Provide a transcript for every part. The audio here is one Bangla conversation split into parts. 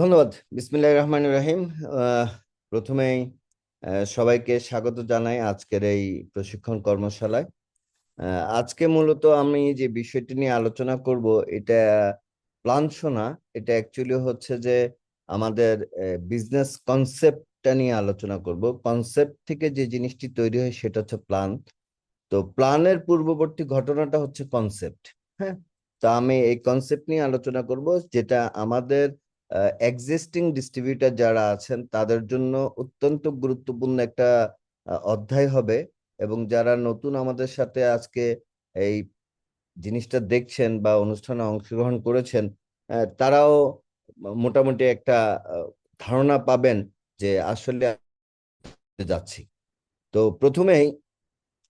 ধন্যবাদ। বিসমিল্লাহির রহমানির রহিম। আহ, প্রথমেই সবাইকে স্বাগত জানাই আজকের এই প্রশিক্ষণ কর্মশালায়। আজকে মূলত আমি যে বিষয়টি নিয়ে আলোচনা করব, এটা প্ল্যান শোনা। এটা অ্যাকচুয়ালি হচ্ছে যে আমাদের বিজনেস কনসেপ্টটা নিয়ে আলোচনা করব। কনসেপ্ট থেকে যে জিনিসটি তৈরি হয় সেটা হচ্ছে প্ল্যান। তো প্ল্যানের পূর্ববর্তী ঘটনাটা হচ্ছে কনসেপ্ট। হ্যাঁ, তো আমি এই কনসেপ্ট নিয়ে আলোচনা করব, যেটা আমাদের এক্সিস্টিং ডিস্ট্রিবিউটর যারা আছেন তাদের জন্য অত্যন্ত গুরুত্বপূর্ণ একটা অধ্যায় হবে। এবং যারা নতুন আমাদের সাথে আজকে এই জিনিসটা দেখছেন বা অনুষ্ঠানে অংশগ্রহণ করেছেন, তারাও মোটামুটি একটা ধারণা পাবেন যে আসলে যাচ্ছি। তো প্রথমেই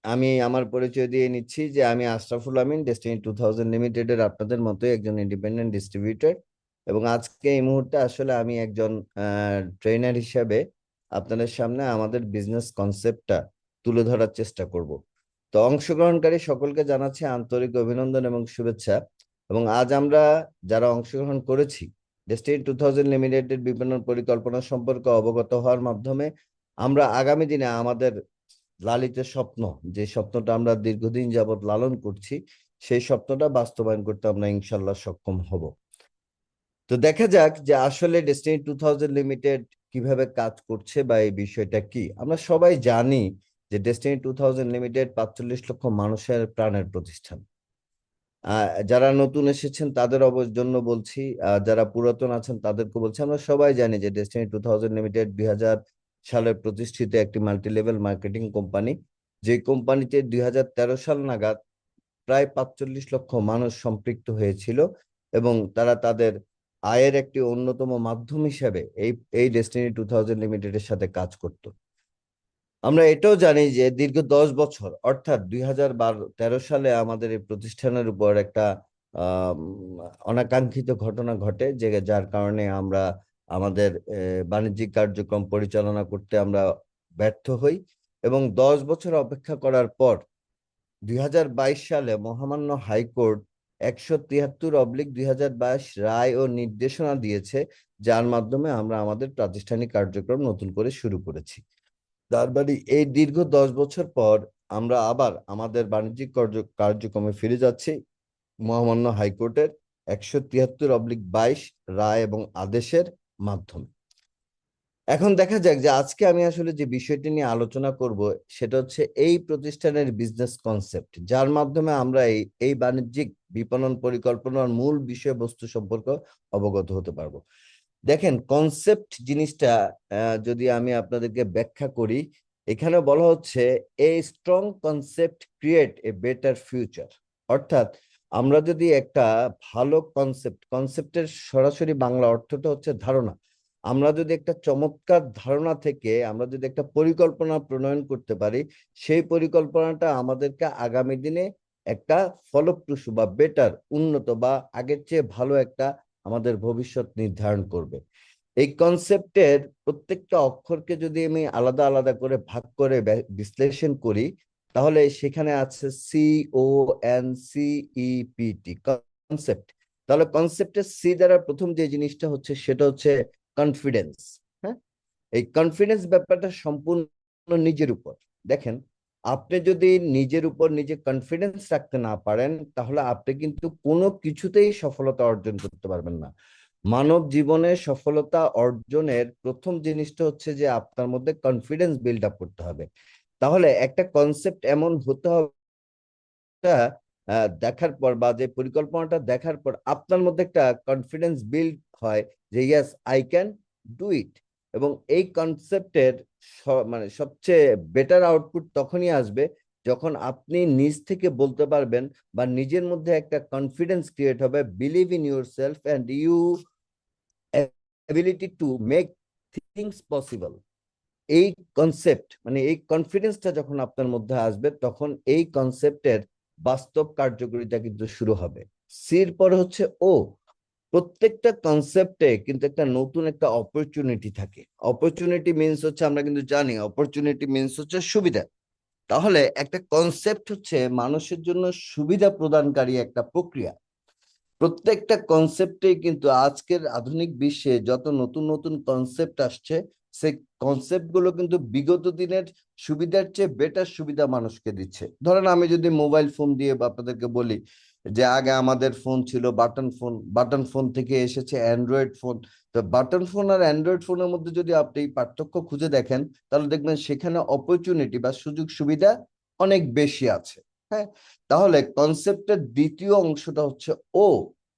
আমি আমার পরিচয় দিয়ে নিচ্ছি যে আমি আশরাফুল আমিন, ডেস্টিনি 2000 লিমিটেডের আপনাদের মতোই একজন ইন্ডিপেন্ডেন্ট ডিস্ট্রিবিউটর। এবং আজকে এই মুহূর্তে আসলে আমি একজন ট্রেনার হিসাবে আপনাদের সামনে আমাদের বিজনেস কনসেপ্টটা তুলে ধরার চেষ্টা করব। তো অংশগ্রহণকারী সকলকে জানাচ্ছি আন্তরিক অভিনন্দন এবং শুভেচ্ছা। এবং আজ আমরা যারা অংশগ্রহণ করেছি, ডেস্টিনি 2000 লিমিটেডের বিপণন পরিকল্পনা সম্পর্কে অবগত হওয়ার মাধ্যমে আমরা আগামী দিনে আমাদের লালিত স্বপ্ন, যে স্বপ্নটা আমরা দীর্ঘদিন যাবৎ লালন করছি, সেই স্বপ্নটা বাস্তবায়ন করতে আমরা ইনশাল্লাহ সক্ষম হব। তো দেখা যাক যে আসলে ডেস্টিনি 2000 লিমিটেড কিভাবে কাজ করছে বা এই বিষয়টা কি। আমরা সবাই জানি যে ডেস্টিনি 2000 লিমিটেড 45 লক্ষ মানুষের প্রাণের প্রতিষ্ঠান। যারা নতুন এসেছেন তাদের জন্য বলছি, যারা পুরাতন আছেন তাদেরকে বলছি, আমরা সবাই জানি যে ডেস্টিনি 2000 লিমিটেড 2000 সালে প্রতিষ্ঠিত একটি মাল্টি লেভেল মার্কেটিং কোম্পানি। যে কোম্পানিতে 2013 সাল নাগাদ প্রায় 45 লক্ষ মানুষ সম্পৃক্ত হয়েছিল এবং তারা তাদের আয়ের একটি অন্যতম মাধ্যম হিসেবে এই এই ডেস্টিনি 2000 লিমিটেডের সাথে কাজ করত। আমরা এটাও জানি যে দীর্ঘ 10 বছর, অর্থাৎ 2013 সালে আমাদের এই প্রতিষ্ঠানের উপর একটা আহ অনাকাঙ্ক্ষিত ঘটনা ঘটে, যে যার কারণে আমরা আমাদের বাণিজ্যিক কার্যক্রম পরিচালনা করতে আমরা ব্যর্থ হই। এবং 10 বছর অপেক্ষা করার পর 2022 সালে মহামান্য হাইকোর্ট 173/2022 রায় ও নির্দেশনা দিয়েছে, যার মাধ্যমে আমরা আমাদের প্রাতিষ্ঠানিক কার্যক্রম নতুন করে শুরু করেছি। তার মানে এই দীর্ঘ 10 বছর পর আমরা আবার আমাদের বাণিজ্যিক কার্যক্রমে ফিরে যাচ্ছি মহামান্য হাইকোর্টের 173/22 রায় এবং আদেশের মাধ্যমে। এখন দেখা যাক যে আজকে আমি আসলে যে বিষয়টি নিয়ে আলোচনা করব সেটা হচ্ছে এই প্রতিষ্ঠানের বিজনেস কনসেপ্ট, যার মাধ্যমে আমরা এই বাণিজ্যিক বিপণন পরিকল্পনার মূল বিষয়বস্তু সম্পর্কে অবগত হতে পারবো। দেখেন, কনসেপ্ট জিনিসটা যদি আমি আপনাদেরকে ব্যাখ্যা করি, এখানে বলা হচ্ছে a strong concept create a better future. অর্থাৎ আমরা যদি একটা ভালো কনসেপ্টের সরাসরি বাংলা অর্থটা হচ্ছে ধারণা। আমরা যদি একটা চমৎকার ধারণা থেকে আমরা যদি একটা পরিকল্পনা প্রণয়ন করতে পারি, সেই পরিকল্পনাটা আমাদেরকে আগামী দিনে একটা ফলপ্রসূ বা বেটার, উন্নত বা আগের চেয়ে ভালো একটা আমাদের ভবিষ্যৎ নির্ধারণ করবে। এই কনসেপ্টের প্রত্যেকটা অক্ষরকে যদি আমি আলাদা আলাদা করে ভাগ করে বিশ্লেষণ করি, তাহলে সেখানে আছে CONCEPT, কনসেপ্ট। তাহলে কনসেপ্টের সি দ্বারা প্রথম যে জিনিসটা হচ্ছে সেটা হচ্ছে কনফিডেন্স। হ্যাঁ, এই কনফিডেন্স ব্যাপারটা সম্পূর্ণ নিজের উপর। দেখেন, আপনি যদি নিজের উপর নিজে কনফিডেন্স রাখতে না পারেন, তাহলে আপনি কিন্তু কোনো কিছুতেই সফলতা অর্জন করতে পারবেন না। মানব জীবনে সফলতা অর্জনের প্রথম জিনিসটা হচ্ছে যে আপনার মধ্যে কনফিডেন্স বিল্ড আপ করতে হবে। তাহলে একটা কনসেপ্ট এমন হতে হবে দেখার পর বা যে পরিকল্পনাটা দেখার পর আপনার মধ্যে একটা কনফিডেন্স বিল্ড হয় যে yes, I can do it. এবং এই কনসেপ্টের মানে সবচেয়ে বেটার আউটপুট তখনই আসবে যখন আপনি নিজ থেকে বলতে পারবেন বা নিজের মধ্যে একটা কনফিডেন্স ক্রিয়েট হবে, believe in your self and you ability to make things possible. এই কনসেপ্ট মানে এই কনফিডেন্সটা যখন আপনার মধ্যে আসবে, তখন এই কনসেপ্টের বাস্তব কার্যকরিতা কিন্তু শুরু হবে। সির পরে হচ্ছে ও। প্রত্যেকটা কনসেপ্টে কিন্তু একটা নতুন একটা অপরচুনিটি থাকে। অপরচুনিটি মিনস হচ্ছে, আমরা কিন্তু জানি অপরচুনিটি মিনস হচ্ছে সুবিধা। তাহলে একটা কনসেপ্ট হচ্ছে মানুষের জন্য সুবিধা প্রদানকারী একটা প্রক্রিয়া। প্রত্যেকটা কনসেপ্টে কিন্তু আজকের আধুনিক বিশ্বে যত নতুন নতুন কনসেপ্ট আসছে, সেই কনসেপ্ট গুলো কিন্তু বিগত দিনের সুবিধার চেয়ে বেটার সুবিধা মানুষকে দিচ্ছে। ধরেন আমি যদি মোবাইল ফোন দিয়ে আপনাদেরকে বলি যে আগে আমাদের ফোন ছিল বাটন ফোন, বাটন ফোন থেকে এসেছে অ্যান্ড্রয়েড ফোন। তো বাটন ফোন আর অ্যান্ড্রয়েড ফোনের মধ্যে যদি আপনি পার্থক্য খুঁজে দেখেন, তাহলে দেখবেন সেখানে অপরচুনিটি বা সুযোগ সুবিধা অনেক বেশি আছে। হ্যাঁ, তাহলে কনসেপ্টের দ্বিতীয় অংশটা হচ্ছে ও,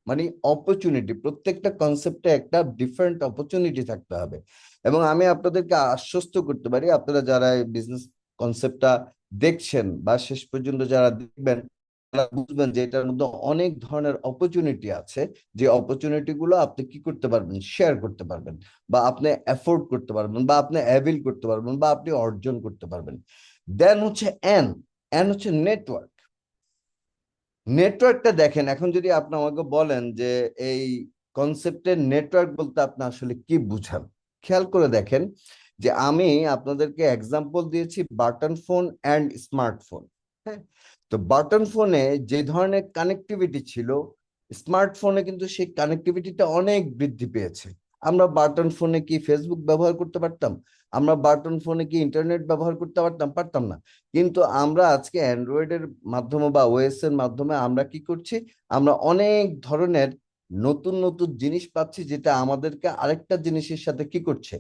মানে অপরচুনিটি। প্রত্যেকটা কনসেপ্টে একটা ডিফারেন্ট অপরচুনিটি থাকতে হবে। এবং আমি আপনাদেরকে আশ্বস্ত করতে পারি, আপনারা যারা বিজনেস কনসেপ্টটা দেখছেন বা শেষ পর্যন্ত যারা দেখবেন, তারা বুঝবেন যে এটার মধ্যে অনেক ধরনের অপরচুনিটি আছে। যে অপরচুনিটি গুলো আপনি কি করতে পারবেন, শেয়ার করতে পারবেন, বা আপনি অ্যাফোর্ড করতে পারবেন, বা আপনি অ্যাভিল করতে পারবেন, বা আপনি অর্জন করতে পারবেন। দেন হচ্ছে এন, এন হচ্ছে নেটওয়ার্ক। নেটওয়ার্কটা দেখেন, এখন যদি আপনি আমাকে বলেন যে এই কনসেপ্টের নেটওয়ার্ক বলতে আপনি আসলে কি বুঝান, খেয়াল করে দেখেন যে আমি আপনাদেরকে এক্সাম্পল দিয়েছি বাটন ফোন অ্যান্ড স্মার্টফোন। হ্যাঁ, তো বাটন ফোনে যে ধরনের কানেক্টিভিটি ছিল, স্মার্টফোনে কিন্তু সেই কানেক্টিভিটিটা অনেক বৃদ্ধি পেয়েছে। আমরা বাটন ফোনে কি ফেসবুক ব্যবহার করতে পারতাম? আমরা বাটন ফোনে কি ইন্টারনেট ব্যবহার করতে পারতাম? পারতাম না। কিন্তু আমরা আজকে অ্যান্ড্রয়েডের মাধ্যমে বা ওএস এর মাধ্যমে আমরা কি করছি, আমরা অনেক ধরনের নতুন নতুন জিনিস পাচ্ছি, যেটা আমাদেরকে আরেকটা জিনিসের সাথে কি করছে,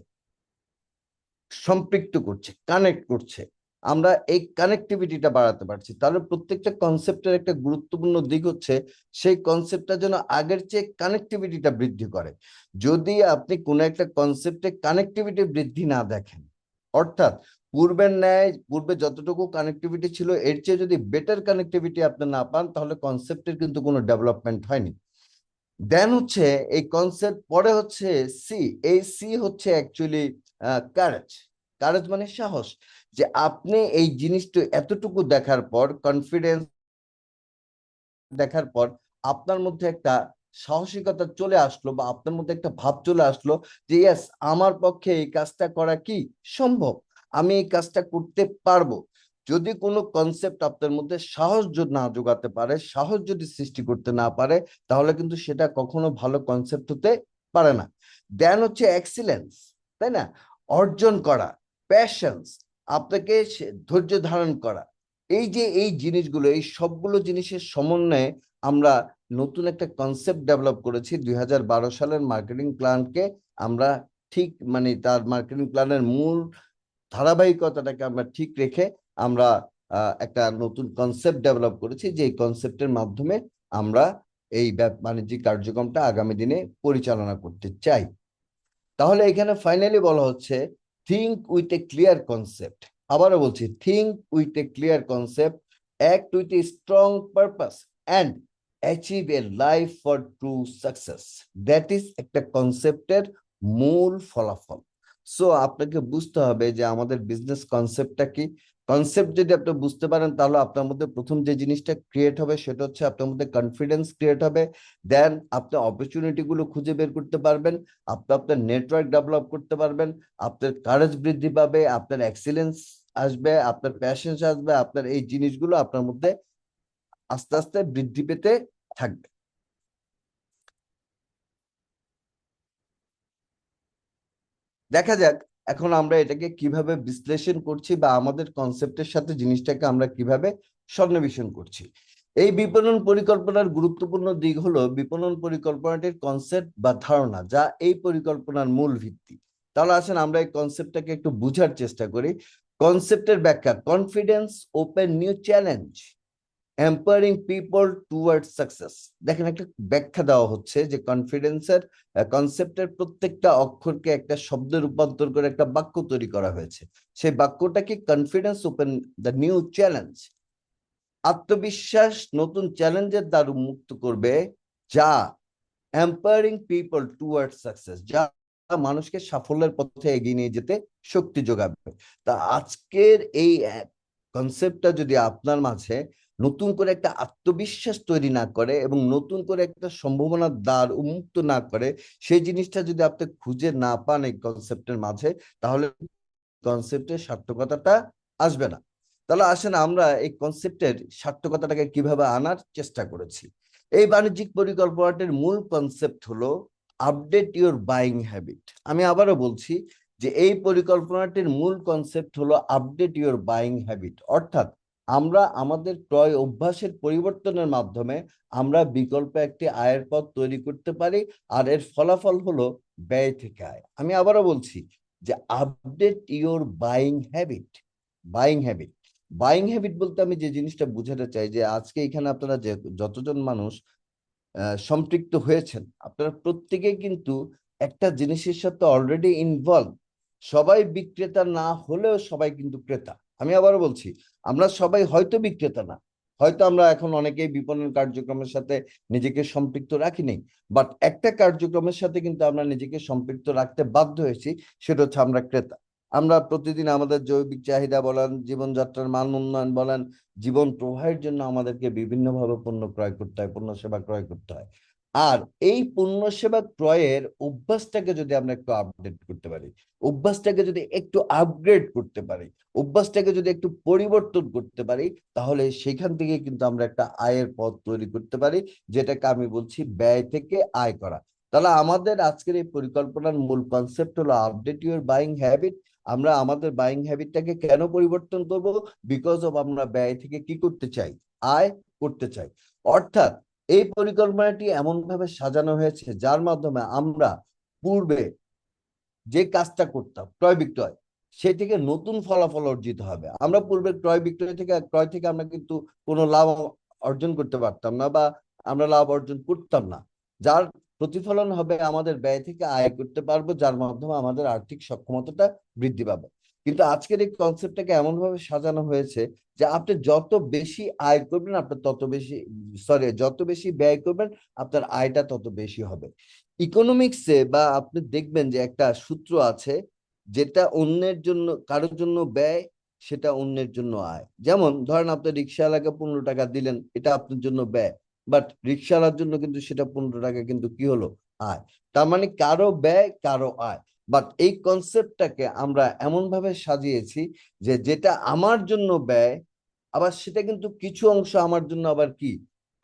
সম্পৃক্ত করছে, কানেক্ট করছে। আমরা এই কানেক্টিভিটিটা বাড়াতে পারছি। তাহলে প্রত্যেকটা কনসেপ্টের একটা গুরুত্বপূর্ণ দিক হচ্ছে সেই কনসেপ্টটা যেন আগের চেয়ে কানেক্টিভিটিটা বৃদ্ধি করে। যদি আপনি কোনো একটা কনসেপ্টে কানেক্টিভিটি বৃদ্ধি না দেখেন, অর্থাৎ পূর্বের ন্যায় পূর্বে যতটুকু কানেক্টিভিটি ছিল এর চেয়ে যদি বেটার কানেক্টিভিটি আপনি না পান, তাহলে কনসেপ্টের কিন্তু কোনো ডেভেলপমেন্ট হয়নি। দেন হচ্ছে এই কনসেপ্ট, পরে হচ্ছে সি। এই সি হচ্ছে অ্যাকচুয়ালি কারেজ। কারেজ মানে সাহস। যে আপনি এই জিনিসটা এতটুকু দেখার পর, কনফিডেন্স দেখার পর আপনার মধ্যে একটা সাহসিকতা চলে আসলো, বা আপনার মধ্যে একটা ভাব চলে আসলো যে ইয়েস, আমার পক্ষে এই কাজটা করা কি সম্ভব, আমি এই কাজটা করতে পারবো। যদি কোনো কনসেপ্ট আপনার মধ্যে সাহস যদি না যোগাতে পারে, সাহস যদি সৃষ্টি করতে না পারে, তাহলে কিন্তু সেটা কখনো ভালো কনসেপ্ট হতে পারে না। দেন হচ্ছে এক্সিলেন্স, তাই না? অর্জন করা, প্যাশনস, আপনাকে ধৈর্য ধারণ করা। এই যে এই জিনিসগুলো, এই সবগুলো জিনিসের সমন্বয়ে আমরা নতুন একটা কনসেপ্ট ডেভেলপ করেছি 2012 সালের মার্কেটিং প্ল্যানকে। আমরা ঠিক মানে তার মার্কেটিং প্ল্যানের মূল ধারাবাহিকতাটাকে আমরা ঠিক রেখে আমরা একটা নতুন কনসেপ্ট ডেভেলপ করেছি, যে কনসেপ্টের মাধ্যমে আমরা এই বাণিজ্যিক কার্যক্রমটা আগামী দিনে পরিচালনা করতে চাই। তাহলে এখানে ফাইনালি বলা হচ্ছে think with a clear concept. আবারও বলছি, think with a clear concept, act with a strong purpose, and achieve A life for true success. That is একটা কনসেপ্টের মূল ফলাফল। সো আপনাকে বুঝতে হবে যে আমাদের বিজনেস কনসেপ্টটা কি। কনসেপ্ট যদি আপনি বুঝতে পারেন, তাহলে আপনার মধ্যে প্রথম যে জিনিসটা ক্রিয়েট হবে সেটা হচ্ছে আপনার মধ্যে কনফিডেন্স ক্রিয়েট হবে। দেন আপনি অপরচুনিটি গুলো খুঁজে বের করতে পারবেন, আপনি আপনার নেটওয়ার্ক ডেভেলপ করতে পারবেন, আপনার কারেজ বৃদ্ধি পাবে, আপনার এক্সিলেন্স আসবে, আপনার প্যাশন আসবে, আপনার এই জিনিসগুলো আপনার মধ্যে আস্তে আস্তে বৃদ্ধি পেতে থাকবে। দেখা যাক এখন আমরা এটাকে কিভাবে বিশ্লেষণ করছি, বা আমাদের কনসেপ্টের সাথে জিনিসটাকে আমরা কিভাবে সন্নিবেশন করছি। এই বিপণন পরিকল্পনার গুরুত্বপূর্ণ দিক হলো বিপণন পরিকল্পনাটির কনসেপ্ট বা ধারণা, যা এই পরিকল্পনার মূল ভিত্তি। তাহলে আসেন আমরা এই কনসেপ্টটাকে একটু বুঝার চেষ্টা করি। কনসেপ্টের ব্যাখ্যা: confidence open new challenge, empowering people toward success. দেখেন একটা ব্যাখ্যা দেওয়া হচ্ছে যে কনফিডেন্সের কনসেপ্টের প্রত্যেকটা অক্ষরকে একটা শব্দে রূপান্তর করে একটা বাক্য তৈরি করা হয়েছে। সেই বাক্যটা কি? Confidence open the new challenge. আত্মবিশ্বাস নতুন চ্যালেঞ্জের দ্বার উন্মুক্ত করবে, যা এম্পাওয়ারিং পিপল টুয়ার্ড সাকসেস, যা মানুষকে সাফল্যের পথে এগিয়ে নিয়ে যেতে শক্তি যোগাবে। তা আজকের এই কনসেপ্টটা যদি আপনার মাঝে নতুন করে একটা আত্মবিশ্বাস তৈরি না করে এবং নতুন করে একটা সম্ভাবনার দ্বার উন্মুক্ত না করে, সেই জিনিসটা যদি আপনি খুঁজে না পান এই কনসেপ্টের মাঝে, তাহলে কনসেপ্টের সার্থকতাটা আসবে না। তাহলে আসেন আমরা এই কনসেপ্টের সার্থকতাটাকে কিভাবে আনার চেষ্টা করেছি। এই বাণিজ্যিক পরিকল্পনাটির মূল কনসেপ্ট হলো আপডেট ইউর বাইং হ্যাবিট। আমি আবারও বলছি যে এই পরিকল্পনাটির মূল কনসেপ্ট হলো আপডেট ইউর বাইং হ্যাবিট, অর্থাৎ আমরা আমাদের ক্রয় অভ্যাসের পরিবর্তনের মাধ্যমে আমরা বিকল্প একটি আয়ের পথ তৈরি করতে পারি, আর এর ফলাফল হলো ব্যয় থেকে আয়। আমি আবারও বলছি যে update your buying habit. Buying habit buying habit বলতে আমি যে জিনিসটা বুঝাতে চাই যে আজকে এখানে আপনারা যে যতজন মানুষ সম্পৃক্ত হয়েছেন, আপনারা প্রত্যেকেই কিন্তু একটা জিনিসের সাথে অলরেডি ইনভলভ। সবাই বিক্রেতা না হলেও সবাই কিন্তু ক্রেতা। আমি আবারও বলছি, আমরা সবাই হয়তো বিক্রেতা না, হয়তো আমরা এখন অনেকেই বিপণন কার্যক্রমের সাথে নিজেকে সম্পৃক্ত রাখি নেই, বাট একটা কার্যক্রমের সাথে কিন্তু আমরা নিজেকে সম্পৃক্ত রাখতে বাধ্য হয়েছি, সেটা হচ্ছে আমরা ক্রেতা। আমরা প্রতিদিন আমাদের জৈবিক চাহিদা বলেন, জীবনযাত্রার মান উন্নয়ন বলেন, জীবন প্রবাহের জন্য আমাদেরকে বিভিন্নভাবে পণ্য ক্রয় করতে হয়, পণ্য সেবা ক্রয় করতে হয়। আর এই পণ্য সেবা ক্রয়ের অভ্যাসটাকে যদি আমরা একটু আপডেট করতে পারি, অভ্যাসটাকে যদি একটু আপগ্রেড করতে পারি, অভ্যাসটাকে যদি একটু পরিবর্তন করতে পারি, তাহলে সেখান থেকে কিন্তু আমরা একটা আয়ের পথ তৈরি করতে পারি, যেটাকে আমি বলছি ব্যয় থেকে আয় করা। তাহলে আমাদের আজকের এই পরিকল্পনার মূল কনসেপ্ট হলো আপডেট ইউর বাইং হ্যাবিট। আমরা আমাদের বাইং হ্যাবিটটাকে কেন পরিবর্তন করব? বিকজ অফ আমরা ব্যয় থেকে কি করতে চাই? আয় করতে চাই। অর্থাৎ এই পরিকল্পনাটি এমন ভাবে সাজানো হয়েছে যার মাধ্যমে আমরা পূর্বে যে কাজটা করতাম ক্রয় বিক্রয়, সে থেকে নতুন ফলাফল অর্জিত হবে। আমরা পূর্বে ক্রয় থেকে আমরা কিন্তু কোনো লাভ অর্জন করতে পারতাম না, বা আমরা লাভ অর্জন করতাম না, যার প্রতিফলন হবে আমাদের ব্যয় থেকে আয় করতে পারবো, যার মাধ্যমে আমাদের আর্থিক সক্ষমতাটা বৃদ্ধি পাবে। কিন্তু আজকের এই কনসেপ্টটাকে এমন ভাবে সাজানো হয়েছে যে আপনি যত বেশি আয় করবেন আপনার তত বেশি, সরি, যত বেশি ব্যয় করবেন আপনার আয়টা তত বেশি হবে। ইকোনমিক্সে বা আপনি দেখবেন যে একটা সূত্র আছে, যেটা অন্যের জন্য কারোর জন্য ব্যয়, সেটা অন্যের জন্য আয়। যেমন ধরেন আপনি রিক্সাওয়ালাকে 15 টাকা দিলেন, এটা আপনার জন্য ব্যয়, বাট রিক্সাওয়ালার জন্য কিন্তু সেটা 15 টাকা কিন্তু কি হলো? আয়। তার মানে কারো ব্যয় কারো আয়। বাট এই কনসেপ্টটাকে আমরা এমন ভাবে সাজিয়েছি যে যেটা আমার জন্য ব্যয়, আবার সেটা কিন্তু কিছু অংশ আমার জন্য আবার কি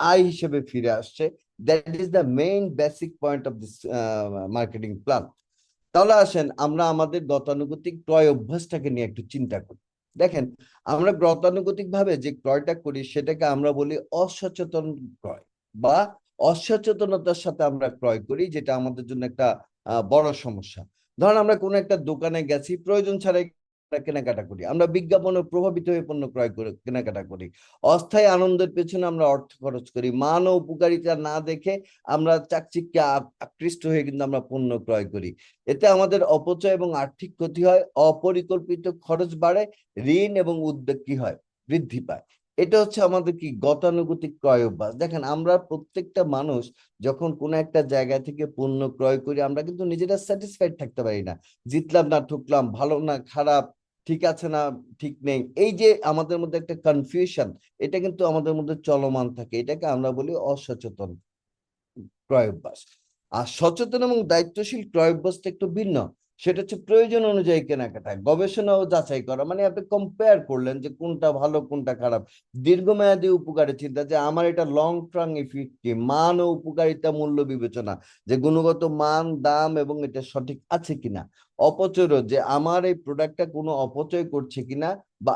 আয় হিসেবে ফিরে আসছে। That is the main basic point of this marketing plan. তাহলে আসেন আমরা আমাদের গতানুগতিক ক্রয় অভ্যাসটাকে নিয়ে একটু চিন্তা করি। দেখেন, আমরা গতানুগতিক ভাবে যে ক্রয়টা করি সেটাকে আমরা বলি অসচেতন ক্রয়, বা অসচেতনতার সাথে আমরা ক্রয় করি, যেটা আমাদের জন্য একটা বড় সমস্যা। ধরেন আমরা কোনো একটা দোকানে গেছি, প্রয়োজন ছাড়াই আমরা কেনাকাটা করি, আমরা বিজ্ঞাপনে প্রভাবিত হয়ে পণ্য ক্রয় করে কেনাকাটা করি, অস্থায়ী আনন্দের পেছনে আমরা অর্থ খরচ করি, মান ও উপকারিতা না দেখে আমরা চাকচিক্যে আকৃষ্ট হয়ে কিন্তু আমরা পণ্য ক্রয় করি। এতে আমাদের অপচয় এবং আর্থিক ক্ষতি হয়, অপরিকল্পিত খরচ বাড়ে, ঋণ এবং উদ্বেগ কি হয়? বৃদ্ধি পায়। এটা হচ্ছে আমাদের কি গতানুগতিক ক্রয় অভ্যাস। দেখেন, আমরা প্রত্যেকটা মানুষ যখন কোনো একটা জায়গা থেকে পণ্য ক্রয় করি, আমরা কিন্তু নিজেরা স্যাটিসফাইড থাকতে পারি না। জিতলাম না ঠুকলাম, ভালো না খারাপ, ঠিক আছে না ঠিক নেই, এই যে আমাদের মধ্যে একটা কনফিউশন, এটা কিন্তু আমাদের মধ্যে চলমান থাকে। এটাকে আমরা বলি অসচেতন ক্রয় অভ্যাস। আর সচেতন এবং দায়িত্বশীল ক্রয় অভ্যাসটা একটু ভিন্ন। সেটা হচ্ছে প্রয়োজন অনুযায়ী কেনাকাটা, গবেষণা ও যাচাই করা, মানে আপনি কম্পেয়ার করলেন যে কোনটা ভালো কোনটা খারাপ, দীর্ঘমেয়াদী উপকারের চিন্তা, যে আমার এটা লং টার্ম ইফেক্ট কি, মান ও উপকারিতা মূল্য বিবেচনা, যে গুণগত মান দাম এবং এটা সঠিক আছে কিনা, অপচয় রোধ, যে আমার এই প্রোডাক্টটা কোনো অপচয় করছে কিনা, বা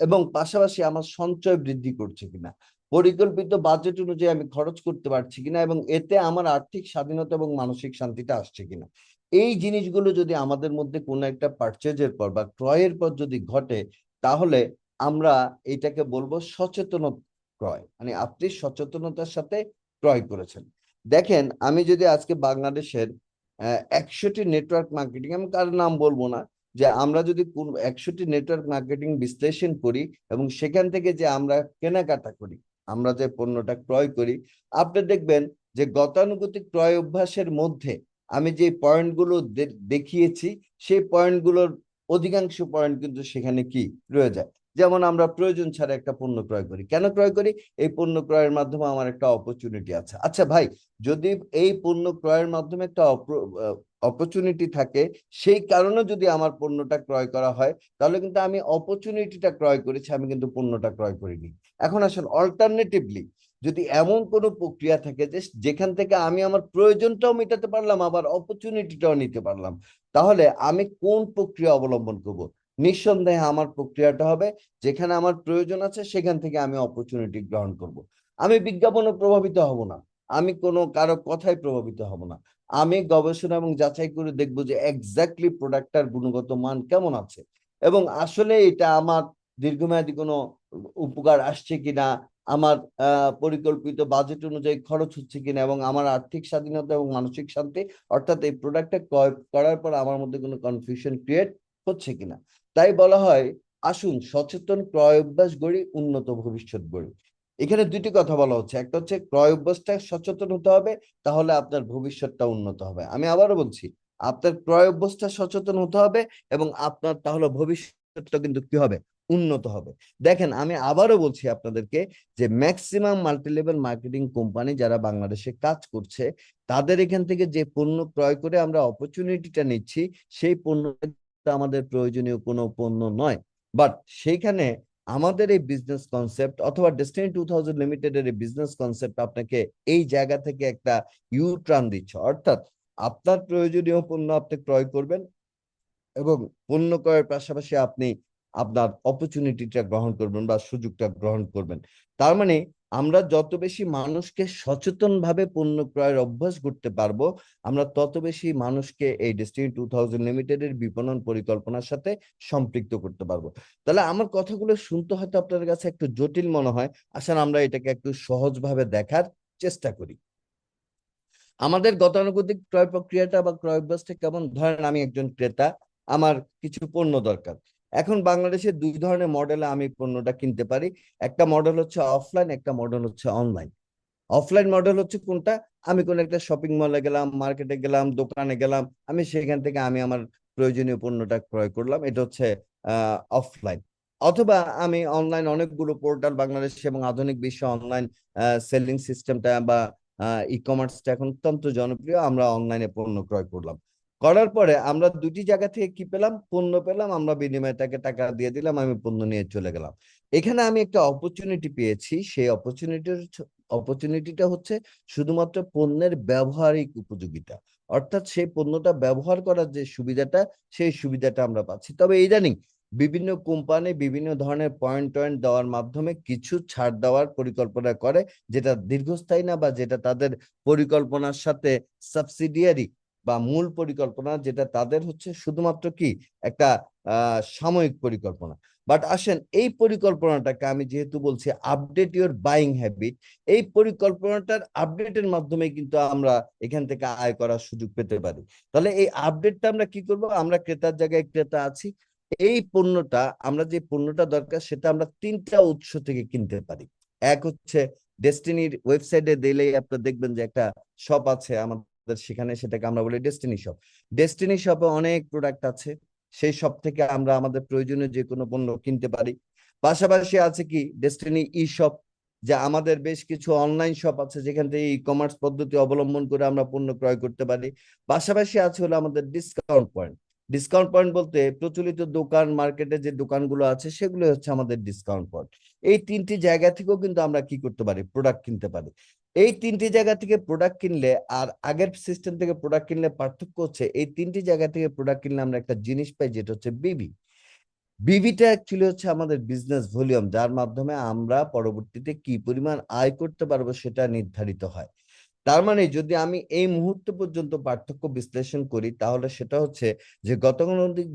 এবং পাশাপাশি আমার সঞ্চয় বৃদ্ধি করছে কিনা, পরিকল্পিত বাজেট অনুযায়ী আমি খরচ করতে পারছি কিনা, এবং এতে আমার আর্থিক স্বাধীনতা এবং মানসিক শান্তিটা আসছে কিনা। এই জিনিসগুলো যদি আমাদের মধ্যে কোনো একটা পারচেজের পর বা ক্রয়ের পর যদি ঘটে, তাহলে আমরা এটাকে বলবো সচেতন ক্রয়, মানে আপনি সচেতনতার সাথে ক্রয় করেছেন। দেখেন, আমি যদি আজকে বাংলাদেশের 100টি নেটওয়ার্ক মার্কেটিং, আমি কার নাম বলবো না, যে আমরা যদি 100টি নেটওয়ার্ক মার্কেটিং বিশ্লেষণ করি এবং সেখান থেকে যে আমরা কেনাকাটা করি, আমরা যে পণ্যটা ক্রয় করি, আপনি দেখবেন যে গতানুগতিক ক্রয় অভ্যাসের মধ্যে আমি যে পয়েন্টগুলো দেখিয়েছি, সেই পয়েন্টগুলোর অধিকাংশ পয়েন্ট কিন্তু সেখানে কি রয়ে যায়। যেমন আমরা প্রয়োজন ছাড়া একটা পণ্য ক্রয় করি, কেন ক্রয় করি? এই পণ্য ক্রয়ের মাধ্যমে আমার একটা অপরচুনিটি আছে। আচ্ছা ভাই, যদি এই পণ্য ক্রয়ের মাধ্যমে একটা অপরচুনিটি থাকে, সেই কারণে যদি আমার পণ্যটা ক্রয় করা হয়, তাহলে কিন্তু আমি অপরচুনিটিটা ক্রয় করেছি, আমি কিন্তু পণ্যটা ক্রয় করিনি। এখন আসেন অল্টারনেটিভলি, যদি এমন কোনো প্রক্রিয়া থাকে যে যেখান থেকে আমি আমার প্রয়োজনটাও মেটাতে পারলাম, আবার অপরচুনিটিটাও নিতে পারলাম, তাহলে আমি কোন প্রক্রিয়া অবলম্বন করব? নিঃসন্দেহে আমার প্রক্রিয়াটা হবে যেখানে আমার প্রয়োজন আছে সেখান থেকে আমি অপরচুনিটি গ্রহণ করব। আমি বিজ্ঞাপনে প্রভাবিত হব না, আমি কোনো কারো কথায় প্রভাবিত হব না, আমি গবেষণা এবং যাচাই করে দেখবো যে এক্স্যাক্টলি প্রোডাক্টটার গুণগত মান কেমন আছে এবং আসলে এটা আমার দীর্ঘমেয়াদী কোনো উপকার আসছে কিনা, আমার পরিকল্পিত বাজেট অনুযায়ী খরচ হচ্ছে কিনা, এবং আমার আর্থিক স্বাধীনতা এবং মানসিক শান্তি, অর্থাৎ এই প্রোডাক্টটা ক্রয় করার পর আমার মধ্যে কোনো কনফিউশন ক্রিয়েট হচ্ছে কিনা। তাই বলা হয় আসুন সচেতন ক্রয় অভ্যাস গড়ি, উন্নত ভবিষ্যৎ গড়ি। এখানে দুটি কথা বলা হচ্ছে, একটা হচ্ছে ক্রয় অভ্যাসটা সচেতন হতে হবে, তাহলে আপনার ভবিষ্যৎটা উন্নত হবে। আমি আবারও বলছি, আপনার ক্রয় অভ্যাসটা সচেতন হতে হবে এবং আপনার তাহলে ভবিষ্যৎটা কিন্তু কি হবে, উন্নত হবে। দেখেন আমি আবারও বলছি আপনাদেরকে যে ম্যাক্সিমাম মাল্টিলেভেল মার্কেটিং কোম্পানি যারা বাংলাদেশে কাজ করছে, তাদের এখান থেকে যে পণ্য ক্রয় করে আমরা অপরচুনিটিটা নিচ্ছি, সেই পণ্যটা আমাদের প্রয়োজনীয় কোনো পণ্য নয়। বাট সেইখানে আমাদের এই বিজনেস কনসেপ্ট অথবা ডেস্টিনি 2000 লিমিটেডের এই বিজনেস কনসেপ্ট আপনাকে এই জায়গা থেকে একটা ইউ টার্ন দিচ্ছে, অর্থাৎ আপনার প্রয়োজনীয় পণ্য আপনি ক্রয় করবেন এবং পণ্য ক্রয়ের পাশাপাশি আপনি আপনার অপরচুনিটিটা গ্রহণ করবেন বা সুযোগটা গ্রহণ করবেন। তার মানে আমরা যত বেশি মানুষকে সচেতন ভাবে পণ্য ক্রয়ের অভ্যাস করতে পারবো, আমরা তত বেশি মানুষকে এই ডেস্টিনি 2000 লিমিটেডের বিপণন পরিকল্পনার সাথে সম্পৃক্ত করতে পারবো। তাহলে আমার কথাগুলো শুনতে হয়তো আপনার কাছে একটু জটিল মনে হয়, আসলে আমরা এটাকে একটু সহজভাবে দেখার চেষ্টা করি। আমাদের গতানুগতিক ক্রয় প্রক্রিয়াটা বা ক্রয় অভ্যাসটা কেমন? ধরেন আমি একজন ক্রেতা, আমার কিছু পণ্য দরকার। এখন বাংলাদেশে দুই ধরনের মডেলে আমি পণ্যটা কিনতে পারি। একটা মডেল হচ্ছে অফলাইন, একটা মডেল হচ্ছে অনলাইন। অফলাইন মডেল হচ্ছে কোনটা? আমি কোন একটা শপিং মলে গেলাম, মার্কেটে গেলাম, দোকানে গেলাম, আমি সেখান থেকে আমি আমার প্রয়োজনীয় পণ্যটা ক্রয় করলাম, এটা হচ্ছে অফলাইন। অথবা আমি অনলাইন অনেকগুলো পোর্টাল বাংলাদেশে এবং আধুনিক বিশ্বে অনলাইন সেলিং সিস্টেমটা বা ই কমার্সটা এখন অত্যন্ত জনপ্রিয়, আমরা অনলাইনে পণ্য ক্রয় করলাম। করার পরে আমরা দুটি জায়গা থেকে কি পেলাম? পণ্য পেলাম, আমরা বিনিময়ে তাকে টাকা দিয়ে দিলাম, আমি পণ্য নিয়ে চলে গেলাম। এখানে আমি একটা অপরচুনিটি পেয়েছি, সেই অপরচুনিটিটা হচ্ছে শুধুমাত্র পণ্যের ব্যবহারিক উপযোগিতা, অর্থাৎ সেই পণ্যটা ব্যবহার করার যে সুবিধাটা, সেই সুবিধাটা আমরা পাচ্ছি। তবে ইদানিং বিভিন্ন কোম্পানি বিভিন্ন ধরনের পয়েন্ট টয়েন্ট দেওয়ার মাধ্যমে কিছু ছাড় দেওয়ার পরিকল্পনা করে, যেটা দীর্ঘস্থায়ী না, বা যেটা তাদের পরিকল্পনার সাথে সাবসিডিয়ারি বা মূল পরিকল্পনা, যেটা তাদের হচ্ছে শুধুমাত্র কি একটা সাময়িক পরিকল্পনা। বাট আসেন এই পরিকল্পনাটাকে আমি যেহেতু বলছি আপডেট ইউর বাইং হ্যাবিট, এই পরিকল্পনাটার আপডেটের মাধ্যমে কিন্তু আমরা এখান থেকে আয় করার সুযোগ পেতে পারি। তাহলে এই আপডেটটা আমরা কি করব? আমরা ক্রেতার জায়গায় ক্রেতা আছি, এই পণ্যটা আমরা যে পণ্যটা দরকার সেটা আমরা তিনটা উৎস থেকে কিনতে পারি। এক হচ্ছে ডেস্টিনির ওয়েবসাইটে দিলেই আপনারা দেখবেন যে একটা শপ আছে আমাদের সেখানে, সেটাকে আমরা বলি ডেস্টিনি শপ। ডেস্টিনি শপে অনেক প্রোডাক্ট আছে, সেই সব থেকে আমরা আমাদের প্রয়োজনীয় যে কোনো পণ্য কিনতে পারি। পাশাপাশি আছে কি ডেস্টিনি ই শপ, যা আমাদের বেশ কিছু অনলাইন শপ আছে যেখান থেকে ই কমার্স পদ্ধতি অবলম্বন করে আমরা পণ্য ক্রয় করতে পারি। পাশাপাশি আছে হলো আমাদের ডিসকাউন্ট পয়েন্ট। ডিসকাউন্ট পয়েন্ট বলতে প্রচলিত দোকান, মার্কেটে যে দোকানগুলো আছে সেগুলো হচ্ছে আমাদের ডিসকাউন্ট পয়েন্ট। এই তিনটি জায়গা থেকেও কিন্তু আমরা কি করতে পারি? প্রোডাক্ট কিনতে পারি। এই তিনটি জায়গা থেকে প্রোডাক্ট কিনলে আর আগের সিস্টেম থেকে প্রোডাক্ট কিনলে পার্থক্য হচ্ছে, এই তিনটি জায়গা থেকে প্রোডাক্ট কিনলে আমরা একটা জিনিস পাই, যেটা হচ্ছে বিবি। বিবিটা অ্যাকচুয়ালি হচ্ছে আমাদের বিজনেস ভলিউম, যার মাধ্যমে আমরা পরবর্তীতে কি পরিমাণ আয় করতে পারবো সেটা নির্ধারিত হয়। তার মানে যদি আমি এই মুহূর্ত পর্যন্ত পার্থক্য বিশ্লেষণ করি, তাহলে সেটা হচ্ছে যে গতানুগতিক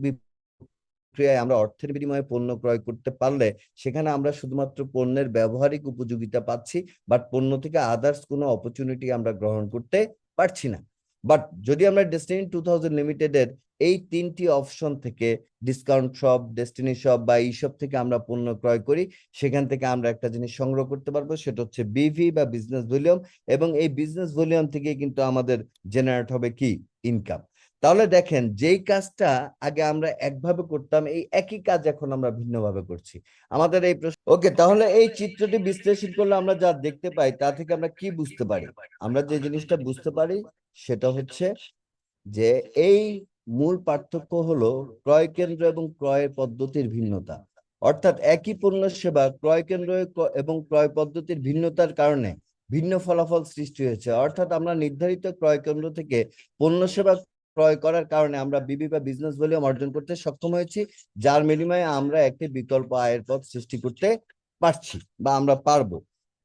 ক্রিয়ায় আমরা অর্থের বিনিময়ে পণ্য ক্রয় করতে পারলে সেখানে আমরা শুধুমাত্র পণ্যের ব্যবহারিক উপযোগিতা পাচ্ছি, বাট পণ্য থেকে আদার্স কোনো অপরচুনিটি আমরা গ্রহণ করতে পারছি না। বাট যদি আমরা ডেস্টিনি 2000 লিমিটেডের এই তিনটি অপশন থেকে, ডিসকাউন্ট শপ, ডেস্টিনি শপ বা এইসব থেকে আমরা পণ্য ক্রয় করি, সেখান থেকে আমরা একটা জিনিস সংগ্রহ করতে পারবো, সেটা হচ্ছে বিভি বা বিজনেস ভলিউম, এবং এই বিজনেস ভলিউম থেকে কিন্তু আমাদের জেনারেট হবে কি? ইনকাম। তাহলে দেখেন যেই কাজটা আগে আমরা একভাবে করতাম, এই একই কাজ এখন আমরা ভিন্নভাবে করছি। আমাদের এই প্রশ্ন ওকে, তাহলে এই চিত্রটি বিশ্লেষণ করলে আমরা যা দেখতে পাই তা থেকে আমরা কি বুঝতে পারি? আমরা যে জিনিসটা বুঝতে পারি সেটা হচ্ছে যে এই মূল পার্থক্য হলো ক্রয় কেন্দ্র এবং ক্রয়ের পদ্ধতির ভিন্নতা। অর্থাৎ একই পণ্য সেবা ক্রয় কেন্দ্র এবং ক্রয় পদ্ধতির ভিন্নতার কারণে ভিন্ন ফলাফল সৃষ্টি হয়েছে। অর্থাৎ আমরা নির্ধারিত ক্রয় কেন্দ্র থেকে পণ্য সেবা ক্রয় করার কারণে আমরা বিবি বা বিজনেস ভলিউম অর্জন করতে সক্ষম হয়েছি, যার বিনিময়ে আমরা একটি বিকল্প আয়ের পথ সৃষ্টি করতে পারছি বা আমরা পারবো।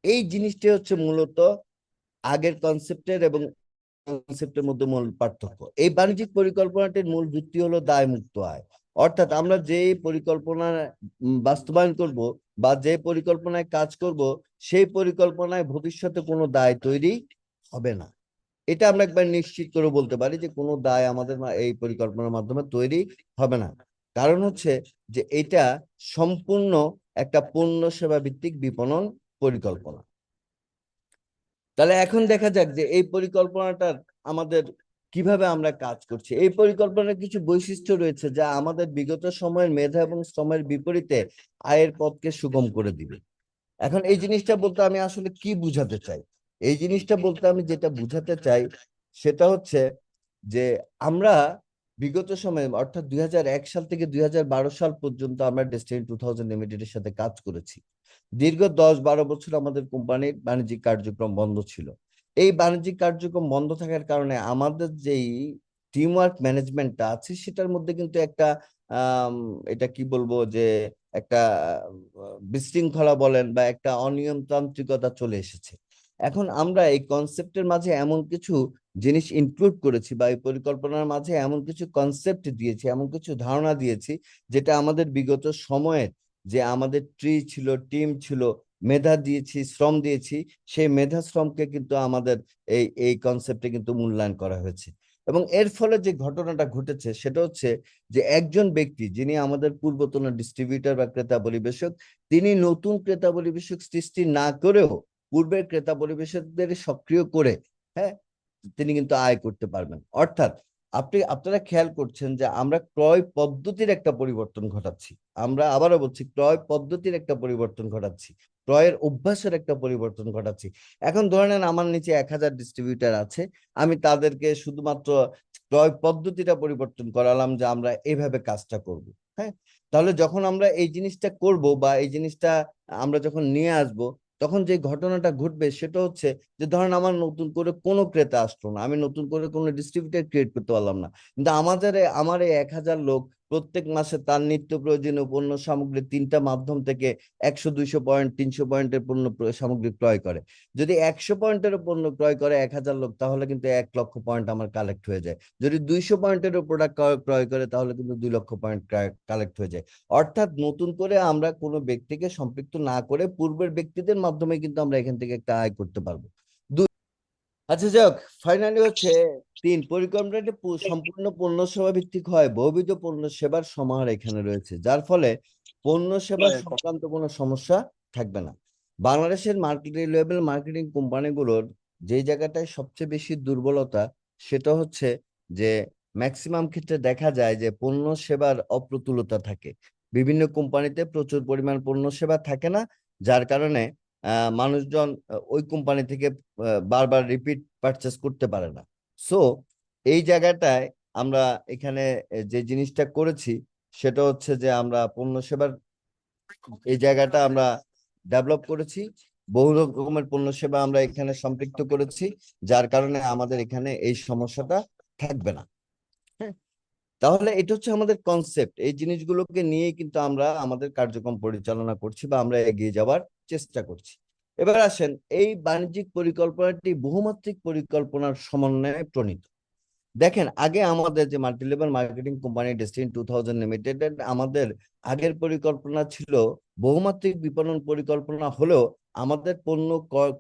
এই জিনিসটি হচ্ছে মূলত আগের কনসেপ্টের এবং কনসেপ্টের মধ্যে মূল পার্থক্য। এই বাণিজ্যিক পরিকল্পনাটির মূল ভিত্তি হলো দায়মুক্ত আয়। অর্থাৎ আমরা যে পরিকল্পনা বাস্তবায়ন করব বা যে পরিকল্পনায় কাজ করব, সেই পরিকল্পনায় ভবিষ্যতে কোনো দায় তৈরি হবে না। এটা আমরা একবার নিশ্চিত করে বলতে পারি যে কোনো দায় আমাদের এই পরিকল্পনার মাধ্যমে তৈরি হবে না। কারণ হচ্ছে যে এটা সম্পূর্ণ একটা পণ্য সেবা ভিত্তিক বিপণন পরিকল্পনা। তাহলে এখন দেখা যাক যে এই পরিকল্পনাটার আমাদের কিভাবে আমরা কাজ করছি। এই পরিকল্পনার কিছু বৈশিষ্ট্য রয়েছে যা আমাদের বিগত সময়ের মেধা এবং শ্রমের বিপরীতে আয়ের পথকে সুগম করে দিবে। এখন এই জিনিসটা বলতে আমি আসলে কি বুঝাতে চাই? এই জিনিসটা বলতে আমি যেটা বুঝাতে চাই সেটা হচ্ছে যে আমরা বিগত সময়ে অর্থাৎ 2001 সাল থেকে 2012 সাল পর্যন্ত আমরা ডেস্টিনি 2000 লিমিটেডের সাথে কাজ করেছি। দীর্ঘ 10-12 বছর আমাদের কোম্পানির বাণিজ্যিক কার্যক্রম বন্ধ ছিল। এই বাণিজ্যিক কার্যক্রম বন্ধ থাকার কারণে আমাদের যেই টিম ওয়ার্ক ম্যানেজমেন্টটা আছে সেটার মধ্যে কিন্তু একটা এটা কি বলবো যে একটা বিশৃঙ্খলা বলেন বা একটা অনিয়মতান্ত্রিকতা চলে এসেছে। এখন আমরা এই কনসেপ্টের মাঝে এমন কিছু জিনিস ইনক্লুড করেছি বা এই পরিকল্পনার মাঝে এমন কিছু কনসেপ্ট দিয়েছি, এমন কিছু ধারণা দিয়েছি যেটা আমাদের বিগত সময়ের যে আমাদের ছিল, টিম ছিল, মেধা দিয়েছি, শ্রম দিয়েছি, সেই মেধা শ্রমকে কিন্তু আমাদের এই কনসেপ্টে কিন্তু মূল্যায়ন করা হয়েছে। এবং এর ফলে যে ঘটনাটা ঘটেছে সেটা হচ্ছে যে একজন ব্যক্তি যিনি আমাদের পূর্বতন ডিস্ট্রিবিউটর বা ক্রেতা পরিবেশক, তিনি নতুন ক্রেতা পরিবেশক সৃষ্টি না করেও পূর্বের ক্রেতা পরিবেশকদের সক্রিয় করে, হ্যাঁ, তিনি কিন্তু আয় করতে পারবেন। অর্থাৎ আপনারা খেয়াল করছেন যে আমরা ক্রয় পদ্ধতির একটা পরিবর্তন ঘটাচ্ছি। আমরা আবারও বলছি, ক্রয় পদ্ধতির একটা পরিবর্তন ঘটাচ্ছি, ক্রয়ের অভ্যাসের একটা পরিবর্তন ঘটাচ্ছি। এখন ধরে নেন আমার নিচে 1000 ডিস্ট্রিবিউটার আছে, আমি তাদেরকে শুধুমাত্র ক্রয় পদ্ধতিটা পরিবর্তন করালাম যে আমরা এইভাবে কাজটা করব। হ্যাঁ, তাহলে যখন আমরা এই জিনিসটা করব বা এই জিনিসটা আমরা যখন নিয়ে আসব, তখন যে ঘটনাটা ঘটবে সেটা হচ্ছে যে ধরেন আমার নতুন করে কোনো ক্রেতা আসলো না, আমি নতুন করে কোনো ডিস্ট্রিবিউটার ক্রিয়েট করতে পারলাম না, কিন্তু আমার এই 1000 লোক প্রত্যেক মাসে তার নিত্য প্রয়োজনীয় পণ্য সামগ্রী 3টা মাধ্যম থেকে 100-200 পয়েন্ট 300 পয়েন্টের পণ্য সামগ্রী ক্রয় করে। যদি 100 পয়েন্টের পণ্য ক্রয় করে 1000 লোক, তাহলে কিন্তু 1 লক্ষ পয়েন্ট আমার কালেক্ট হয়ে যায়। যদি 200 পয়েন্টের প্রোডাক্ট ক্রয় করে তাহলে কিন্তু 2 লক্ষ পয়েন্ট কালেক্ট হয়ে যায়। অর্থাৎ নতুন করে আমরা কোনো ব্যক্তিকে সম্পৃক্ত না করে পূর্বের ব্যক্তিদের মাধ্যমে কিন্তু আমরা এখান থেকে একটা আয় করতে পারবো। আচ্ছা, যাক, ফাইনালি হচ্ছে 3, পরিকল্পনাটি সম্পূর্ণ পণ্য সেবা ভিত্তিক হয়। বহুবিধ পণ্য সেবার সমাহার এখানে রয়েছে, যার ফলে পণ্য সেবা সংক্রান্ত কোনো সমস্যা থাকবে না। বাংলাদেশের লেভেল মার্কেটিং কোম্পানিগুলোর যে জায়গাটায় সবচেয়ে বেশি দুর্বলতা সেটা হচ্ছে যে ম্যাক্সিমাম ক্ষেত্রে দেখা যায় যে পণ্য সেবার অপ্রতুলতা থাকে। বিভিন্ন কোম্পানিতে প্রচুর পরিমাণ পণ্য সেবা থাকে না, যার কারণে মানুষজন ওই কোম্পানি থেকে বারবার রিপিট পারচেস করতে পারে না। সো এই জায়গাটায় আমরা এখানে যে জিনিসটা করেছি সেটা হচ্ছে যে আমরা পণ্য সেবার এই জায়গাটা আমরা ডেভেলপ করেছি, বহু রকমের পণ্য সেবা আমরা এখানে সম্পৃক্ত করেছি, যার কারণে আমাদের এখানে এই সমস্যাটা থাকবে না। হ্যাঁ, তাহলে এটা হচ্ছে আমাদের কনসেপ্ট। এই জিনিসগুলোকে নিয়ে কিন্তু আমরা আমাদের কার্যক্রম পরিচালনা করছি বা আমরা এগিয়ে যাওয়ার চেষ্টা করছি। এবার আসেন, এই বাণিজ্যিক পরিকল্পনাটি বহুমাত্রিক পরিকল্পনার সমন্বয়ে প্রণীত। দেখেন, আগে আমাদের যে multilevel marketing company destiny 2000 limited, আমাদের আগের পরিকল্পনা ছিল বহুমাত্রিক বিপণন পরিকল্পনা হলেও আমাদের পণ্য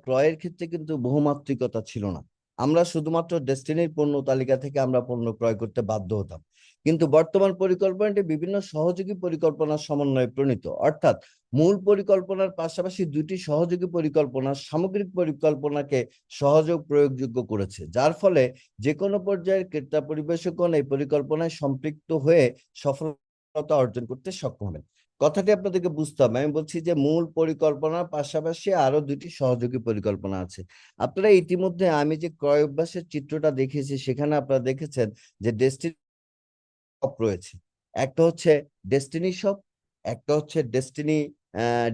ক্রয়ের ক্ষেত্রে কিন্তু বহুমাত্রিকতা ছিল না। আমরা শুধুমাত্র ডেস্টিনির পণ্য তালিকা থেকে আমরা পণ্য ক্রয় করতে বাধ্য হতাম। কিন্তু বর্তমান পরিকল্পনাটি বিভিন্ন সহযোগী পরিকল্পনার সমন্বয়ে প্রণীত। অর্থাৎ মূল পরিকল্পনার পাশাপাশি দুটি সহযোগী পরিকল্পনা সামগ্রিক পরিকল্পনাকে সহযোগ প্রয়োগযোগ্য করেছে, যার ফলে যে কোনো পর্যায়ের ক্রেতা পরিবেশকগণ এই পরিকল্পনায় সম্পৃক্ত হয়ে সফলতা অর্জন করতে সক্ষম হবেন। কথাটি আপনাদেরকে বুঝতে হবে। আমি বলছি যে মূল পরিকল্পনার পাশাপাশি আরো দুটি সহযোগী পরিকল্পনা আছে। আপনারা ইতিমধ্যে আমি যে ক্রয় অভ্যাসের চিত্রটা দেখিয়েছি সেখানে আপনারা দেখেছেন যে ডেস্টিনি শপ রয়েছে। একটা হচ্ছে ডেস্টিনি শপ, একটা হচ্ছে ডেস্টিনি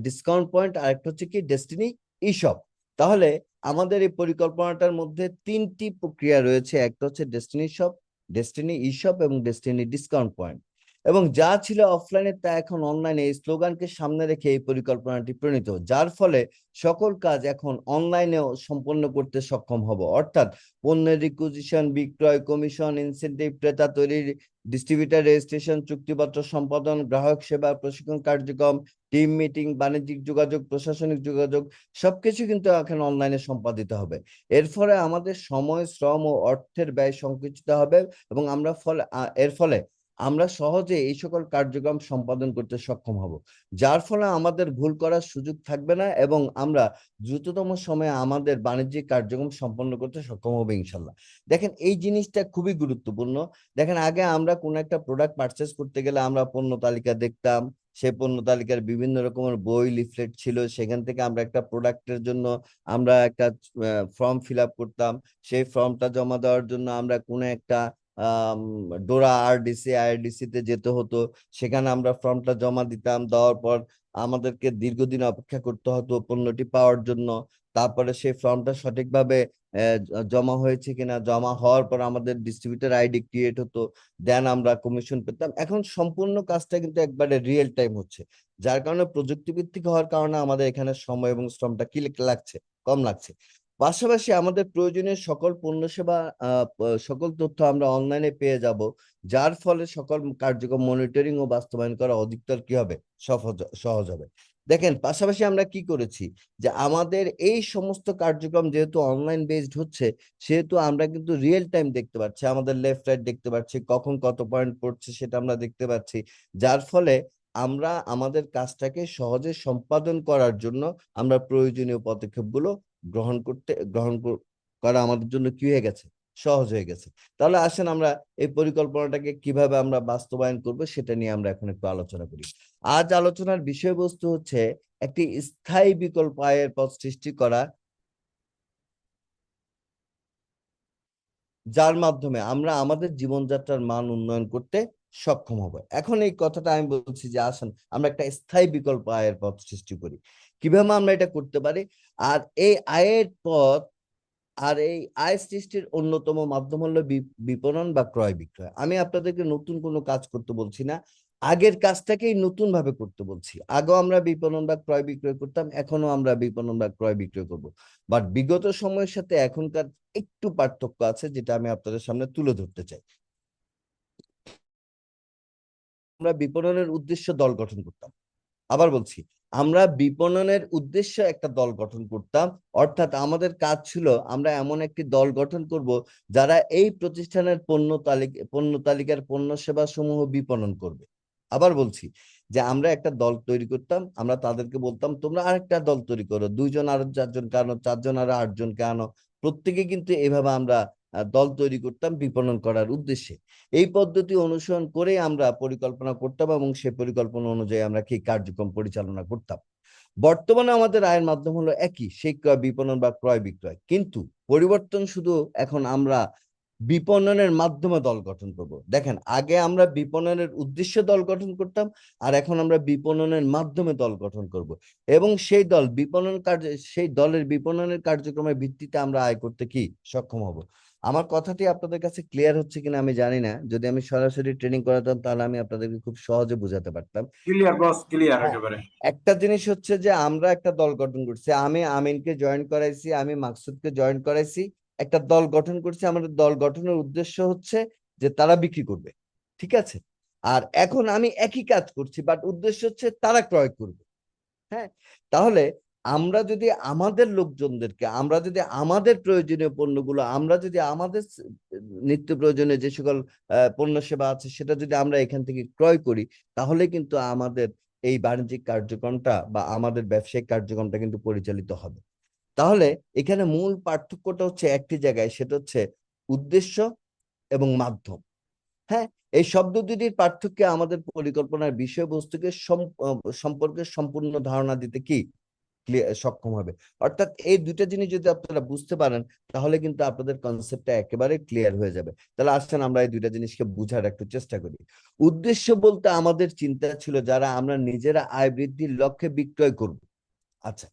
ডিসকাউন্ট পয়েন্ট, আর একটা হচ্ছে কি ডেস্টিনি ই শপ। তাহলে আমাদের এই পরিকল্পনাটার মধ্যে তিনটি প্রক্রিয়া রয়েছে, একটা হচ্ছে ডেস্টিনি শপ, ডেস্টিনি ই শপ এবং ডেস্টিনি ডিসকাউন্ট পয়েন্ট। এবং যা ছিল অফলাইনে তা এখন অনলাইনে, এই স্লোগানকে সামনে রেখে এই পরিকল্পনাটি প্রণীত, যার ফলে সকল কাজ এখন অনলাইনেও সম্পন্ন করতে সক্ষম হব। অর্থাৎ পণ্যের রিকুইজিশন, বিক্রয়, কমিশন, ইনসেন্টিভ, ক্রেতা তৈরি, ডিস্ট্রিবিউটার রেজিস্ট্রেশন, চুক্তিপত্র সম্পাদন, গ্রাহক সেবা, প্রশিক্ষণ কার্যক্রম, টিম মিটিং, বাণিজ্যিক যোগাযোগ, প্রশাসনিক যোগাযোগ, সবকিছু কিন্তু এখন অনলাইনে সম্পাদিত হবে। এর ফলে আমাদের সময়, শ্রম ও অর্থের ব্যয় সংকুচিত হবে এবং এর ফলে আমরা সহজে এই সকল কার্যক্রম সম্পাদন করতে সক্ষম হব, যার ফলে আমাদের ভুল করার সুযোগ থাকবে না এবং আমরা দ্রুততম সময়ে আমাদের বাণিজ্যিক কার্যক্রম সম্পন্ন করতে সক্ষম হবে ইনশাল্লাহ। দেখেন এই জিনিসটা খুবই গুরুত্বপূর্ণ। দেখেন আগে আমরা কোন একটা প্রোডাক্ট পারচেস করতে গেলে আমরা পণ্য তালিকা দেখতাম, সেই পণ্য তালিকার বিভিন্ন রকমের বই, লিফলেট ছিল, সেখান থেকে আমরা একটা প্রোডাক্টের জন্য আমরা একটা ফর্ম ফিল আপ করতাম। সেই ফর্মটা জমা দেওয়ার জন্য আমরা কোনো একটা ডোরা আইআরডিসি তে যেতে হতো, সেখানে আমরা ফর্মটা জমা দিতাম, দেওয়ার পর আমাদেরকে দীর্ঘদিন অপেক্ষা করতে হতো পণ্যটি পাওয়ার জন্য। তারপরে সেই ফর্মটা সঠিকভাবে জমা হয়েছে কিনা, জমা হওয়ার পর আমাদের ডিস্ট্রিবিউটর আইডি ক্রিয়েট হতো, দেন আমরা কমিশন পেতাম। এখন সম্পূর্ণ কাজটা কিন্তু একবারে রিয়েল টাইম হচ্ছে, যার কারণে প্রযুক্তি ভিত্তিক হওয়ার কারণে আমাদের এখানে সময় এবং শ্রমটা কি লাগছে, কম লাগছে। পাশাপাশি আমাদের প্রয়োজনীয় সকল পণ্য সেবা, সকল তথ্য আমরা অনলাইনে পেয়ে যাব, যার ফলে সকল কার্যক্রম মনিটরিং ও বাস্তবায়ন করা অধিকতর কি হবে, সহজ সহজ হবে। দেখেন পাশাপাশি আমরা কি করেছি, যে আমাদের এই সমস্ত কার্যক্রম যেহেতু অনলাইন বেসড হচ্ছে, সেহেতু আমরা কিন্তু রিয়েল টাইম দেখতে পাচ্ছি, আমাদের লেফট রাইট দেখতে পাচ্ছি, কখন কত পয়েন্ট পড়ছে সেটা আমরা দেখতে পাচ্ছি, যার ফলে আমরা আমাদের কাজটাকে সহজে সম্পাদন করার জন্য আমরা প্রয়োজনীয় পদক্ষেপগুলো করা আমাদের জন্য কি হয়ে গেছে, সহজ হয়ে গেছে। তাহলে আসেন আমরা এই পরিকল্পনাটাকে কিভাবে আমরা বাস্তবায়ন করব সেটা নিয়ে আমরা এখন একটু আলোচনা করি। আজ আলোচনার বিষয়বস্তু হচ্ছে একটি স্থায়ী বিকল্প আয়ের পথ সৃষ্টি করা, যার মাধ্যমে আমরা আমাদের জীবনযাত্রার মান উন্নয়ন করতে সক্ষম হব। এখন এই কথাটা আমি বলছি যে আসেন আমরা একটা স্থায়ী বিকল্প আয়ের পথ সৃষ্টি করি। কিভাবে আমরা এটা করতে পারি? আর এই আয়ের পথ, আর এই আয় সৃষ্টির অন্যতম মাধ্যম হলো বিপণন বা ক্রয় বিক্রয়। আমি আপনাদেরকে নতুন কোনো কাজ করতে বলছি না, আগের কাজটাকেই নতুন ভাবে করতে বলছি। আগেও আমরা বিপণন বা ক্রয় বিক্রয় করতাম, এখনো আমরা বিপণন বা ক্রয় বিক্রয় করব, বাট বিগত সময়ের সাথে এখনকার একটু পার্থক্য আছে, যেটা আমি আপনাদের সামনে তুলে ধরতে চাই। আমরা বিপণনের উদ্দেশ্য দল গঠন করতাম, আবার বলছি, আমরা বিপণনের উদ্দেশ্যে একটা দল গঠন করতাম। অর্থাৎ আমাদের কাজ ছিল আমরা এমন একটি দল গঠন করব যারা এই প্রতিষ্ঠানের পণ্য তালিকার পণ্য সেবা সমূহ বিপণন করবে। আবার বলছি, যে আমরা একটা দল তৈরি করতাম, আমরা তাদেরকে বলতাম তোমরা আরেকটা দল তৈরি করো, দুইজন আরো চারজনকে আনো, চারজন আরো আটজনকে আনো। প্রত্যেকে কিন্তু এভাবে আমরা দল তৈরি করতাম বিপণন করার উদ্দেশ্যে। এই পদ্ধতি অনুসরণ করে আমরা পরিকল্পনা করতাম এবং সেই পরিকল্পনা অনুযায়ী আমরা কি কার্যক্রম পরিচালনা করতাম। বর্তমানে আমাদের আয়ের মাধ্যম হলো একই, সেই বিপণন বা ক্রয় বিক্রয়, কিন্তু পরিবর্তন শুধু এখন আমরা বিপণনের মাধ্যমে দল গঠন করব। দেখেন আগে আমরা বিপণনের উদ্দেশ্যে দল গঠন করতাম, আর এখন আমরা বিপণনের মাধ্যমে দল গঠন করব, এবং সেই দলের বিপণনের কার্যক্রমের ভিত্তিতে আমরা আয় করতে কি সক্ষম হব। আমার কথাটি আপনাদের কাছে ক্লিয়ার হচ্ছে কিনা আমি জানি না, যদি আমি সরাসরি ট্রেনিং করাতাম তাহলে আমি আপনাদেরকে খুব সহজে বোঝাতে পারতাম। ক্লিয়ার বস, ক্লিয়ার হ্যাঁ, একেবারে। একটা জিনিস হচ্ছে যে আমরা একটা দল গঠন করছি, আমি আমিনকে জয়েন করাইছি, আমি মাকসুদকে জয়েন করাইছি, একটা দল গঠন করছি। আমাদের দল গঠনের উদ্দেশ্য হচ্ছে যে তারা বিক্রি করবে, ঠিক আছে। আর এখন আমি একই কাজ করছি, বাট উদ্দেশ্য হচ্ছে তারা ক্রয় করবে। হ্যাঁ, তাহলে আমরা যদি আমাদের লোকজনদেরকে, আমরা যদি আমাদের প্রয়োজনীয় পণ্যগুলো, আমরা যদি আমাদের নিত্য প্রয়োজনীয় যে সকল পণ্য সেবা আছে সেটা যদি আমরা এখান থেকে ক্রয় করি, তাহলে কিন্তু আমাদের এই বাণিজ্যিক কার্যক্রমটা বা আমাদের ব্যবসায়িক কার্যক্রমটা কিন্তু পরিচালিত হবে। তাহলে এখানে মূল পার্থক্যটা হচ্ছে একটি জায়গায়, সেটা হচ্ছে উদ্দেশ্য এবং মাধ্যম। হ্যাঁ, এই শব্দ দুটির পার্থক্যে আমাদের পরিকল্পনার বিষয়বস্তুকে সম্পর্কে সম্পূর্ণ ধারণা দিতে কি সক্ষম হবে। অর্থাৎ এই দুইটা জিনিস যদি আপনারা বুঝতে পারেন তাহলে কিন্তু আপনাদের কনসেপ্টটা একেবারে ক্লিয়ার হয়ে যাবে। তাহলে আসেন আমরা এই দুইটা জিনিসকে বুঝার একটু চেষ্টা করি। উদ্দেশ্য বলতে আমাদের চিন্তা ছিল যারা আমরা নিজেরা আয় বৃদ্ধির লক্ষ্যে বিক্রয় করব। আচ্ছা,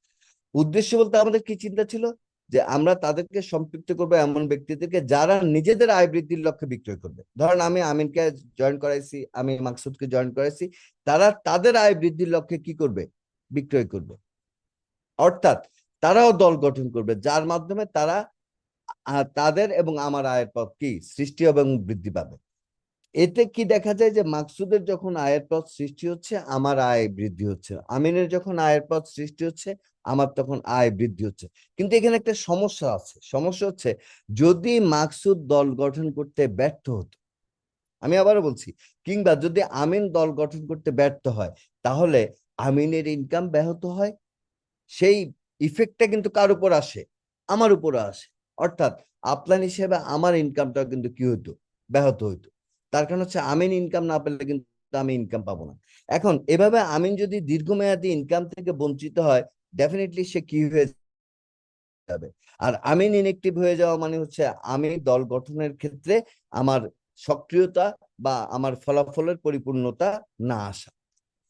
উদ্দেশ্য বলতে আমাদের কি চিন্তা ছিল যে আমরা তাদেরকে সম্পৃক্ত করবো এমন ব্যক্তিদেরকে যারা নিজেদের আয় বৃদ্ধির লক্ষ্যে বিক্রয় করবে। ধরেন আমি আমিনকে জয়েন করাইছি, আমি মাকসুদকে জয়েন করাইছি, তারা তাদের আয় বৃদ্ধির লক্ষ্যে কি করবে? বিক্রয় করবে। অর্থাৎ তারাও দল গঠন করবে যার মাধ্যমে তারা তাদের এবং আমার আয়ের পথ কি সৃষ্টি এবং বৃদ্ধি পাবে। এতে কি দেখা যায় যে মাকসুদের যখন আয়ের পথ সৃষ্টি হচ্ছে আমার আয় বৃদ্ধি হচ্ছে, আমিনের যখন আয়ের পথ সৃষ্টি হচ্ছে আমার তখন আয় বৃদ্ধি হচ্ছে। কিন্তু এখানে একটা সমস্যা আছে, সমস্যা হচ্ছে যদি মাকসুদ দল গঠন করতে ব্যর্থ হতো, আমি আবারও বলছি, কিংবা যদি আমিন দল গঠন করতে ব্যর্থ হয়, তাহলে আমিনের ইনকাম ব্যাহত হয়। সেই ইফেক্টটা কিন্তু কার উপর আসে? আমার উপর আসে। অর্থাৎ আপলাইন হিসেবে আমার ইনকামটা কিন্তু কি হইতো? ব্যাহত হইতো। তার কারণ হচ্ছে আমিন ইনকাম না পেলে কিন্তু আমি ইনকাম পাবো না। এখন এভাবে আমিন যদি দীর্ঘমেয়াদী ইনকাম থেকে বঞ্চিত হয়, ডেফিনেটলি সে কি হয়ে যাবে? আর আমিন ইনএক্টিভ হয়ে যাওয়া মানে হচ্ছে আমি দল গঠনের ক্ষেত্রে আমার সক্রিয়তা বা আমার ফলাফলের পরিপূর্ণতা না আসা।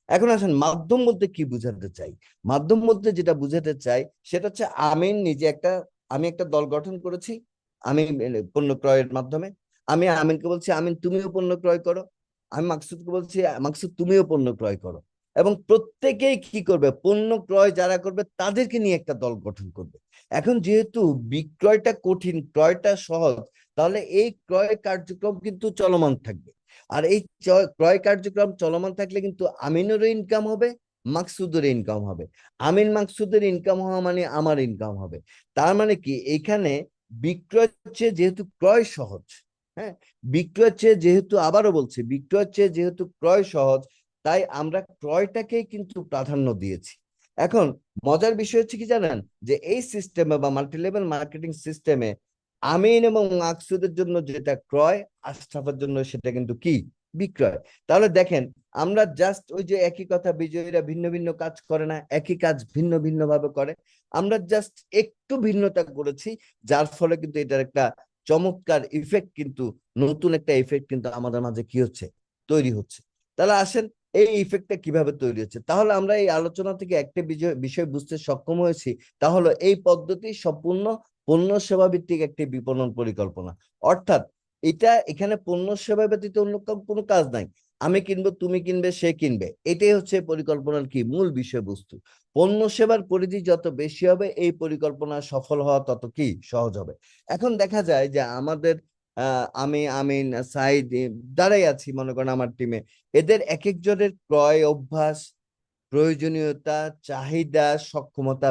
এখন আসেন মাধ্যম বলতে কি বুঝাতে চাই। মাধ্যম বলতে যেটা বুঝাতে চাই সেটা হচ্ছে আমি একটা দল গঠন করেছি, আমি পণ্য ক্রয়ের মাধ্যমে আমি আমিনকে বলছি আমিন তুমিও পণ্য ক্রয় করো, আমি মাকসুদকে বলছি মাকসুদ তুমিও পণ্য ক্রয় করো, এবং প্রত্যেকেই কি করবে? পণ্য ক্রয় যারা করবে তাদেরকে নিয়ে একটা দল গঠন করবে। এখন যেহেতু বিক্রয়টা কঠিন, ক্রয়টা সহজ, তাহলে এই ক্রয় কার্যক্রম কিন্তু চলমান থাকবে। আর এই ক্রয় কার্যক্রম চলমান থাকলে কিন্তু আমিনেরও ইনকাম হবে, মাকসুদের ইনকাম হবে। আমিন মাকসুদের ইনকাম হওয়া মানে আমার ইনকাম হবে। তার মানে কি এখানে বিক্রয়ের চেয়ে যেহেতু ক্রয় সহজ, হ্যাঁ, বিক্রয়ের চেয়ে যেহেতু, আবারও বলছি, বিক্রয়ের চেয়ে যেহেতু ক্রয় সহজ, তাই আমরা ক্রয়টাকেই কিন্তু প্রাধান্য দিয়েছি। এখন মজার বিষয় হচ্ছে কি জানেন, যে এই সিস্টেমে বা মাল্টি লেভেল মার্কেটিং সিস্টেমে আমিন এবং মাকসুদের জন্য যেটা ক্রয়, আশরাফের জন্য সেটা কিন্তু কি? বিক্রয়। তাহলে দেখেন আমরা জাস্ট ওই যে একই কথা, বিজয়ীরা ভিন্ন ভিন্ন কাজ করে না, একই কাজ ভিন্ন ভিন্ন ভাবে করে। আমরা জাস্ট একটু ভিন্নতা করেছি, যার ফলে কিন্তু এটার একটা চমৎকার ইফেক্ট, কিন্তু নতুন একটা ইফেক্ট কিন্তু আমাদের মাঝে কি হচ্ছে? তৈরি হচ্ছে। তাহলে আসেন এই ইফেক্টটা কিভাবে তৈরি হচ্ছে। তাহলে আমরা এই আলোচনা থেকে একটা বিষয় বুঝতে সক্ষম হয়েছি, তাহলে এই পদ্ধতি সম্পূর্ণ পণ্য সেবা ভিত্তিক একটি বিপণন পরিকল্পনা। অর্থাৎ এখানে পণ্য সেবা ব্যতীত অন্য কোনো কাজ নাই। আমি কিনবো, তুমি কিনবে, সে কিনবে, এটাই হচ্ছে পরিকল্পনার কি মূল বিষয়বস্তু। পণ্য সেবার পরিধি যত বেশি হবে এই পরিকল্পনা সফল হওয়া তত কি সহজ হবে। এখন দেখা যায় যে আমাদের আমি আমিন সাইদ যারাই আছি মনে করেন আমার টিমে, এদের এক একজনের ক্রয় অভ্যাস, প্রয়োজনীয়তা, চাহিদা, সক্ষমতা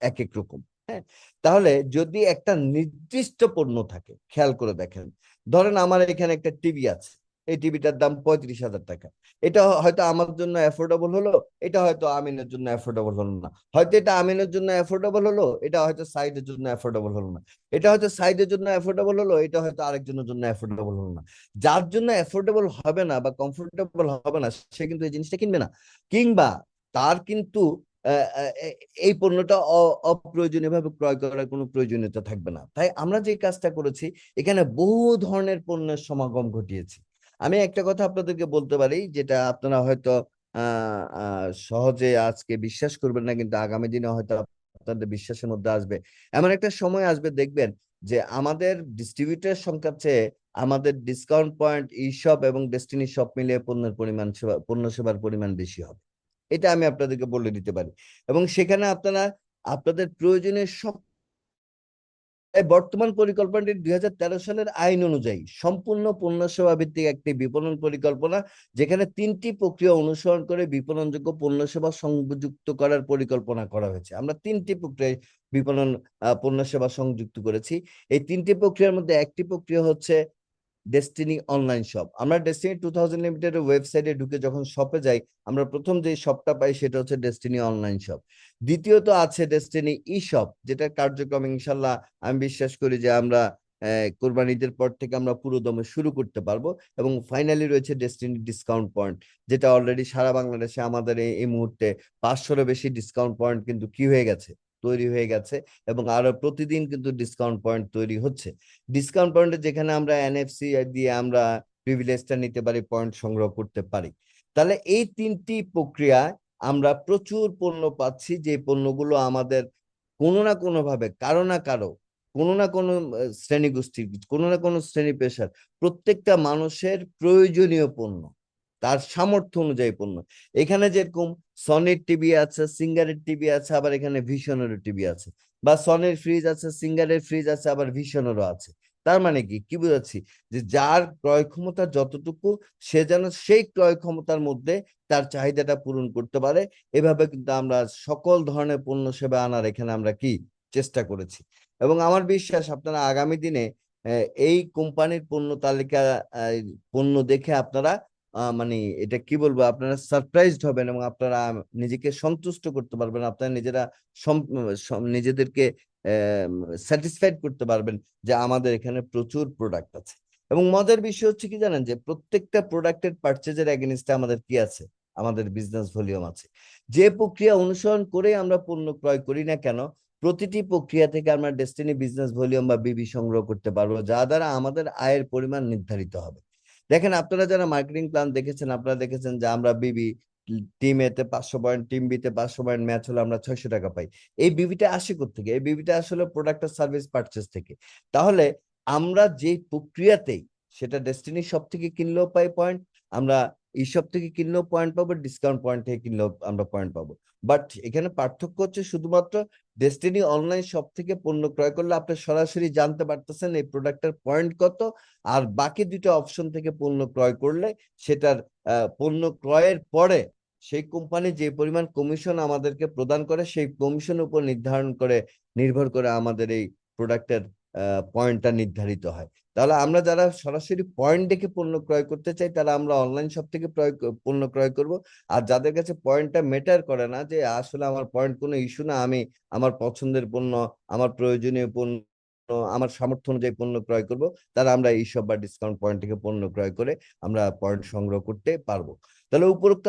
এক এক রকম। হ্যাঁ, তাহলে যদি একটা নির্দিষ্ট পণ্য থাকে, খেয়াল করে দেখেন, ধরেন আমার এখানে একটা টিভি আছে, এই টিভিটার দাম 35,000 টাকা। এটা হয়তো আমার জন্য অ্যাফোর্ডেবল হলো, এটা হয়তো আমিনের জন্য অ্যাফোর্ডেবল হলো না। হয়তো এটা আমিনের জন্য অ্যাফোর্ডেবল হলো, এটা হয়তো সাইডের জন্য অ্যাফোর্ডেবল হলো না। এটা হয়তো সাইডের জন্য অ্যাফোর্ডেবল হলো, এটা হয়তো আরেকজনের জন্য অ্যাফোর্ডেবল হলো না। যার জন্য অ্যাফোর্ডেবল হবে না বা কমফোর্টেবল হবে না, সে কিন্তু এই জিনিসটা কিনবে না। কিংবা তার কিন্তু এই পণ্যটা অপ্রয়োজনীয় ভাবে ক্রয় করার কোনো প্রয়োজনীয়তা থাকবে না। তাই আমরা যে কাজটা করেছি, এখানে বহু ধরনের পণ্যের সমাগম ঘটিয়েছি। আমি একটা কথা আপনাদেরকে বলতে পারি, যেটা আপনারা হয়তো সহজে আজকে বিশ্বাস করবেন না, কিন্তু আগামী দিনে হয়তো আপনাদের বিশ্বাসের মধ্যে আসবে। এমন একটা সময় আসবে দেখবেন যে আমাদের ডিস্ট্রিবিউটর সংখ্যার চেয়ে আমাদের ডিসকাউন্ট পয়েন্ট, ই শপ এবং ডেস্টিনি শপ মিলিয়ে পণ্য সেবার পরিমাণ বেশি হবে। এটা আমি আপনাদেরকে বলে দিতে পারি। এবং সেখানে আপনারা আপনাদের প্রয়োজনীয় সব, বর্তমান পরিকল্পনাটি 2013 সালের আইন অনুযায়ী সম্পূর্ণ পণ্য সেবা ভিত্তিক একটি বিপণন পরিকল্পনা, যেখানে 3টি প্রক্রিয়া অনুসরণ করে বিপণনযোগ্য পণ্য সেবা সংযুক্ত করার পরিকল্পনা করা হয়েছে। আমরা 3টি প্রক্রিয়ায় বিপণন পণ্য সেবা সংযুক্ত করেছি। এই 3টি প্রক্রিয়ার মধ্যে একটি প্রক্রিয়া হচ্ছে ডেস্টিনি অনলাইন শপ। আমরা ডেস্টিনি 2000 লিমিটেডের ওয়েবসাইটে ঢুকে যখন শপে যাই, আমরা প্রথম যে শপটা পাই সেটা হচ্ছে ডেস্টিনি অনলাইন শপ। দ্বিতীয়ত আছে ডেস্টিনি ই শপ, যেটা কার্যক্রম ইনশাল্লাহ আমি বিশ্বাস করি যে আমরা কোরবানি ঈদের পর থেকে আমরা পুরোদমে শুরু করতে পারবো। এবং ফাইনালি রয়েছে ডেস্টিনি ডিসকাউন্ট পয়েন্ট, যেটা অলরেডি সারা বাংলাদেশে আমাদের এই মুহূর্তে 500-এরও বেশি ডিসকাউন্ট পয়েন্ট কিন্তু কি হয়ে গেছে, তৈরি হয়ে গেছে। এবং আরো প্রতিদিন কিন্তু ডিসকাউন্ট পয়েন্ট তৈরি হচ্ছে। ডিসকাউন্ট পয়েন্টে যেখানে আমরা এনএফসি দিয়ে আমরা প্রিভিলেজটা নিতে পারি, পয়েন্ট সংগ্রহ করতে পারি। তাহলে এই তিনটি প্রক্রিয়ায় আমরা প্রচুর পণ্য পাচ্ছি, যে পণ্যগুলো আমাদের কোনো না কোনো ভাবে কারো না কারো, কোনো না কোনো শ্রেণী গোষ্ঠীর, কোনো না কোনো শ্রেণী পেশার প্রত্যেকটা মানুষের প্রয়োজনীয় পণ্য, তার সামর্থ্য অনুযায়ী পণ্য। এখানে যেরকম সনির টিভি আছে, সিঙ্গারের টিভি আছে, আবার এখানে ভিশনেরও টিভি আছে, বা সনির ফ্রিজ আছে, সিঙ্গারের ফ্রিজ আছে, আবার ভিশনেরও আছে। তার মানে কি কি বুঝাচ্ছি, যে যার ক্রয় ক্ষমতা যতটুকু, সে যেন সেই ক্রয় ক্ষমতার মধ্যে তার চাহিদাটা পূরণ করতে পারে। এভাবে কিন্তু আমরা সকল ধরনের পণ্য সেবা আনার এখানে আমরা কি চেষ্টা করেছি। এবং আমার বিশ্বাস আপনারা আগামী দিনে এই কোম্পানির পণ্য তালিকা, পণ্য দেখে আপনারা মানে এটা কি বলবো, আপনারা সারপ্রাইজড হবেন এবং আপনারা নিজেকে সন্তুষ্ট করতে পারবেন, আপনারা নিজেরা নিজেদেরকে স্যাটিসফাইড করতে পারবেন যে আমাদের এখানে প্রচুর প্রোডাক্ট আছে। এবং মজার বিষয় হচ্ছে কি জানেন, যে প্রত্যেকটা প্রোডাক্টের পারচেজের এগেইনস্টে আমাদের কি আছে, আমাদের বিজনেস ভলিউম আছে। যে প্রক্রিয়া অনুসরণ করে আমরা পণ্য ক্রয় করি না কেন, প্রতিটি প্রক্রিয়া থেকে আমরা ডেস্টিনি বিজনেস ভলিউম বা বিবি সংগ্রহ করতে পারবো, যা দ্বারা আমাদের আয়ের পরিমাণ নির্ধারিত হবে। দেখেন, আপনারা যারা মার্কেটিং প্ল্যান দেখেছেন, আপনারা দেখেছেন যে আমরা বিবি টিম এ তে 500 পয়েন্ট, টিম বি তে 500 পয়েন্ট ম্যাচ হলে আমরা 600 টাকা পাই। এই বিবিটা আসে কোত্থেকে? এই বিবিটা আসলে প্রোডাক্ট আর সার্ভিস পারচেজ থেকে। তাহলে আমরা যে প্রক্রিয়াতেই, সেটা ডেস্টিনি শপ থেকে কিনলেও পাই পয়েন্ট, আমরা ই শপ থেকে কিনলেও পয়েন্ট পাবো, ডিসকাউন্ট পয়েন্ট থেকে কিনলেও আমরা পয়েন্ট পাবো। বাট এখানে পার্থক্য হচ্ছে শুধুমাত্র ডেস্টিনি অনলাইন শপ থেকে পণ্য ক্রয় করলে আপনি সরাসরি জানতে পারতেছেন এই প্রোডাক্টের পয়েন্ট কত, আর বাকি দুটো অপশন থেকে পণ্য ক্রয় করলে সেটার পণ্য ক্রয়ের পরে সেই কোম্পানি যে পরিমাণ কমিশন আমাদেরকে প্রদান করে, সেই কমিশনের উপর নির্ভর করে আমাদের এই প্রোডাক্টের পয়েন্টটা নির্ধারিত হয়। তাহলে আমরা যারা সরাসরি পয়েন্ট দেখে পণ্য ক্রয় করতে চাই, তারা আমরা অনলাইন শপ থেকে পণ্য ক্রয় করব। আর যাদের কাছে পয়েন্টটা ম্যাটার করে না, যে আসলে আমার পয়েন্ট কোনো ইস্যু না, আমি আমার পছন্দের পণ্য, আমার প্রয়োজনীয় পণ্য, আমার সামর্থ্য অনুযায়ী পণ্য ক্রয় করব, তারা আমরা এইসব বা ডিসকাউন্ট পয়েন্ট থেকে পণ্য ক্রয় করে আমরা পয়েন্ট সংগ্রহ করতে পারবো। তাহলে উপরোক্ত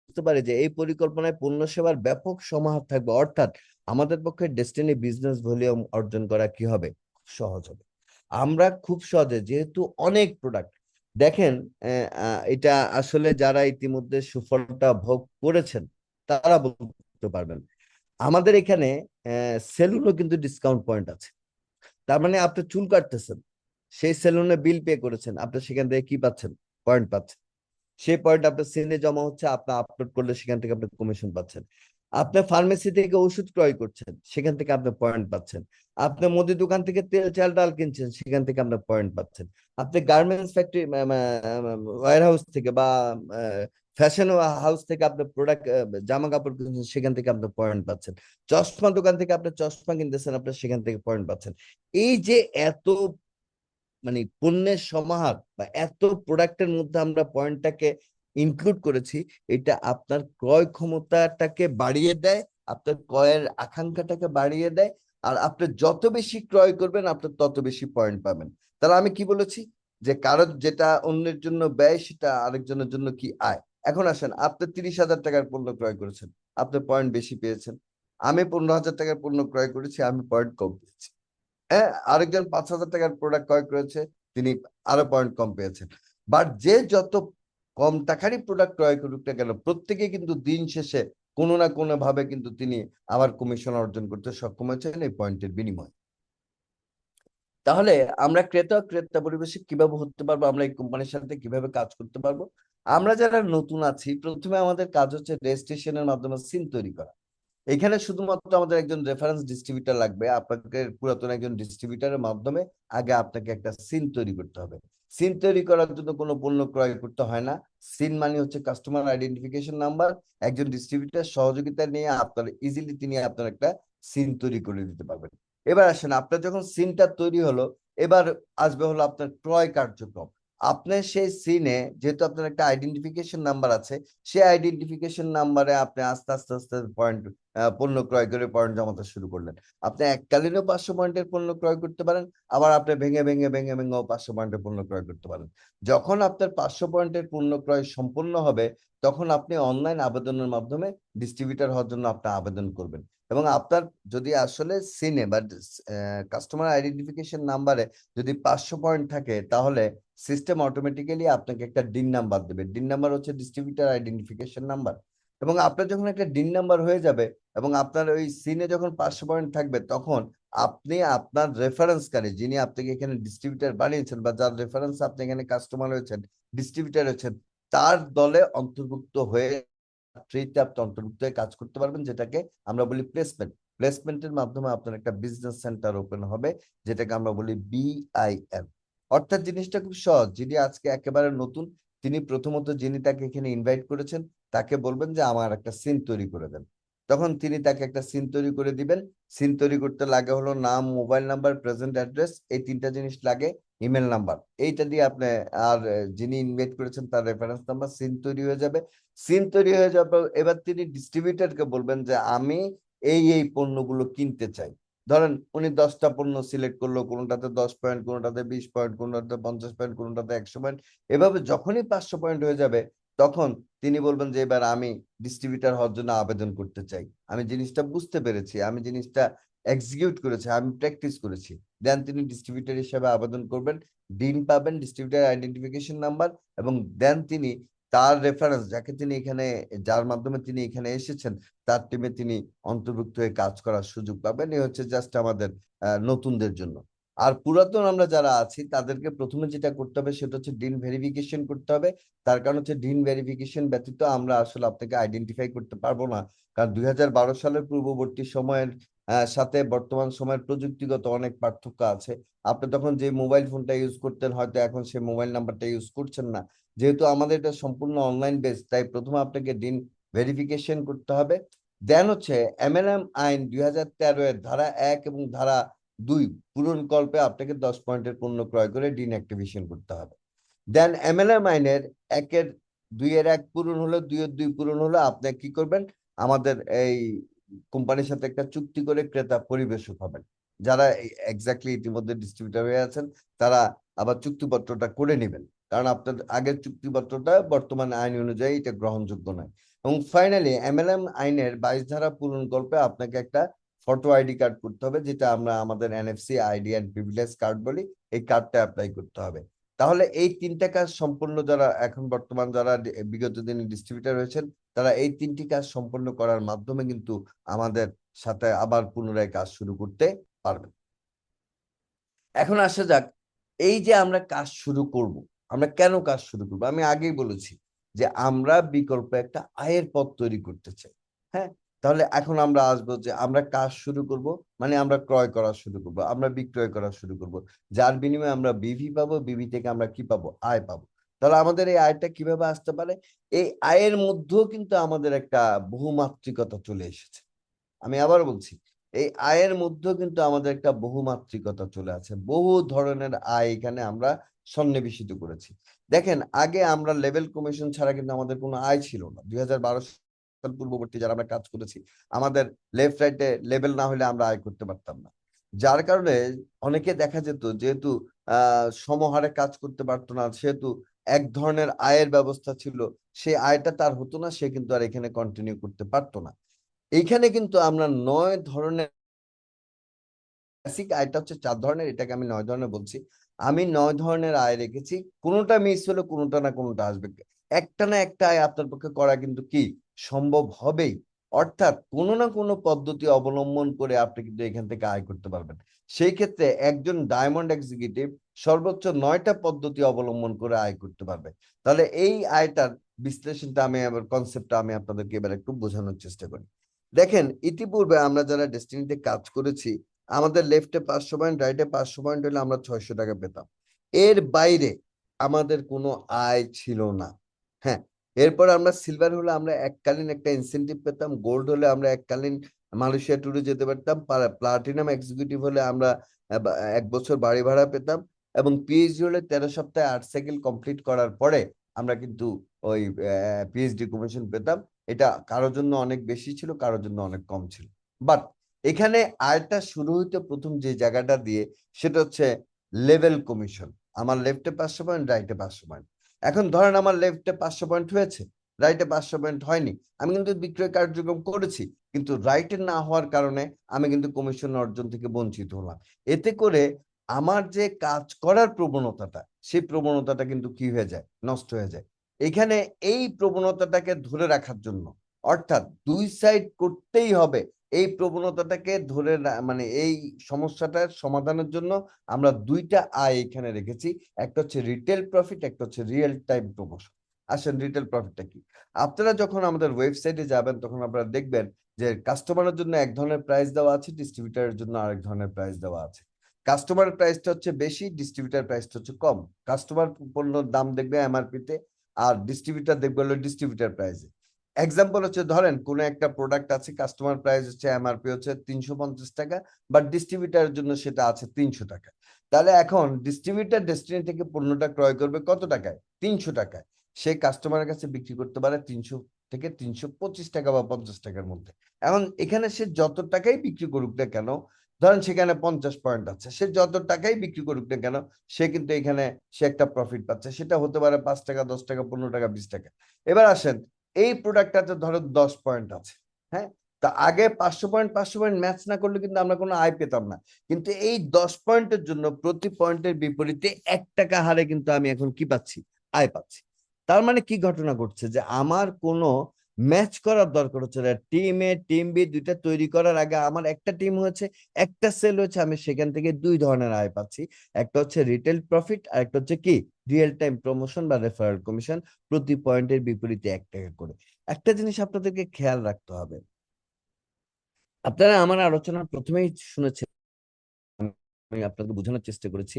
বুঝতে পারি যে এই পরিকল্পনায় পণ্য সেবার ব্যাপক সমাহার থাকবে, অর্থাৎ আমাদের পক্ষে ডেস্টিনি বিজনেস ভলিউম অর্জন করা কি হবে, সহজ হবে। আমরা খুব সহজে, যেহেতু অনেক প্রোডাক্ট, দেখেন এটা আসলে যারা ইতিমধ্যে সুফলটা ভোগ করেছেন তারা বলতে পারবেন। আমাদের এখানে সেলুনও কিন্তু ডিসকাউন্ট পয়েন্ট আছে। তার মানে আপনি চুল কাটতেছেন, সেই সেলুনে বিল পে করেছেন, আপনি সেখান থেকে কি পাচ্ছেন, পয়েন্ট পাচ্ছেন। সেই পয়েন্ট আপনার সিনে জমা হচ্ছে, আপনি আপলোড করলে সেখান থেকে আপনি কমিশন পাচ্ছেন। আপনি ফার্মেসি থেকে ওষুধ ক্রয় করছেন, সেখান থেকে আপনি পয়েন্ট পাচ্ছেন। আপনি মুদি দোকান থেকে তেল চাল ডাল কিনছেন, সেখান থেকে আপনি পয়েন্ট পাচ্ছেন। আপনি গার্মেন্টস ফ্যাক্টরি, ওয়্যার হাউস থেকে বা ফ্যাশন হাউস থেকে আপনি প্রোডাক্ট, জামা কাপড় কিনছেন, সেখান থেকে আপনি পয়েন্ট পাচ্ছেন। চশমা দোকান থেকে আপনি চশমা কিনতেছেন, আপনি সেখান থেকে পয়েন্ট পাচ্ছেন। এই যে এত মানে পণ্যের সমাহার বা এত প্রোডাক্টের মধ্যে আমরা পয়েন্টটাকে ইনক্লুড করেছি, এটা আপনার ক্রয় ক্ষমতাটাকে বাড়িয়ে দেয়, আপনার ক্রয়ের আকাঙ্ক্ষাটাকে বাড়িয়ে দেয়। আর আপনি যত বেশি ক্রয় করবেন, আপনি তত বেশি পয়েন্ট পাবেন। তাহলে আমি কি বলেছি, যে কারোর যেটা অন্যের জন্য ব্যয়, সেটা আরেকজনের জন্য কি আয়। এখন আসেন, আপনি 30,000 টাকার পণ্য ক্রয় করেছেন, আপনি পয়েন্ট বেশি পেয়েছেন। আমি 15,000 টাকার পণ্য ক্রয় করেছি, আমি পয়েন্ট কম পেয়েছি। হ্যাঁ, আরেকজন 5,000 টাকার প্রোডাক্ট ক্রয় করেছে, তিনি আরো পয়েন্ট কম পেয়েছেন। বাট যে যত কম টাকারই প্রোডাক্ট ক্রয় করুক না কেন, প্রত্যেকে কিন্তু দিন শেষে কোনো না কোনো ভাবে কিন্তু তিনি আবার কমিশন অর্জন করতে সক্ষম হয়েছেন এই পয়েন্টের বিনিময়ে। তাহলে আমরা ক্রেতা পরিবেশে কিভাবে হতে পারবো, আমরা এই কোম্পানির সাথে কিভাবে কাজ করতে পারবো? আমরা যারা নতুন আছি, প্রথমে আমাদের কাজ হচ্ছে রেজিস্ট্রেশনের মাধ্যমে সিন তৈরি করা। এখানে শুধুমাত্র আমাদের একজন রেফারেন্স ডিস্ট্রিবিউটার লাগবে। আপনাকে পুরাতন একজন ডিস্ট্রিবিউটারের মাধ্যমে আগে আপনাকে একটা সিন তৈরি করতে হবে। সিন তৈরি করার জন্য কোনো পণ্য ক্রয় করতে হয় না। সিন মানে হচ্ছে কাস্টমার আইডেন্টিফিকেশন নাম্বার। একজন ডিস্ট্রিবিউটার সহযোগিতা নিয়ে আপনার ইজিলি তিনি আপনার একটা সিন তৈরি করে দিতে পারবেন। এবার আসেন, আপনার যখন সিনটা তৈরি হলো, এবার আসবে হলো আপনার ক্রয় কার্যক্রম। আপনার সেই সিনে যেহেতু আপনার একটা আইডেন্টিফিকেশন নাম্বার আছে, সেই আইডেন্টিফিকেশন নাম্বারে আপনি আস্তে আস্তে আস্তে পয়েন্ট পণ্য ক্রয় করে পয়েন্ট জমাতে শুরু করলেন। আপনি এককালীনও 500 পয়েন্টের পণ্য ক্রয় করতে পারেন, আবার আপনি ভেঙে ভেঙে ভেঙে ভেঙেও 500 পয়েন্টের পণ্য ক্রয় করতে পারেন। যখন আপনার 500 পয়েন্টের পণ্য ক্রয় সম্পূর্ণ হবে, তখন আপনি অনলাইন আবেদনের মাধ্যমে ডিস্ট্রিবিউটর হওয়ার জন্য আপনি আবেদন করবেন। এবং আপনার যদি আসলে সিনে বা কাস্টমার আইডেন্টিফিকেশন নাম্বারে যদি 500 পয়েন্ট থাকে, তাহলে সিস্টেম অটোমেটিক্যালি আপনাকে একটা ডিন নাম্বার দেবে। ডিন নাম্বার হচ্ছে ডিস্ট্রিবিউটর আইডেন্টিফিকেশন নাম্বার। এবং আপনার যখন একটা ডিন নাম্বার হয়ে যাবে এবং আপনার ওই সিনে যখন 500 পয়েন্ট থাকবে, তখন আপনি আপনার রেফারেন্সকারী, যিনি আপনাকে এখানে ডিস্ট্রিবিউটর বানিয়েছেন বা যার রেফারেন্স আপনি এখানে কাস্টমার হয়েছেন, ডিস্ট্রিবিউটর হয়েছেন, তার দলে অন্তর্ভুক্ত হয়ে ট্রেডে আপনি অন্তর্ভুক্ত হয়ে কাজ করতে পারবেন, যেটাকে আমরা বলি প্লেসমেন্ট। প্লেসমেন্টের মাধ্যমে আপনার একটা বিজনেস সেন্টার ওপেন হবে, যেটাকে আমরা বলি BIN। অর্থাৎ জিনিসটা খুব সহজ। যিনি আজকে একেবারে নতুন, তিনি প্রথমত যিনি তাকে এখানে ইনভাইট করেছেন, তাকে বলবেন যে আমার একটা সিন তৈরি করে দেন। তখন তিনি তাকে একটা সিন তৈরি করে দিবেন। সিন তৈরি করতে লাগে হলো নাম, মোবাইল নাম্বার, প্রেজেন্ট অ্যাড্রেস, এই তিনটা জিনিস লাগে, ইমেল নাম্বার। এইটা দিয়ে আপনি আর যিনি ইনভাইট করেছেন তার রেফারেন্স নাম্বার, সিন তৈরি হয়ে যাবে। সিন তৈরি হয়ে যাওয়ার পর এবার তিনি ডিস্ট্রিবিউটরকে বলবেন যে আমি এই পণ্যগুলো কিনতে চাই। ধরেন উনি 10টা পণ্য সিলেক্ট করলো, কোনোটাতে 10 পয়েন্ট, কোনোটাতে 20 পয়েন্ট, কোনোটাতে 50 পয়েন্ট, কোনোটাতে 100 পয়েন্ট। এভাবে যখনই 500 পয়েন্ট হয়ে যাবে, তখন তিনি বলবেন যে এবার আমি ডিস্ট্রিবিউটর হওয়ার জন্য আবেদন করতে চাই। আমি জিনিসটা বুঝতে পেরেছি, আমি জিনিসটা এক্সিকিউট করেছি, আমি প্র্যাকটিস করেছি। দেন তিনি ডিস্ট্রিবিউটর হিসেবে আবেদন করবেন, ডিন পাবেন, ডিস্ট্রিবিউটর আইডেন্টিফিকেশন নাম্বার, এবং দেন তিনি তার রেফারেন্স, যাকে তিনি এখানে, যার মাধ্যমে তিনি এখানে এসেছেন, তার টিমে তিনি অন্তর্ভুক্ত হয়ে কাজ করার সুযোগ পাবেন। এই হচ্ছে জাস্ট আমাদের নতুনদের জন্য। আর পুরাতন আমরা যারা আছি, তাদেরকে প্রথমে যেটা করতে হবে সেটা হচ্ছে ডিন ভেরিফিকেশন করতে হবে। তার কারণ হচ্ছে ডিন ভেরিফিকেশন ব্যতীত আমরা আসলে আপনাকে আইডেন্টিফাই করতে পারবো না। কারণ 2012 সালের পূর্ববর্তী সময়ের সাথে বর্তমান সময়ের প্রযুক্তিগত অনেক পার্থক্য আছে। আপনি তখন যে মোবাইল ফোনটা ইউজ করতেন, হয়তো এখন সেই মোবাইল নাম্বারটা ইউজ করছেন না। যেহেতু আমাদের এটা সম্পূর্ণ অনলাইন বেস, তাই প্রথমে আপনাকে ডিন ভেরিফিকেশন করতে হবে। দেন হচ্ছে MLM আইন 2013 এর ধারা 1 এবং ধারা 2 পূরণকল্পে আপনাকে 10 পয়েন্টের পণ্য ক্রয় করে ডিন অ্যাক্টিভেশন করতে হবে। দেন MLM আইনের 1 এর 2 এর 1 পূরণ হলো, 2 এর 2 পূরণ হলো, আপনি কি করবেন, আমাদের এই কোম্পানির সাথে একটা চুক্তি করে ক্রেতা পরিবেশক হবেন। যারা এক্স্যাক্টলি ইতিমধ্যে ডিস্ট্রিবিউটর হয়ে আছেন, তারা আবার চুক্তিপত্রটা করে নেবেন, কারণ আপনার আগের চুক্তিপত্রটা বর্তমান আইন অনুযায়ী এটা গ্রহণযোগ্য নয়। এবং ফাইনালি MLM আইনের 22 ধারা পূরণকল্পে আপনাকে একটা ফটো আইডি কার্ড করতে হবে, যেটা আমরা আমাদের NFC ID and privilege card বলি। এই কার্ডটা অ্যাপ্লাই করতে হবে। তাহলে এই তিনটা কাজ সম্পূর্ণ, যারা এখন বর্তমান যারা বিগত দিনে ডিস্ট্রিবিউটর হয়েছেন, তারা এই তিনটি কাজ সম্পন্ন করার মাধ্যমে কিন্তু আমাদের সাথে আবার পুনরায় কাজ শুরু করতে পারবেন। এখন আসা যাক, এই যে আমরা কাজ শুরু করব, আমরা কেন কাজ শুরু করব? আমি আগেই বলেছি যে আমরা বিকল্প একটা আয়ের পথ তৈরি করতে চাই। হ্যাঁ, তাহলে এখন আমরা আসবো যে আমরা কাজ শুরু করব, মানে আমরা ক্রয় করা শুরু করব, আমরা বিক্রয় করা শুরু করব, যার বিনিময়ে আমরা বিভি পাবো, বিভি থেকে আমরা কি পাবো, আয় পাবো। তাহলে আমাদের এই আয়টা কিভাবে আসতে পারে? এই আয়ের মধ্যেও কিন্তু আমাদের একটা বহুমাত্রিকতা চলে এসেছে। আমি আবার বলছি, এই আয়ের মধ্যেও কিন্তু আমাদের একটা বহুমাত্রিকতা চলে আছে। বহু ধরনের আয় এখানে আমরা সন্নিবেশিত করেছি। দেখেন, আগে আমরা লেভেল কমিশন ছাড়া কিন্তু আমাদের কোনো আয় ছিল না। 2012 সাল পূর্ববর্তী যারা আমরা কাজ করেছি, আমাদের লেফট রাইটে লেভেল না হলে আমরা আয় করতে পারতাম না। যার কারণে অনেকে দেখা যেত, যেহেতু সমহারে কাজ করতে পারতো না, সেহেতু এক ধরনের আয়ের ব্যবস্থা ছিল, সেই আয়টা তার হতো না, সে কিন্তু আর এখানে কন্টিনিউ করতে পারতো না। এইখানে কিন্তু আমরা 9 ধরনের, বেসিক আয়টা হচ্ছে 4 ধরনের, এটাকে আমি 9 ধরনের বলছি। আমি 9 ধরনের আয় রেখেছি, কোনোটা মিস হলে কোনোটা না কোনোটা আসবে। একটা না একটা আয় আপনার পক্ষে করা কিন্তু কি সম্ভব হবেই। অর্থাৎ কোনো না কোনো পদ্ধতি অবলম্বন করে আপনি কিন্তু এখান থেকে আয় করতে পারবেন। সেই ক্ষেত্রে একজন ডায়মন্ড এক্সিকিউটিভ সর্বোচ্চ 9টা পদ্ধতি অবলম্বন করে আয় করতে পারবে। তাহলে এই আয়টার বিশ্লেষণটা আমি আবার, কনসেপ্টটা আমি আপনাদেরকে এবার একটু বোঝানোর চেষ্টা করি। দেখেন, ইতিপূর্বে আমরা যারা ডেস্টিনিতে কাজ করেছি, আমাদের লেফটে 500 পয়েন্ট, রাইটে 500 পয়েন্ট হলে আমরা 600 টাকা পেতাম। এর বাইরে আমাদের কোনো আয় ছিল না। হ্যাঁ, এরপর আমরা সিলভার হলে আমরা এককালীন একটা ইনসেনটিভ পেতাম, গোল্ড হলে আমরা এককালীন মালয়েশিয়া ট্যুরে যেতে পারতাম, প্লাটিনাম এক্সিকিউটিভ হলে আমরা 1 বছর বাড়ি ভাড়া পেতাম, এবং পিএইচডি হলে 13 সপ্তাহে 8 সাইকেল কমপ্লিট করার পরে আমরা কিন্তু ওই পিএইচডি কমিশন পেতাম। এটা কারোর জন্য অনেক বেশি ছিল, কারোর জন্য অনেক কম ছিল। বাট এখানে আয়টা শুরু হইতে প্রথম যে জায়গাটা দিয়ে সেটা হচ্ছে লেভেল কমিশন। আমার লেফটে 500 পয়েন্ট, রাইটে 500 পয়েন্ট। এখন ধরেন আমার লেফটে 500 পয়েন্ট হয়েছে, রাইটে 500 পয়েন্ট হয়নি, আমি কিন্তু বিক্রয় কার্যক্রম করেছি, কিন্তু রাইটে না হওয়ার কারণে আমি কিন্তু কমিশন অর্জন থেকে বঞ্চিত হলাম। এতে করে আমার যে কাজ করার প্রবণতাটা, সেই প্রবণতাটা কিন্তু কি হয়ে যায়, নষ্ট হয়ে যায়। এখানে এই প্রবণতাটাকে ধরে রাখার জন্য, অর্থাৎ দুই সাইড করতেই হবে, এই প্রবণতাটাকে ধরে মানে এই সমস্যাটার সমাধানের জন্য আমরা দুইটা আয় এখানে রেখেছি। একটা হচ্ছে রিটেল প্রফিট, একটা হচ্ছে রিয়েল টাইম প্রমোশন। আসেন রিটেল প্রফিটটা কি। আপনারা যখন আমাদের ওয়েবসাইটে যাবেন তখন আপনারা দেখবেন যে কাস্টমারের জন্য এক ধরনের প্রাইস দেওয়া আছে, ডিস্ট্রিবিউটারের জন্য আরেক ধরনের প্রাইস দেওয়া আছে। কাস্টমার প্রাইসটা হচ্ছে বেশি, ডিস্ট্রিবিউটার প্রাইসটা হচ্ছে কম। কাস্টমার পণ্যের দাম দেখবে এমআরপি তে, আর ডিস্ট্রিবিউটার দেখবে হলো ডিস্ট্রিবিউটার প্রাইসে। এক্সাম্পল হচ্ছে ধরেন কোন একটা প্রোডাক্ট আছে, কাস্টমার প্রাইস হচ্ছে এমআরপি হচ্ছে 350 টাকা, বাট ডিস্ট্রিবিউটারের জন্য সেটা আছে 300 টাকা। তাহলে এখন ডিস্ট্রিবিউটার ডেস্টিনি থেকে পণ্যটা ক্রয় করবে কত টাকায়, 300 টাকায়। সে কাস্টমারের কাছে বিক্রি করতে পারে 300 থেকে 325 টাকা বা 50 টাকার মধ্যে। এখন এখানে সে যত টাকাই বিক্রি করুক না কেন, ধরেন সেখানে 50 পয়েন্ট আছে, সে যত টাকাই বিক্রি করুক না কেন, সে কিন্তু এখানে সে একটা প্রফিট পাচ্ছে। সেটা হতে পারে 5 টাকা, 10 টাকা, 15 টাকা, 20 টাকা। এবার আসেন, এই প্রোডাক্টটাতে ধরো 10 পয়েন্ট আছে, হ্যাঁ। তা আগে 500 পয়েন্ট 500 পয়েন্ট ম্যাচ না করলে কিন্তু আমরা কোনো আয় পেতাম না। কিন্তু এই 10 পয়েন্টের জন্য প্রতি পয়েন্টের বিপরীতে 1 টাকা হারে কিন্তু আমি এখন কি পাচ্ছি, আয় পাচ্ছি। তার মানে কি ঘটনা ঘটছে, যে আমার কোনো ম্যাচ করার দরকার হচ্ছে না। টিম এ টিম বি দুইটা তৈরি করার আগে আমার একটা টিম হয়েছে, একটা সেল হয়েছে, আমি সেখান থেকে দুই ধরনের আয় পাচ্ছি। একটা হচ্ছে রিটেল প্রফিট, আর একটা হচ্ছে কি রিয়েল টাইম প্রমোশন বা রেফারেল কমিশন, প্রতি পয়েন্টের বিপরীতে 1 টাকা করে। একটা জিনিস আপনাদেরকে খেয়াল রাখতে হবে, আপনারা আমার আলোচনা প্রথমেই শুনেছেন, আমি আপনাকে বোঝানোর চেষ্টা করেছি,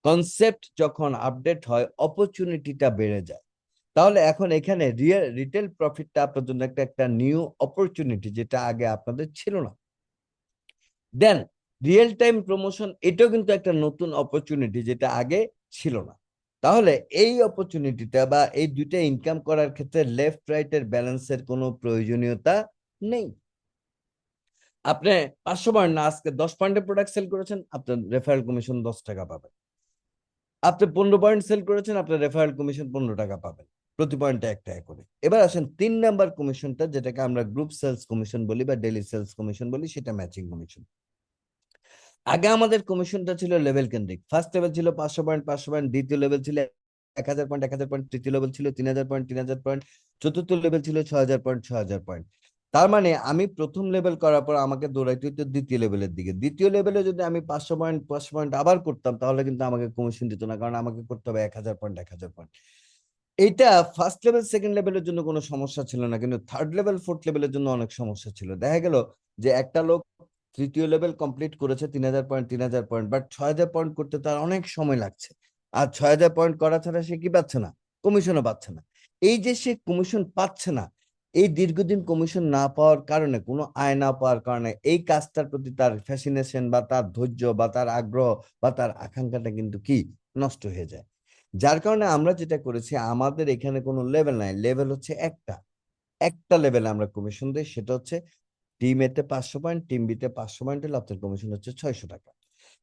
কনসেপ্ট যখন আপডেট হয় অপরচুনিটিটা বেড়ে যায়। তাহলে এখন এখানে রিটেল প্রফিটটা আপনার জন্য একটা নিউ অপরচুনিটি, যেটা আগে আপনাদের ছিল না। দেন রিয়েল টাইম প্রমোশন, এটাও কিন্তু একটা নতুন অপরচুনিটি, যেটা আগে ছিল না। তাহলে এই অপরচুনিটিটা বা এই দুইটা ইনকাম করার ক্ষেত্রে লেফট রাইট এর ব্যালেন্সের কোনো প্রয়োজনীয়তা নেই। আপনি 500 পয়েন্ট না, আজকে 10 পয়েন্টের প্রোডাক্ট সেল করেছেন, আপনার রেফারেল কমিশন 10 টাকা পাবেন। আপনি 15 পয়েন্ট সেল করেছেন, আপনার রেফারেল কমিশন 15 টাকা পাবেন, প্রতি পয়েন্টে 1 টাকা করে। এবার আসেন 3 নাম্বার কমিশনটা, যেটাকে আমরা গ্রুপ সেলস কমিশন বলি বা ডেইলি সেলস কমিশন বলি, সেটা ম্যাচিং কমিশন। আগে আমাদের কমিশনটা ছিল লেভেল কেন্দ্রিক। ফার্স্ট লেভেল ছিল 500 পয়েন্ট 500 পয়েন্ট, দ্বিতীয় লেভেল ছিল 1000 পয়েন্ট 1000 পয়েন্ট, তৃতীয় লেভেল ছিল 3000 পয়েন্ট 3000 পয়েন্ট, চতুর্থ লেভেল ছিল 6000 পয়েন্ট 6000 পয়েন্ট। তার মানে আমি প্রথম লেভেল করার পর আমাকে দৌড়াইতে হতো দ্বিতীয় লেভেলের দিকে। দ্বিতীয় লেভেলে যদি আমি 500 পয়েন্ট 500 পয়েন্ট আবার করতাম, তাহলে কিন্তু আমাকে কমিশন দিত না, কারণ আমাকে করতে হবে 1000 পয়েন্ট 1000 পয়েন্ট। এইটা ফার্স্ট লেভেল সেকেন্ড লেভেলের জন্য কোনো সমস্যা ছিল না, কিন্তু থার্ড লেভেল ফোর্থ লেভেলের জন্য অনেক সমস্যা ছিল। দেখা গেল যে একটা লোক তৃতীয় লেভেল কমপ্লিট করেছে 3000 পয়েন্ট 3000 পয়েন্ট, বাট 6000 পয়েন্ট করতে তার অনেক সময় লাগছে। আর 6000 পয়েন্ট করা ছাড়া সে কি পাচ্ছে না, কমিশনও পাচ্ছে না। এই যে সে কমিশন পাচ্ছে না, এই দীর্ঘদিন কমিশন না পাওয়ার কারণে, কোনো আয় না পাওয়ার কারণে, এই কাজটার প্রতি তার ফ্যাসিনেশন বা তার ধৈর্য বা তার আগ্রহ বা তার আকাঙ্ক্ষাটা কিন্তু কি নষ্ট হয়ে যায়। যার কারণে আমরা যেটা করেছি, আমাদের এখানে কোনো লেভেল নাই, লেভেল হচ্ছে একটা একটা লেভেলে আমরা কমিশন দিই, সেটা হচ্ছে টিম এতে 500 পয়েন্ট, টিম বিতে 500 পয়েন্ট হলে আপনার কমিশন হচ্ছে 600 টাকা।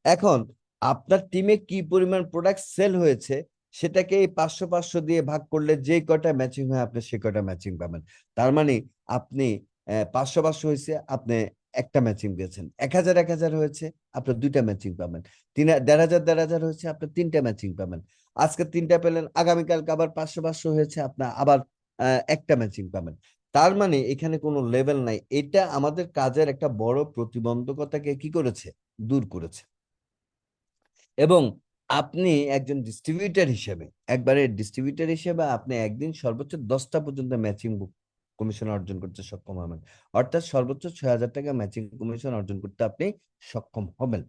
এখন আপনার টিমে কি পরিমাণ প্রোডাক্ট সেল হয়েছে, সেটাকে এই 500 500 দিয়ে ভাগ করলে যে কয়টা ম্যাচিং হয় আপনি সে কয়টা ম্যাচিং পাবেন। তার মানে আপনি 500 500 হয়েছে, আপনি একটা ম্যাচিং পেয়েছেন। 1000 1000 হয়েছে, আপনার দুইটা ম্যাচিং পাবেন। 1500 1500 হয়েছে, আপনি তিনটা ম্যাচিং পাবেন। আজকে তিনটা পেলেন, আগামীকালকে আবার 500 500 হয়েছে, আপনার আবার একটা ম্যাচিং পাবেন। তার মানে এখানে কোনো লেভেল নাই। এটা আমাদের কাজের একটা বড় প্রতিবন্ধকতাকে কি করেছে, দূর করেছে। এবং আপনি একজন ডিস্ট্রিবিউটর হিসেবে, একবারে ডিস্ট্রিবিউটর হিসেবে আপনি একদিন সর্বোচ্চ 10টা পর্যন্ত ম্যাচিং কমিশন অর্জন করতে সক্ষম হবেন। অর্থাৎ সর্বোচ্চ 6000 টাকা ম্যাচিং কমিশন অর্জন করতে আপনি সক্ষম হবেন।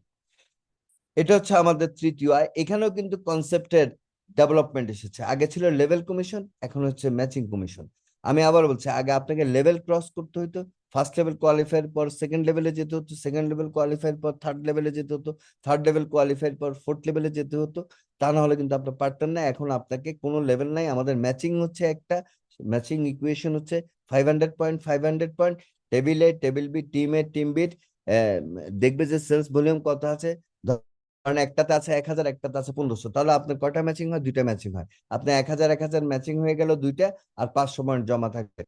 এটা হচ্ছে আমাদের তৃতীয় আয়। এখানেও কিন্তু কনসেপ্টের ডেভেলপমেন্ট এসেছে। আগে ছিল লেভেল কমিশন, এখন হচ্ছে ম্যাচিং কমিশন। আমি আবার বলছি, আগে আপনাকে লেভেল ক্রস করতে হইতো, ফার্স্ট লেভেল কোয়ালিফাইয়ের পর সেকেন্ড লেভেলে যেতে হতো, সেকেন্ড লেভেল কোয়ালিফাইয়ের পর থার্ড লেভেলে যেতে হতো, থার্ড লেভেল কোয়ালিফাইয়ের পর ফোর্থ লেভেলে যেতে হতো। তা না হলে কিন্তু আপনার পারতেন না। এখন আপনাকে কোনো লেভেল নাই, আমাদের ম্যাচিং হচ্ছে একটা, ম্যাচিং ইকুয়েশন হচ্ছে 500 পয়েন্ট 500 পয়েন্ট, টেবিল এ টেবিল বি, টিম এ টিম বি। দেখবে যে সেলস ভলিউম কত আছে, ধরেন একটাতে আছে 1000, একটাতে আছে 1500, তাহলে আপনার কয়টা ম্যাচিং হয়? দুইটা ম্যাচিং হয়। আপনার 1000 ম্যাচিং হয়ে গেল দুইটা, আর 500 পয়েন্ট জমা থাকবে,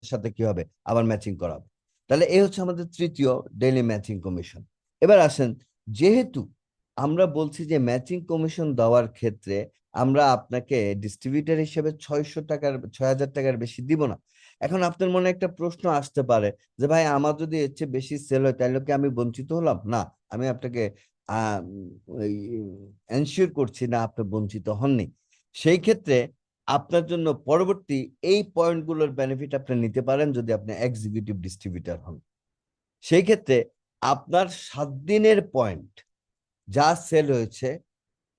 সাথে কি হবে? আবার ম্যাচিং করা হবে। তাহলে এই হচ্ছে আমাদের তৃতীয় ডেইলি ম্যাচিং কমিশন। এবার আসেন, যেহেতু আমরা বলছি যে ম্যাচিং কমিশন দেওয়ার ক্ষেত্রে আমরা আপনাকে ডিস্ট্রিবিউটর হিসেবে 6000 টাকার বেশি দিব না। এখন আপনার মনে একটা প্রশ্ন আসতে পারে যে ভাই, আমার যদি এর চেয়ে বেশি সেল হয় তাহলে কি আমি বঞ্চিত হলাম? না, আমি আপনাকে এনশিওর করছি না, আপনি বঞ্চিত হননি। সেই ক্ষেত্রে আপনার জন্য পরবর্তী এই পয়েন্টগুলোর বেনিফিট আপনি নিতে পারেন যদি আপনি এক্সিকিউটিভ ডিস্ট্রিবিউটর হন। সেই ক্ষেত্রে আপনার 7 দিনের পয়েন্ট যা সেল হয়েছে,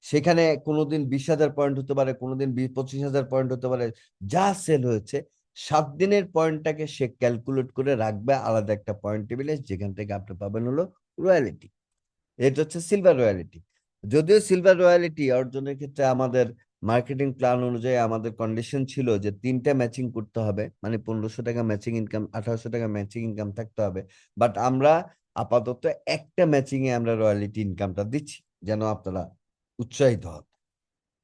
সেখানে কোনোদিন 20,000 পয়েন্ট হতে পারে, কোনোদিন 25,000 পয়েন্ট হতে পারে, যা সেল হয়েছে 7 দিনের পয়েন্টটাকে সে ক্যালকুলেট করে রাখবে আলাদা একটা পয়েন্ট টেবিলে, যেখান থেকে আপনি পাবেন হলো রয়্যালিটি। এটা হচ্ছে সিলভার রয়্যালিটি। যদিও সিলভার রয়্যালিটি অর্জনের ক্ষেত্রে আমাদের মার্কেটিং প্ল্যান অনুযায়ী আমাদের কন্ডিশন ছিল যে 3টা ম্যাচিং করতে হবে, মানে 1500 টাকা ম্যাচিং ইনকাম, 1800 টাকা ম্যাচিং ইনকাম থাকতে হবে। বাট আমরা আপাতত একটা ম্যাচিং এ আমরা রয়্যালিটি ইনকামটা দিচ্ছি, যেন আপনারা উৎসাহিত হন,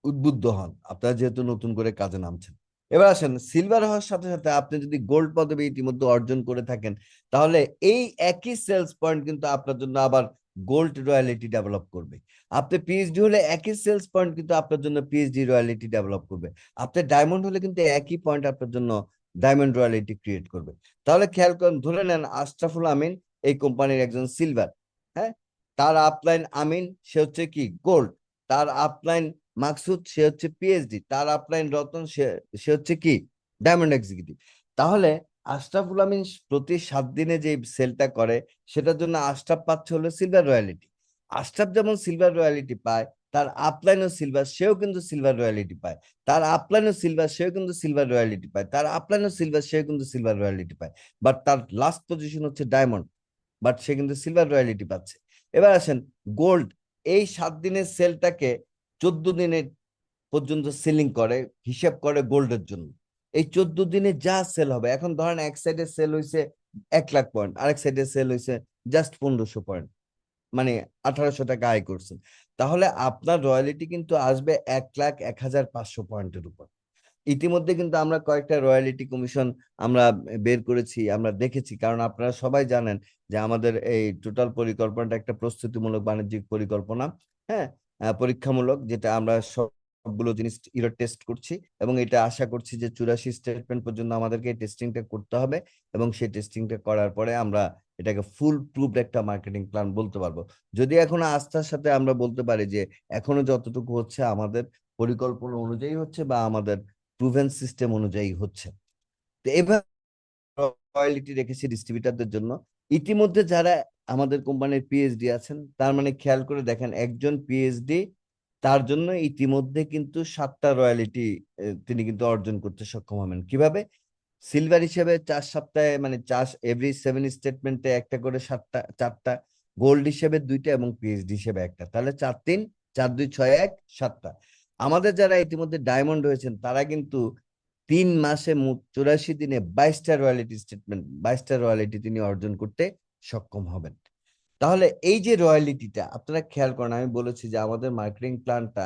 উদ্বুদ্ধ হন, আপনারা যেহেতু নতুন করে কাজে নামছেন। এবার আসেন, সিলভার হওয়ার সাথে সাথে আপনি যদি গোল্ড পদবি ইতিমধ্যে অর্জন করে থাকেন, তাহলে এই একই সেলস পয়েন্ট কিন্তু আপনার জন্য আবার গোল্ড রয়্যালিটি ডেভেলপ করবে। আপনি পিএইচডি হলে একই সেলস পয়েন্ট কিন্তু আপনার জন্য পিএইচডি রয়্যালিটি ডেভেলপ করবে। আপনি ডায়মন্ড হলে কিন্তু একই পয়েন্ট আপনার জন্য ডায়মন্ড রয়্যালিটি ক্রিয়েট করবে। তাহলে খেয়াল করেন, ধরে নেন আশরাফুল আমিন এই কোম্পানির একজন সিলভার, হ্যাঁ, তার আপলাইন আমিন, সে হচ্ছে কি গোল্ড, তার আপলাইন মাকসুদ, সে হচ্ছে পিএইচডি, তার আপলাইন রতন, সে সে হচ্ছে কি ডায়মন্ড এক্সিকিউটিভ। তাহলে আশরাফুল আমিন প্রতি 7 দিনে যে সেলটা করে, সেটার জন্য আশরাফ পাচ্ছে হলো সিলভার রয়্যালিটি। আশরাফ যেমন সিলভার রয়্যালিটি পায়, তার আপলাইনও সিলভার, সেও কিন্তু সিলভার রয়্যালিটি পায়। তার আপলাইনও সিলভার, সেও কিন্তু সিলভার রয়্যালিটি পায়। তার আপলাইনও সিলভার, সেও কিন্তু সিলভার রয়্যালিটি পায়। বাট তার লাস্ট পজিশন হচ্ছে ডায়মন্ড, বাট সে কিন্তু সিলভার রয়্যালিটি পাচ্ছে। এবার আসেন, গোল্ড এই 7 দিনের সেলটাকে 14 দিনের পর্যন্ত সেলিং করে, হিসাব করে গোল্ডের জন্য। এই 14 দিনে যা সেল হবে, এখন ধরেন এক সাইডে সেল হয়েছে 1,00,000 পয়েন্ট, আরেক সাইডে সেল হয়েছে জাস্ট 1500 পয়েন্ট, মানে 1800 টাকা আয় করছেন, তাহলে আপনার রয়্যালিটি কিন্তু আসবে 1,01,500 পয়েন্টের উপর। ইতিমধ্যে কিন্তু আমরা কয়েকটা রয়্যালিটি কমিশন আমরা বের করেছি, আমরা দেখেছি, কারণ আপনারা সবাই জানেন যে আমাদের এই টোটাল পরিকল্পনাটা একটা প্রস্তুতিমূলক বাণিজ্যিক পরিকল্পনা, হ্যাঁ, পরীক্ষামূলক, যেটা আমরা সবগুলো জিনিস ইরর টেস্ট করছি, এবং এটা আশা করছি যে 84 স্টেটমেন্ট পর্যন্ত আমাদেরকে এই টেস্টিংটা করতে হবে, এবং সেই টেস্টিংটা করার পরে আমরা এটাকে ফুল প্রুফড একটা মার্কেটিং প্ল্যান বলতে পারবো। যদি এখনো আস্থার সাথে আমরা বলতে পারি যে এখনো যতটুকু হচ্ছে আমাদের পরিকল্পনা অনুযায়ী হচ্ছে, বা আমাদের প্রুভেন সিস্টেম অনুযায়ী হচ্ছে। তো এভাবে রয়্যালিটি রেখেছি ডিস্ট্রিবিউটারদের জন্য। ইতিমধ্যে যারা আমাদের কোম্পানির পিএইচডি আছেন, তার মানে খেয়াল করে দেখেন, একজন পিএইচডি তার জন্য ইতিমধ্যে কিন্তু 7টা রয়্যালিটি তিনি কিন্তু অর্জন করতে সক্ষম হবেন। কিভাবে? সিলভার হিসেবে 4 সপ্তাহে, মানে 4 এভরি 7 স্টেটমেন্টে একটা করে 4টা, গোল্ড হিসেবে 2টা, এবং পিএইচডি হিসেবে একটা, তাহলে 4 3 4 2 6 1 7টা। আমাদের যারা ইতিমধ্যে ডায়মন্ড হয়েছেন, তারা কিন্তু 3 মাসে মোট 84 দিনে 22টা রয়্যালিটি স্টেটমেন্ট, 22টা রয়্যালিটি তিনি অর্জন করতে সক্ষম হবেন। তাহলে এই যে রয়্যালিটিটা আপনারা খেয়াল করেন, আমি বলেছি যে আমাদের মার্কেটিং প্ল্যানটা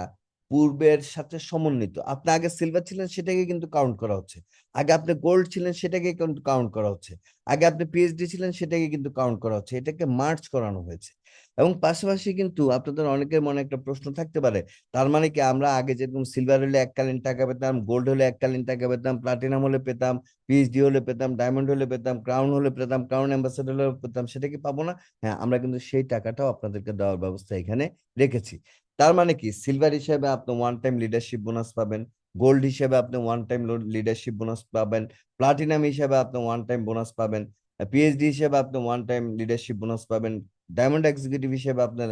পূর্বের সাথে সমন্বিত। আপনি আগে সিলভার ছিলেন, সেটাকে কিন্তু কাউন্ট করা হচ্ছে। আগে আপনি গোল্ড ছিলেন, সেটাকে কিন্তু কাউন্ট করা হচ্ছে। আগে আপনি পিএইচডি ছিলেন, সেটাকে কিন্তু কাউন্ট করা হচ্ছে। এটাকে মার্চ করানো হয়েছে। এবং পাশাপাশি কিন্তু আপনাদের অনেকের মনে একটা প্রশ্ন থাকতে পারে, তার মানে কি আমরা আগে যেরকম সিলভার হলে এককালীন টাকা পেতাম, গোল্ড হলে এককালীন টাকা পেতাম, প্লাটিনাম হলে পেতাম, পিএইচডি হলে পেতাম, ডায়মন্ড হলে পেতাম, ক্রাউন হলে পেতাম, ক্রাউন অ্যাম্বাসেডর হলে পেতাম, সেটা কি পাবো না? হ্যাঁ, আমরা কিন্তু সেই টাকাটাও আপনাদেরকে দেওয়ার ব্যবস্থা এখানে রেখেছি। তার মানে কি, সিলভার হিসেবে আপনি ওয়ান টাইম লিডারশিপ বোনাস পাবেন, গোল্ড হিসেবে আপনি ওয়ান টাইম লিডারশিপ বোনাস পাবেন, প্লাটিনাম হিসেবে আপনি ওয়ান টাইম বোনাস পাবেন, পিএইচডি হিসেবে আপনি ওয়ান টাইম লিডারশিপ বোনাস পাবেন, ডায়মন্ড এক্সিকিউটিভ হিসেবে আপনার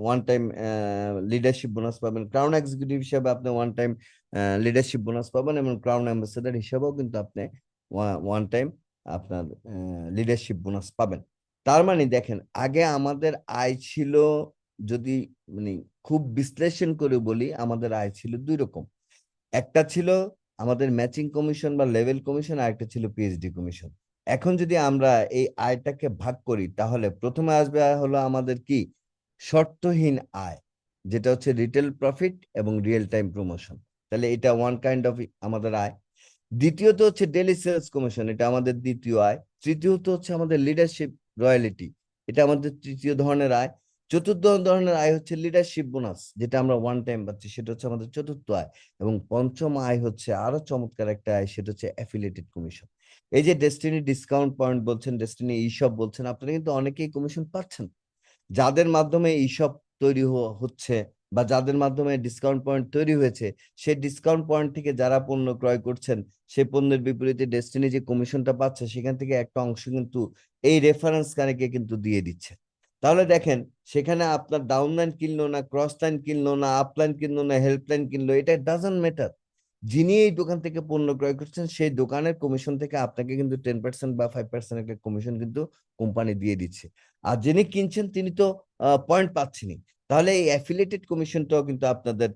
ওয়ান টাইম লিডারশিপ বোনাস পাবেন, ক্রাউন এক্সিকিউটিভ হিসেবে আপনি ওয়ান টাইম লিডারশিপ বোনাস পাবেন, এবং ক্রাউন অ্যাম্বাসেডর হিসেবেও কিন্তু আপনি ওয়ান টাইম আপনার লিডারশিপ বোনাস পাবেন। তার মানে দেখেন, আগে আমাদের আয় ছিল, যদি মানে খুব বিশ্লেষণ করে বলি, আমাদের আয় ছিল দুই রকম। একটা ছিল আমাদের ম্যাচিং কমিশন বা লেভেল কমিশন, আর একটা ছিল পিএইচডি কমিশন। এখন যদি আমরা এই আয়টাকে ভাগ করি, তাহলে প্রথমে আসবে হলো আমাদের কি শর্তহীন আয়, যেটা হচ্ছে রিটেল প্রফিট এবং রিয়েল টাইম প্রমোশন। তাহলে এটা ওয়ান কাইন্ড অফ আমাদের আয়। দ্বিতীয়ত হচ্ছে ডেলি সেলস কমিশন, এটা আমাদের দ্বিতীয় আয়। তৃতীয়ত হচ্ছে আমাদের লিডারশিপ রয়্যালিটি, এটা আমাদের তৃতীয় ধরনের আয়। চতুর্থ ধরনের আয় হচ্ছে লিডারশিপ বোনাস, যেটা আমরা ওয়ান টাইম পাচ্ছি, সেটা হচ্ছে আমাদের চতুর্থ আয়। এবং পঞ্চম আয় হচ্ছে আরো চমৎকার একটা আয়, সেটা হচ্ছে অ্যাফিলিয়েটেড কমিশন। এই যে ডেস্টিনি ডিসকাউন্ট পয়েন্ট বলছেন, ডেস্টিনি ইশপ বলছেন, আপনারা কিন্তু অনেকেই কমিশন পাচ্ছেন। যাদের মাধ্যমে ইশপ তৈরি হচ্ছে বা যাদের মাধ্যমে ডিসকাউন্ট পয়েন্ট তৈরি হয়েছে, সেই ডিসকাউন্ট পয়েন্ট থেকে যারা পণ্য ক্রয় করছেন, সেই পণ্যের বিপরীতে ডেস্টিনি যে কমিশনটা পাচ্ছে, সেখান থেকে একটা অংশ কিন্তু এই রেফারেন্স কানেকে কিন্তু দিয়ে দিচ্ছে। তাহলে দেখেন, সেখানে আপনার ডাউন লাইন কিনলো না, ক্রস লাইন কিনলো না, আপলাইন কিনলো না, হেল্পলাইন কিনলো, এটা ডাজন্ট ম্যাটার। যিনি এই দোকান থেকে পণ্য ক্রয় করছেন, সেই দোকানের কমিশন থেকে আপনাকে কিন্তু 10% বা 5% একটা কমিশন কিন্তু কোম্পানি দিয়ে দিচ্ছে। আর যিনি কিনছেন তিনি তো পয়েন্ট পাচ্ছেনই। তাহলে এই অ্যাফিলিয়েটেড কমিশনটাও কিন্তু আপনাদের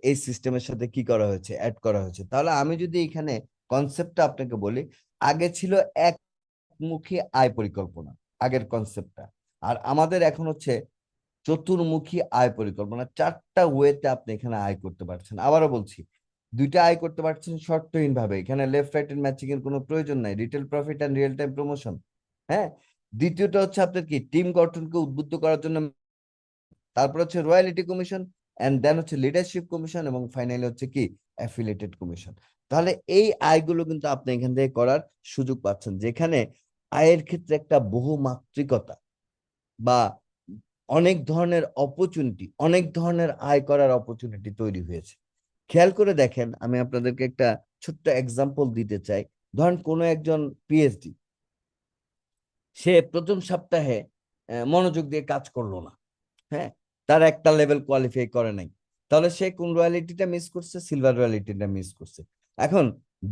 এই সিস্টেমের সাথে কি করা হয়েছে, অ্যাড করা হয়েছে। তাহলে আমি যদি এখানে কনসেপ্টটা আপনাকে বলি, আগে ছিল একমুখী আয় পরিকল্পনা, আগের কনসেপ্টটা। আর আমাদের এখন হচ্ছে চতুর্মুখী আয় পরিকল্পনা। চারটা ওয়েতে আপনি এখানে আয় করতে পারছেন। আবারও বলছি, দুইটা আয় করতে পারছেন শর্তহীন ভাবে, এখানে লেফট রাইট এন্ড ম্যাচিং এর কোনো প্রয়োজন নাই, retail profit and real time promotion. হ্যাঁ। দ্বিতীয়টা হচ্ছে আপনার কি টিম গঠনকে উদ্বুদ্ধ করার জন্য, তারপর হচ্ছে রয়্যালিটি কমিশন, এন্ড দেন হচ্ছে লিডারশিপ কমিশন, এবং ফাইনালি হচ্ছে কি অ্যাফিলিয়েটেড কমিশন। তাহলে এই আয়গুলো কিন্তু আপনি এখান থেকে করার সুযোগ পাচ্ছেন, যেখানে আয়ের ক্ষেত্রে একটা বহুমাত্রিকতা বা অনেক ধরনের অপরচুনিটি, অনেক ধরনের আয় করার অপরচুনিটি তৈরি হয়েছে। খেয়াল করে দেখেন, আমি আপনাদেরকে একটা ছোট্ট এক্সাম্পল দিতে চাই। ধরেন কোনো একজন পিএইচডি, সে প্রথম সপ্তাহে মনোযোগ দিয়ে কাজ করলো না। হ্যাঁ। তার একটা লেভেল কোয়ালিফাই করে নাই। তাহলে সে কোন রয়্যালিটিটা মিস করছে? সিলভার রয়্যালিটিটা মিস করছে। এখন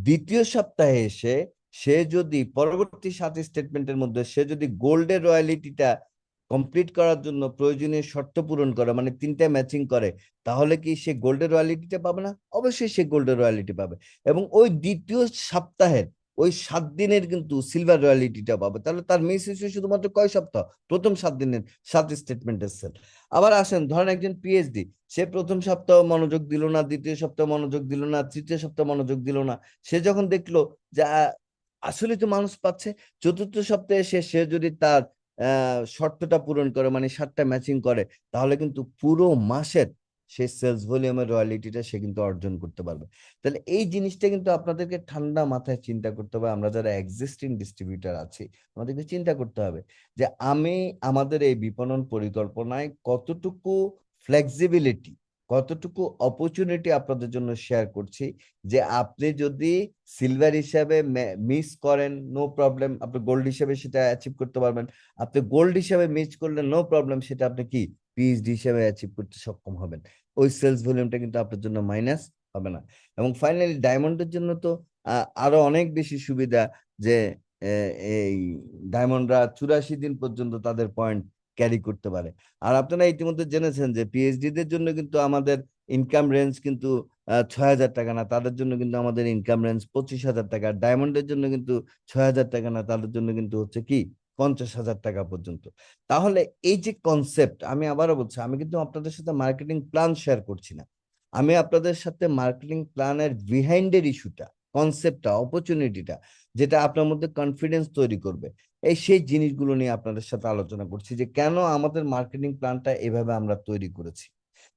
দ্বিতীয় সপ্তাহে এসে সে যদি পরবর্তী 7 স্টেটমেন্টের মধ্যে সে যদি গোল্ডের রয়্যালিটিটা কমপ্লিট করার জন্য প্রয়োজনীয় শর্ত পূরণ করে, মানে তিনটা ম্যাচিং করে, তাহলে কি সে গোল্ডের রয়্যালিটিটা পাবে না? অবশ্যই সে গোল্ডের রয়্যালিটি পাবে। এবং ওই দ্বিতীয় সপ্তাহের ওই 7 দিনের কিন্তু সিলভার রয়্যালিটিটা পাবে। তাহলে তার মিস হয়েছে শুধুমাত্র কয় সপ্তাহ? প্রথম 7 দিনের 7 স্টেটমেন্টের সেল। আবার আসেন, ধরেন একজন পিএইচডি, সে প্রথম সপ্তাহ মনোযোগ দিল না, দ্বিতীয় সপ্তাহ মনোযোগ দিল না, তৃতীয় সপ্তাহ মনোযোগ দিল না। সে যখন দেখলো যে আসলে তো মানুষ পাচ্ছে, চতুর্থ সপ্তাহে সে যদি তার শর্তটা পূরণ করে, মানে 7টা ম্যাচিং করে, তাহলে কিন্তু পুরো মাসের সে সেলস ভলিউমের রয়্যালিটিটা সে কিন্তু অর্জন করতে পারবে। তাহলে এই জিনিসটা কিন্তু আপনাদেরকে ঠান্ডা মাথায় চিন্তা করতে হবে। আমরা যারা এক্সিস্টিং ডিস্ট্রিবিউটার আছি, আমাদেরকে চিন্তা করতে হবে যে আমি আমাদের এই বিপণন পরিকল্পনায় কতটুকু ফ্লেক্সিবিলিটি, কতটুকু অপরচুনিটি আপনাদের জন্য শেয়ার করছি, যে আপনি যদি সিলভার হিসাবে মিস করেন, নো প্রবলেম, আপনি গোল্ড হিসাবে সেটা অ্যাচিভ করতে পারবেন। আপনি গোল্ড হিসাবে মিস করলে নো প্রবলেম, সেটা আপনি কি পিএইচডি হিসাবে অ্যাচিভ করতে সক্ষম হবেন। ওই সেলস ভলিউমটা কিন্তু আপনার জন্য মাইনাস হবে না। এবং ফাইনালি ডায়মন্ডের জন্য তো আরো অনেক বেশি সুবিধা, যে এই ডায়মন্ডরা 84 দিন পর্যন্ত তাদের পয়েন্ট ক্যারি করতে পারে। আর আপনারা ইতিমধ্যে জেনেছেন যে পিএইচডি দের জন্য কিন্তু আমাদের ইনকাম রেঞ্জ কিন্তু 6,000 টাকা না, তাদের জন্য কিন্তু আমাদের ইনকাম রেঞ্জ 25,000 টাকা। ডায়মন্ডের জন্য কিন্তু 6,000 টাকা না, তাদের জন্য কিন্তু হচ্ছে কি 50,000 টাকা পর্যন্ত। তাহলে এই যে কনসেপ্ট, আমি আবারও বলছি, আমি কিন্তু আপনাদের সাথে মার্কেটিং প্ল্যান শেয়ার করছি না, আমি আপনাদের সাথে মার্কেটিং প্ল্যানের বিহাইন্ডের ইস্যুটা, কনসেপ্টটা, অপরচুনিটিটা, যেটা আপনার মধ্যে কনফিডেন্স তৈরি করবে, সেই জিনিসগুলো নিয়ে আপনাদের সাথে আলোচনা করছি, যে কেন আমাদের মার্কেটিং প্ল্যানটা এভাবে আমরা তৈরি করেছি।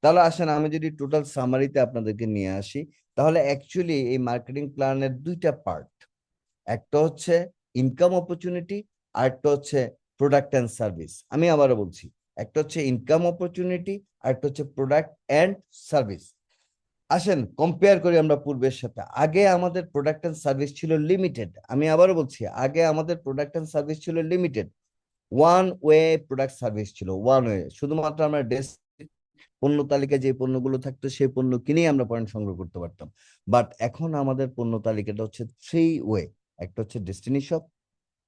তাহলে আসেন, আমি যদি টোটাল সামারিতে আপনাদেরকে নিয়ে আসি, তাহলে অ্যাকচুয়ালি এই মার্কেটিং প্ল্যানের দুইটা পার্ট। একটা হচ্ছে ইনকাম অপরচুনিটি, আর একটা হচ্ছে প্রোডাক্ট অ্যান্ড সার্ভিস। আমি আবারও বলছি, একটা হচ্ছে ইনকাম অপরচুনিটি, আর একটা হচ্ছে প্রোডাক্ট অ্যান্ড সার্ভিস। আসেন কম্পেয়ার করি আমরা পূর্বের সাথে। আগে আমাদের প্রোডাক্ট এন্ড সার্ভিস ছিল লিমিটেড। আমি আবারও বলছি, আগে আমাদের প্রোডাক্ট এন্ড সার্ভিস ছিল limited. One way product service ছিল, ওয়ান ওয়ে, শুধুমাত্র আমরা পণ্য তালিকায় যে পণ্যগুলো থাকতো সেই পণ্য কিনেই আমরা পয়েন্ট সংগ্রহ করতে পারতাম। বাট এখন আমাদের পণ্য তালিকাটা হচ্ছে থ্রি ওয়ে। একটা হচ্ছে ডেস্টিনি শপ,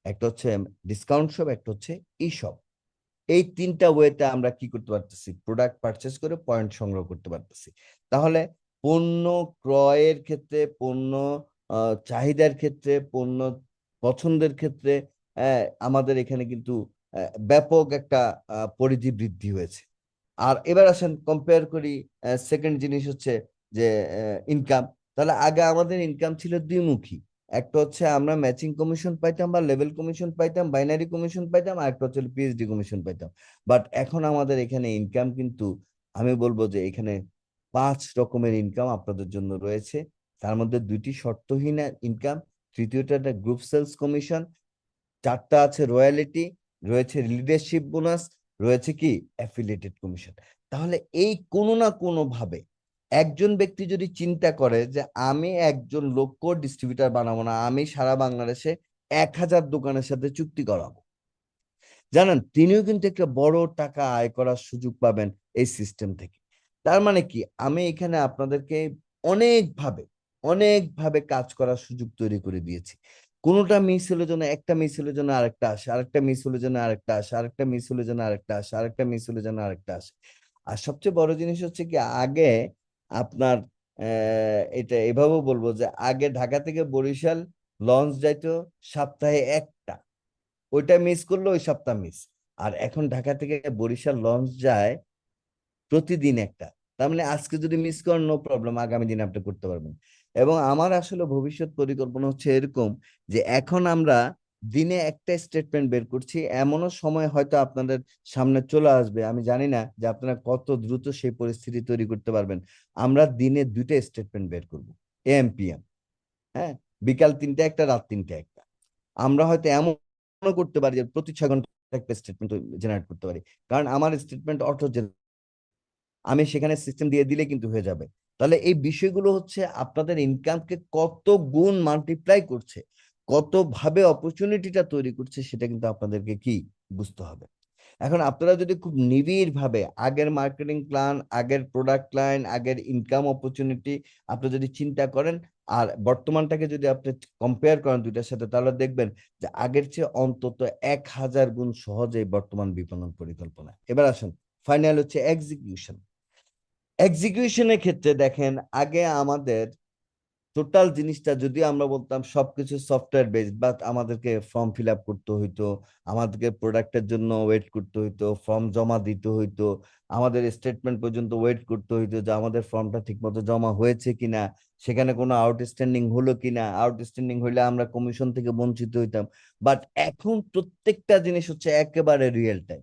একটা হচ্ছে ডিসকাউন্ট শপ, একটা হচ্ছে ই শপ। এই তিনটা ওয়েতে আমরা কি করতে পারতেছি, প্রোডাক্ট পারচেস করে পয়েন্ট সংগ্রহ করতে পারতেছি। তাহলে পণ্য ক্রয়ের ক্ষেত্রে, পণ্য চাহিদার ক্ষেত্রে, পণ্য পছন্দের ক্ষেত্রে আমাদের এখানে কিন্তু ব্যাপক একটা পরিধি বৃদ্ধি হয়েছে। আর এবার আসেন কম্পেয়ার করি, সেকেন্ড জিনিস হচ্ছে যে ইনকাম। তাহলে আগে আমাদের ইনকাম ছিল দুইমুখী। একটা হচ্ছে আমরা ম্যাচিং কমিশন পাইতাম বা লেভেল কমিশন পাইতাম, বাইনারি কমিশন পাইতাম, আর একটা হচ্ছে পিএইচডি কমিশন পাইতাম। বাট এখন আমাদের এখানে ইনকাম কিন্তু, আমি বলবো যে এখানে 5 রকমের ইনকাম আপনাদের জন্য রয়েছে। তার মধ্যে 2টি শর্তহীন ইনকাম, তৃতীয়টা একটা গ্রুপ সেলস কমিশন, 4টা আছে রয়্যালিটি, রয়েছে লিডারশিপ বোনাস, রয়েছে কি অ্যাফিলিয়েটেড কমিশন। তাহলে এই কোনো না কোনো ভাবে একজন ব্যক্তি যদি চিন্তা করে যে আমি একজন লোকো ডিস্ট্রিবিউটার বানাবো না, আমি সারা বাংলাদেশে 1000 দোকানের সাথে চুক্তি করাবো, জানেন তিনিও কিন্তু একটা বড় টাকা আয় করার সুযোগ পাবেন এই সিস্টেম থেকে। তার মানে কি, আমি এখানে আপনাদেরকে অনেকভাবে অনেকভাবে কাজ করার সুযোগ তৈরি করে দিয়েছি। কোনোটা মিস হলে যেন, একটা মিস হলে যেন আরেকটা আসে, আরেকটা মিস হলে যেন আরেকটা আসে, আরেকটা মিস হলে যেন আরেকটা আসে, আরেকটা মিস হলে যেন আরেকটা আসে। আর সবচেয়ে বড় জিনিস হচ্ছে কি, আগে আপনার এটা এভাবেও বলবো যে আগে ঢাকা থেকে বরিশাল লঞ্চ যাইতো সপ্তাহে একটা, ওইটা মিস করলে ওই সপ্তাহ মিস। আর এখন ঢাকা থেকে বরিশাল লঞ্চ যায় প্রতিদিন একটা। তার মানে আজকে যদি মিস করেন নো প্রবলেম, আগামী দিনে আপনি করতে পারবেন। এবং আমার আসলে ভবিষ্যৎ পরিকল্পনা হচ্ছে এরকম যে এখন আমরা দিনে একটা স্টেটমেন্ট বের করছি, এমনও সময় হয়তো আপনাদের সামনে চলে আসবে, আমি জানি না যে আপনারা কত দ্রুত সেই পরিস্থিতি তৈরি করতে পারবেন। আমরা দিনে 2টা স্টেটমেন্ট বের করব, এএম পিএম। হ্যাঁ, বিকাল 3টে একটা, রাত 3টে একটা। আমরা হয়তো এমন করতে পারি যে প্রতি 6 ঘন্টা একটা স্টেটমেন্ট জেনারেট করতে পারি। কারণ আমার স্টেটমেন্ট অটো, আমি সেখানে সিস্টেম দিয়ে দিলে কিন্তু হয়ে যাবে। তাহলে এই বিষয়গুলো হচ্ছে আপনাদের ইনকামকে কত গুণ মাল্টিপ্লাই করছে, কত ভাবে অপরচুনিটিটা তৈরি করছে, সেটা কিন্তু আপনাদেরকে কি বুঝতে হবে। এখন আপনারা যদি খুব নিবিড় ভাবে আগের মার্কেটিং প্ল্যান, আগের প্রোডাক্ট লাইন, আগের ইনকাম অপরচুনিটি আপনি যদি চিন্তা করেন, আর বর্তমানটাকে যদি আপনি কম্পেয়ার করেন দুইটার সাথে, তাহলে দেখবেন যে আগের চেয়ে অন্তত 1000 গুণ সহজেই বর্তমান বিপণন পরিকল্পনা। এবার আসুন, ফাইনাল হচ্ছে এক্সিকিউশন। এক্সিকিউশনের ক্ষেত্রে দেখেন, আগে আমাদের টোটাল জিনিসটা যদি আমরা বলতাম সবকিছু সফটওয়্যার বেসড, বাট আমাদেরকে ফর্ম ফিল আপ করতে হইতো, আমাদেরকে প্রোডাক্টের জন্য ওয়েট করতে হইতো, ফর্ম জমা দিতে হইতো, আমাদের স্টেটমেন্ট পর্যন্ত ওয়েট করতে হইতো যে আমাদের ফর্মটা ঠিকমতো জমা হয়েছে কিনা, সেখানে কোনো আউটস্ট্যান্ডিং হলো কিনা, আউটস্ট্যান্ডিং হইলে আমরা কমিশন থেকে বঞ্চিত হইতাম। বাট এখন প্রত্যেকটা জিনিস হচ্ছে একেবারে রিয়েল টাইম।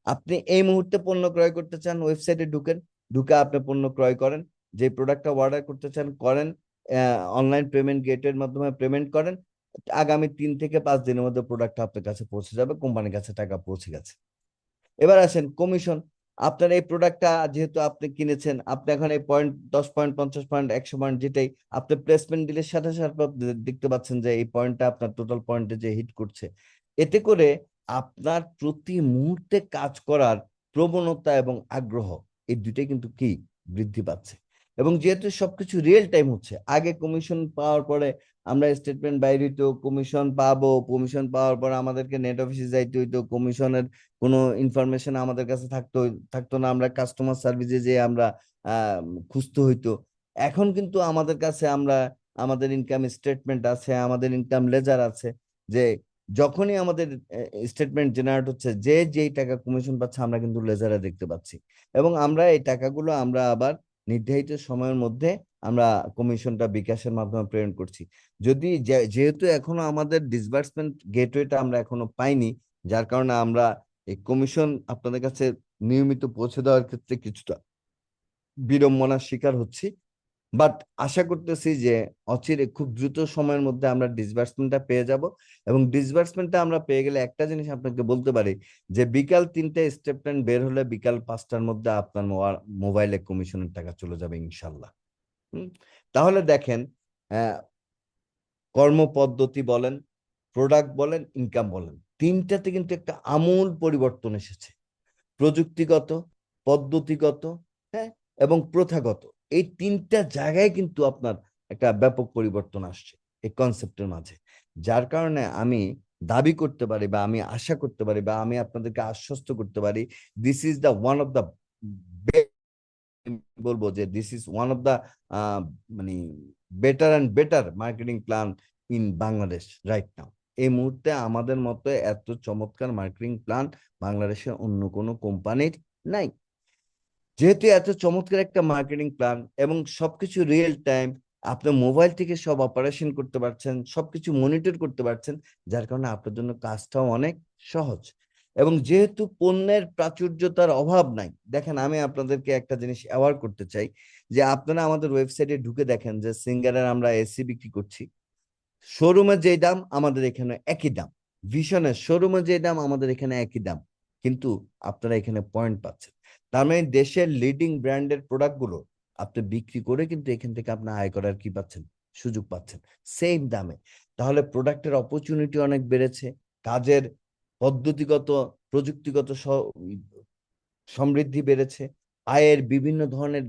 আপনি এই মুহূর্তে পণ্য ক্রয় করতে চান, ওয়েবসাইটে ঢুকেন, ঢুকে আপনি পণ্য ক্রয় করেন, যে প্রোডাক্টটা অর্ডার করতে চান করেন, অনলাইন পেমেন্ট গেটের মাধ্যমে পেমেন্ট করেন, আগামী 3 থেকে 5 দিনের মধ্যে প্রোডাক্টটা আপনার কাছে পৌঁছে যাবে, কোম্পানির কাছে টাকা পৌঁছে গেছে। এবার আসেন কমিশন। আপনার এই প্রোডাক্টটা যেহেতু আপনি কিনেছেন, আপনি এখন এই পয়েন্ট 10 পয়েন্ট, 50 পয়েন্ট, 100 পয়েন্ট, যেটাই আপনি প্লেসমেন্ট দিলে সাথে সাথে দেখতে পাচ্ছেন যে এই পয়েন্টটা আপনার টোটাল পয়েন্টে যে হিট করছে। এতে করে আপনার প্রতি মুহূর্তে কাজ করার প্রবণতা এবং আগ্রহ, এই দুইটাই কিন্তু কি বৃদ্ধি পাচ্ছে। এবং যেহেতু সবকিছু রিয়েল টাইম হচ্ছে, আগে কমিশন পাওয়ার পরে আমরা স্টেটমেন্ট বাইরে হইতো, কমিশন পাবো, কমিশন পাওয়ার পর আমাদেরকে নেট অফিসে যাইতে হইতো, কমিশনের কোনো ইনফরমেশন আমাদের কাছে থাকতো না, আমরা কাস্টমার সার্ভিসে যে আমরা আহ খুঁজতে হইতো। এখন কিন্তু আমাদের কাছে আমরা, আমাদের ইনকাম স্টেটমেন্ট আছে, আমাদের ইনকাম লেজার আছে, যে যখনই আমাদের স্টেটমেন্ট জেনারেট হচ্ছে, যে যেই টাকা কমিশন পাচ্ছে আমরা কিন্তু লেজারে দেখতে পাচ্ছি। এবং আমরা এই টাকাগুলো আমরা আবার নির্ধারিত সময়ের মধ্যে আমরা কমিশনটা বিকাশের মাধ্যমে প্রেরণ করছি। যদি যেহেতু এখনো আমাদের ডিসবার্সমেন্ট গেটওয়েটা আমরা এখনো পাইনি, যার কারণে আমরা এই কমিশন আপনাদের কাছে নিয়মিত পৌঁছে দেওয়ার ক্ষেত্রে কিছুটা বিড়ম্বনার শিকার হচ্ছি। বাট আশা করতেছি যে অচিরে খুব দ্রুত সময়ের মধ্যে আমরা ডিসবার্সমেন্টটা পেয়ে যাব। এবং ডিসবার্সমেন্টটা আমরা পেয়ে গেলে একটা জিনিস আপনাকে বলতে পারি, যে বিকাল 3টে স্টেটমেন্ট বের হলে বিকাল 5টার মধ্যে আপনার মোবাইলে কমিশনের টাকা চলে যাবে ইনশাল্লাহ। হুম। তাহলে দেখেন, আহ কর্মপদ্ধতি বলেন, প্রোডাক্ট বলেন, ইনকাম বলেন, তিনটাতে কিন্তু একটা আমূল পরিবর্তন এসেছে। প্রযুক্তিগত, পদ্ধতিগত, হ্যাঁ, এবং প্রথাগত, এই তিনটা জায়গায় কিন্তু আপনার একটা ব্যাপক পরিবর্তন আসছে এই কনসেপ্টের মাঝে। যার কারণে আমি দাবি করতে পারি বা আমি আশা করতে পারি বা আমি আপনাদেরকে আশ্বস্ত করতে পারি, this is the one of the, বলবো যে this is one of the মানে better and better marketing plan in Bangladesh right now. এই মুহূর্তে আমাদের মতো এত চমৎকার মার্কেটিং প্ল্যান বাংলাদেশের অন্য কোনো কোম্পানির নাই। যেহেতু এত চমৎকার একটা মার্কেটিং প্ল্যান এবং সবকিছু রিয়েল টাইম, আপনি মোবাইল থেকে সব অপারেশন করতে পারছেন, সবকিছু মনিটর করতে পারছেন, যার কারণে আপনার জন্য কাজটাও অনেক সহজ। এবং যেহেতু পণ্যের প্রাচুর্যতার অভাব নাই, দেখেন আমি আপনাদেরকে একটা জিনিস অ্যাওয়ার করতে চাই, যে আপনারা আমাদের ওয়েবসাইটে ঢুকে দেখেন যে সিঙ্গারের আমরা এসি বিক্রি করছি, শোরুমে যে দাম আমাদের এখানে একই দাম, ভিশনের শোরুমে যে দাম আমাদের এখানে একই দাম, কিন্তু আপনারা এখানে পয়েন্ট পাচ্ছেন। তার মানে দেশের লিডিং ব্র্যান্ডের প্রোডাক্টগুলো আপনি বিক্রি করে কিন্তু এখান থেকে আপনি আয় করার কি পাচ্ছেন, সুযোগ পাচ্ছেন সেম দামে। তাহলে প্রোডাক্টের অপরচুনিটি অনেক বেড়েছে, কাজের পদ্ধতিগত প্রযুক্তিগত সমৃদ্ধি বেড়েছে, আয়ের বিভিন্ন ধরনের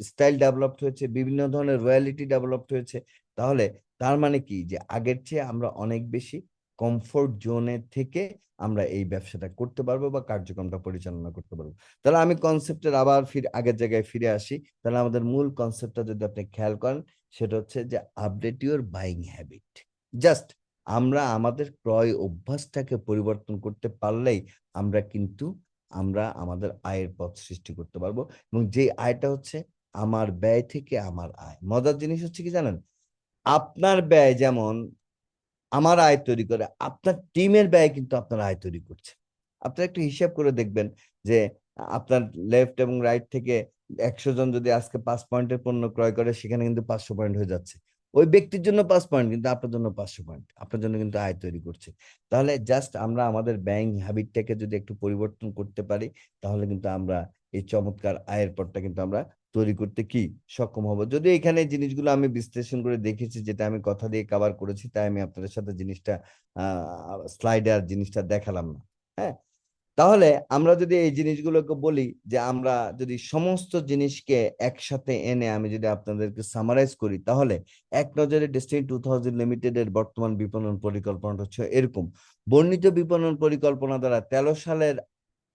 স্টাইল ডেভেলপড হয়েছে, বিভিন্ন ধরনের রয়্যালিটি ডেভেলপড হয়েছে। তাহলে তার মানে কি, যে আগের চেয়ে আমরা অনেক বেশি কমফোর্ট জোনে থেকে আমরা এই ব্যবসাটা করতে পারবো বা কার্যক্রমটা পরিচালনা করতে পারবো। তাহলে আমি কনসেপ্টের আবার আগের জায়গায় ফিরে আসি। তাহলে আমাদের মূল কনসেপ্টটা যদি আপনি খেয়াল করেন, সেটা হচ্ছে যে update your buying habit. Just আমরা আমাদের ক্রয় অভ্যাসটাকে পরিবর্তন করতে পারলেই আমরা কিন্তু আমরা আমাদের আয়ের পথ সৃষ্টি করতে পারবো। এবং যে আয়টা হচ্ছে আমার ব্যয় থেকে আমার আয়। মজার জিনিস হচ্ছে কি জানেন, আপনার ব্যয় যেমন আমার আয় তৈরি করে, আপনার টিমের ব্যয় কিন্তু আপনার আয় তৈরি করছে। আপনার একটু হিসাব করে দেখবেন যে আপনার লেফট এবং রাইট থেকে 100 জন যদি আজকে 5 পয়েন্টের পণ্য ক্রয় করে, সেখানে কিন্তু 500 পয়েন্ট হয়ে যাচ্ছে। ওই ব্যক্তির জন্য 5 পয়েন্ট, কিন্তু আপনার জন্য 500 পয়েন্ট, আপনার জন্য কিন্তু আয় তৈরি করছে। তাহলে জাস্ট আমরা আমাদের ব্যাংক হ্যাবিটটাকে যদি একটু পরিবর্তন করতে পারি, তাহলে কিন্তু আমরা এই চমৎকার আয়ের পথটা কিন্তু আমরা তৈরি করতে কি সক্ষম হব। যদি এখানে জিনিসগুলো আমি বিশ্লেষণ করে দেখেছি, যেটা আমি কথা দিয়ে কভার করেছি, তাই আমি আপনাদের সাথে জিনিসটা স্লাইডে আর জিনিসটা দেখালাম না। হ্যাঁ, তাহলে আমরা যদি এই জিনিসগুলোকে বলি, যে আমরা যদি সমস্ত জিনিসকে একসাথে এনে আমি যদি আপনাদেরকে সামারাইজ করি, তাহলে এক নজরে ডেস্টিনি 2000 লিমিটেড এর বর্তমান বিপণন পরিকল্পনাটা হচ্ছে এরকম। বর্ণিত বিপণন পরিকল্পনা দ্বারা 13 সালের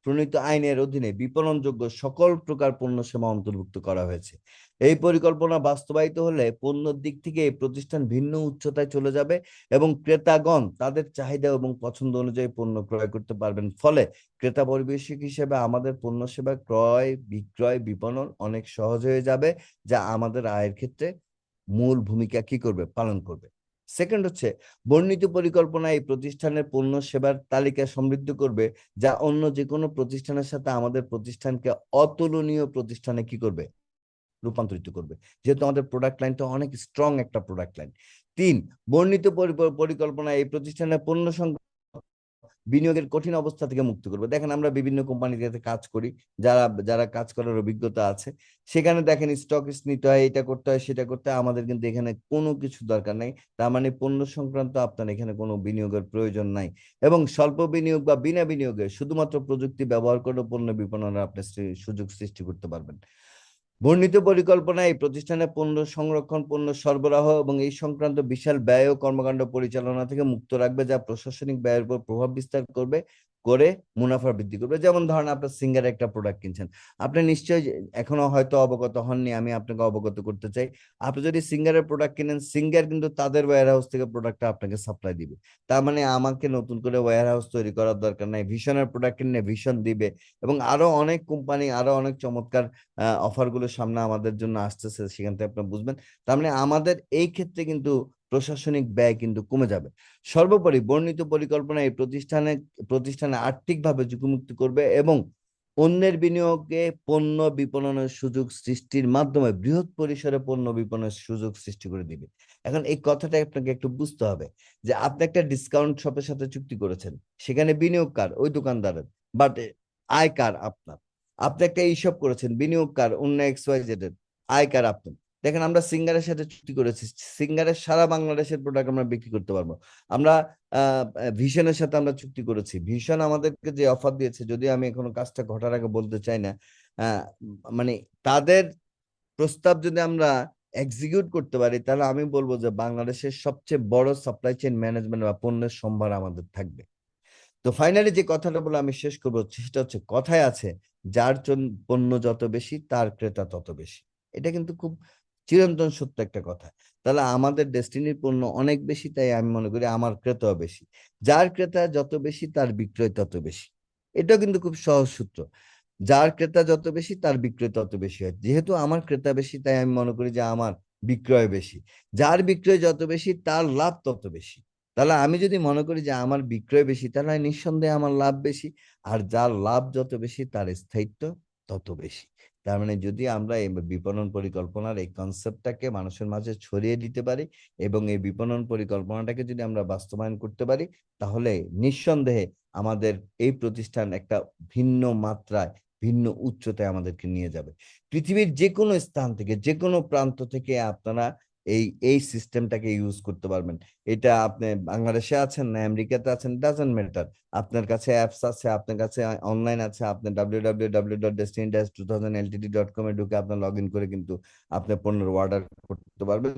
প্রণীত আইনের অধীনে বিপণনযোগ্য সকল প্রকার পণ্য সেবা অন্তর্ভুক্ত করা হয়েছে। এই পরিকল্পনা বাস্তবায়িত হলে পণ্যের দিক থেকে এই প্রতিষ্ঠান ভিন্ন উচ্চতায় চলে যাবে এবং ক্রেতাগণ তাদের চাহিদা এবং পছন্দ অনুযায়ী পণ্য ক্রয় করতে পারবেন। ফলে ক্রেতা পরিবেশক হিসেবে আমাদের পণ্য সেবা ক্রয় বিক্রয় বিপণন অনেক সহজ হয়ে যাবে, যা আমাদের আয়ের ক্ষেত্রে মূল ভূমিকা কি করবে, পালন করবে। সেকেন্ড হচ্ছে, বর্ণিত পরিকল্পনা এই প্রতিষ্ঠানের পণ্য সেবার তালিকা সমৃদ্ধ করবে, যা অন্য যে কোনো প্রতিষ্ঠানের সাথে আমাদের প্রতিষ্ঠানকে অতুলনীয় প্রতিষ্ঠানে কি করবে, রূপান্তরিত করবে, যেহেতু আমাদের প্রোডাক্ট লাইনটা অনেক স্ট্রং একটা প্রোডাক্ট লাইন। 3, বর্ণিত পরিকল্পনা এই প্রতিষ্ঠানের পণ্য বিনিয়োগের কঠিন অবস্থা থেকে মুক্ত করবে। দেখেন আমরা বিভিন্ন কোম্পানিতে কাজ করি, যারা যারা কাজ করার অভিজ্ঞতা আছে, সেখানে দেখেন স্টক নিতে হয়, এটা করতে হয়, সেটা করতে হয়, আমাদের কিন্তু এখানে কোনো কিছু দরকার নাই। তার মানে পণ্য সংক্রান্ত আপনার এখানে কোনো বিনিয়োগের প্রয়োজন নাই। এবং স্বল্প বিনিয়োগ বা বিনা বিনিয়োগে শুধুমাত্র প্রযুক্তি ব্যবহার করে পণ্য বিপণনের আপনি সুযোগ সৃষ্টি করতে পারবেন। বর্ণিত পরিকল্পনায় এই প্রতিষ্ঠানের পণ্য সংরক্ষণ, পণ্য সরবরাহ এবং এই সংক্রান্ত বিশাল ব্যয় ও কর্মকাণ্ড পরিচালনা থেকে মুক্ত রাখবে, যা প্রশাসনিক ব্যয়ের উপর প্রভাব বিস্তার করবে, করে মুনাফা বৃদ্ধি করবে। যেমন ধরেন আপনার সিঙ্গার একটা প্রোডাক্ট কিনছেন, আপনি নিশ্চয়ই এখনো হয়তো অবগত হননি, আমি আপনাকে অবগত করতে চাই। আপনি যদি সিঙ্গারের প্রোডাক্ট কিনেন, সিঙ্গার কিন্তু তাদের ওয়্যার হাউস থেকে প্রোডাক্টটা আপনাকে সাপ্লাই দিবে। তার মানে আমাকে নতুন করে ওয়্যার হাউস তৈরি করার দরকার নাই, ভিশনের প্রোডাক্ট কিনলে ভিশন দিবে। এবং আরো অনেক কোম্পানি, আরো অনেক চমৎকার অফার গুলো সামনে আমাদের জন্য আসতেছে, সেখান থেকে আপনি বুঝবেন। তার মানে আমাদের এই ক্ষেত্রে কিন্তু প্রশাসনিক ব্যয় কিন্তু কমে যাবে। সর্বোপরি বর্ণিত পরিকল্পনা এই প্রতিষ্ঠানে আর্থিকভাবে ঝুঁকিমুক্ত করবে এবং অন্যের বিনিয়োগে পণ্য বিপণনের সুযোগ সৃষ্টির মাধ্যমে বৃহৎ পরিসরে পণ্য বিপণনের সুযোগ সৃষ্টি করে দিবে। এখন এই কথাটা আপনাকে একটু বুঝতে হবে, যে আপনি একটা ডিসকাউন্ট শপের সাথে চুক্তি করেছেন, সেখানে বিনিয়োগ কার, ওই দোকানদারের, বাট আয় কার, আপনার। আপনি একটা এইসব করেছেন, বিনিয়োগ কার, অন্য XYZ এর, আয় কার, আপনার। দেখেন আমরা সিঙ্গারের সাথে চুক্তি করেছি, সিঙ্গারের সারা বাংলাদেশের প্রোডাক্ট আমরা বিক্রি করতে পারবো। আমরা ভিশনের সাথে আমরা চুক্তি করেছি, ভিশন আমাদেরকে যে অফার দিয়েছে, যদিও আমি এখনো কাজটা ঘটার আগে বলতে চাই না, মানে তাদের প্রস্তাব যদি আমরা এক্সিকিউট করতে পারি, তাহলে আমি বলবো যে বাংলাদেশের সবচেয়ে বড় সাপ্লাই চেইন ম্যানেজমেন্ট বা পণ্যের সম্ভার আমাদের থাকবে। তো ফাইনালি যে কথাটা বলে আমি শেষ করবো, সেটা হচ্ছে, কথায় আছে, যার পণ্য যত বেশি তার ক্রেতা তত বেশি। এটা কিন্তু খুব চিরন্তন সত্য একটা কথা। তাহলে আমাদের ডেস্টিনির পণ্য অনেক বেশি, তাই আমি মনে করি আমার ক্রেতাও বেশি। যার ক্রেতা যত বেশি তার বিক্রয় তত বেশি। এটাও কিন্তু খুব সহজ সূত্র। যার ক্রেতা যত বেশি তার বিক্রয় তত বেশি হয়। যেহেতু আমার ক্রেতা বেশি, তাই আমি মনে করি যে আমার বিক্রয় বেশি। যার বিক্রয় যত বেশি তার লাভ তত বেশি। তাহলে আমি যদি মনে করি যে আমার বিক্রয় বেশি, তাহলে নিঃসন্দেহে আমার লাভ বেশি। আর যার লাভ যত বেশি তার স্থায়িত্ব তত বেশি। তার মানে যদি আমরা এই বিপণন পরিকল্পনার এই কনসেপ্টটাকে মানুষের মাঝে ছড়িয়ে দিতে পারি এবং এই বিপণন পরিকল্পনাটাকে যদি আমরা বাস্তবায়ন করতে পারি, তাহলে নিঃসন্দেহে আমাদের এই প্রতিষ্ঠান একটা ভিন্ন মাত্রায়, ভিন্ন উচ্চতায় আমাদেরকে নিয়ে যাবে। পৃথিবীর যে কোনো স্থান থেকে, যে কোনো প্রান্ত থেকে আপনারা এই এই সিস্টেমটাকে ইউজ করতে পারবেন। এটা আপনি বাংলাদেশে আছেন না আমেরিকাতে আছেন, ডাজন্ট ম্যাটার। আপনার কাছে অ্যাপস আছে, আপনার কাছে অনলাইন আছে, আপনি www.destiny-2000ltd.com এ ঢুকে আপনার লগ ইন করে কিন্তু আপনি পণ্যের অর্ডার করতে পারবেন।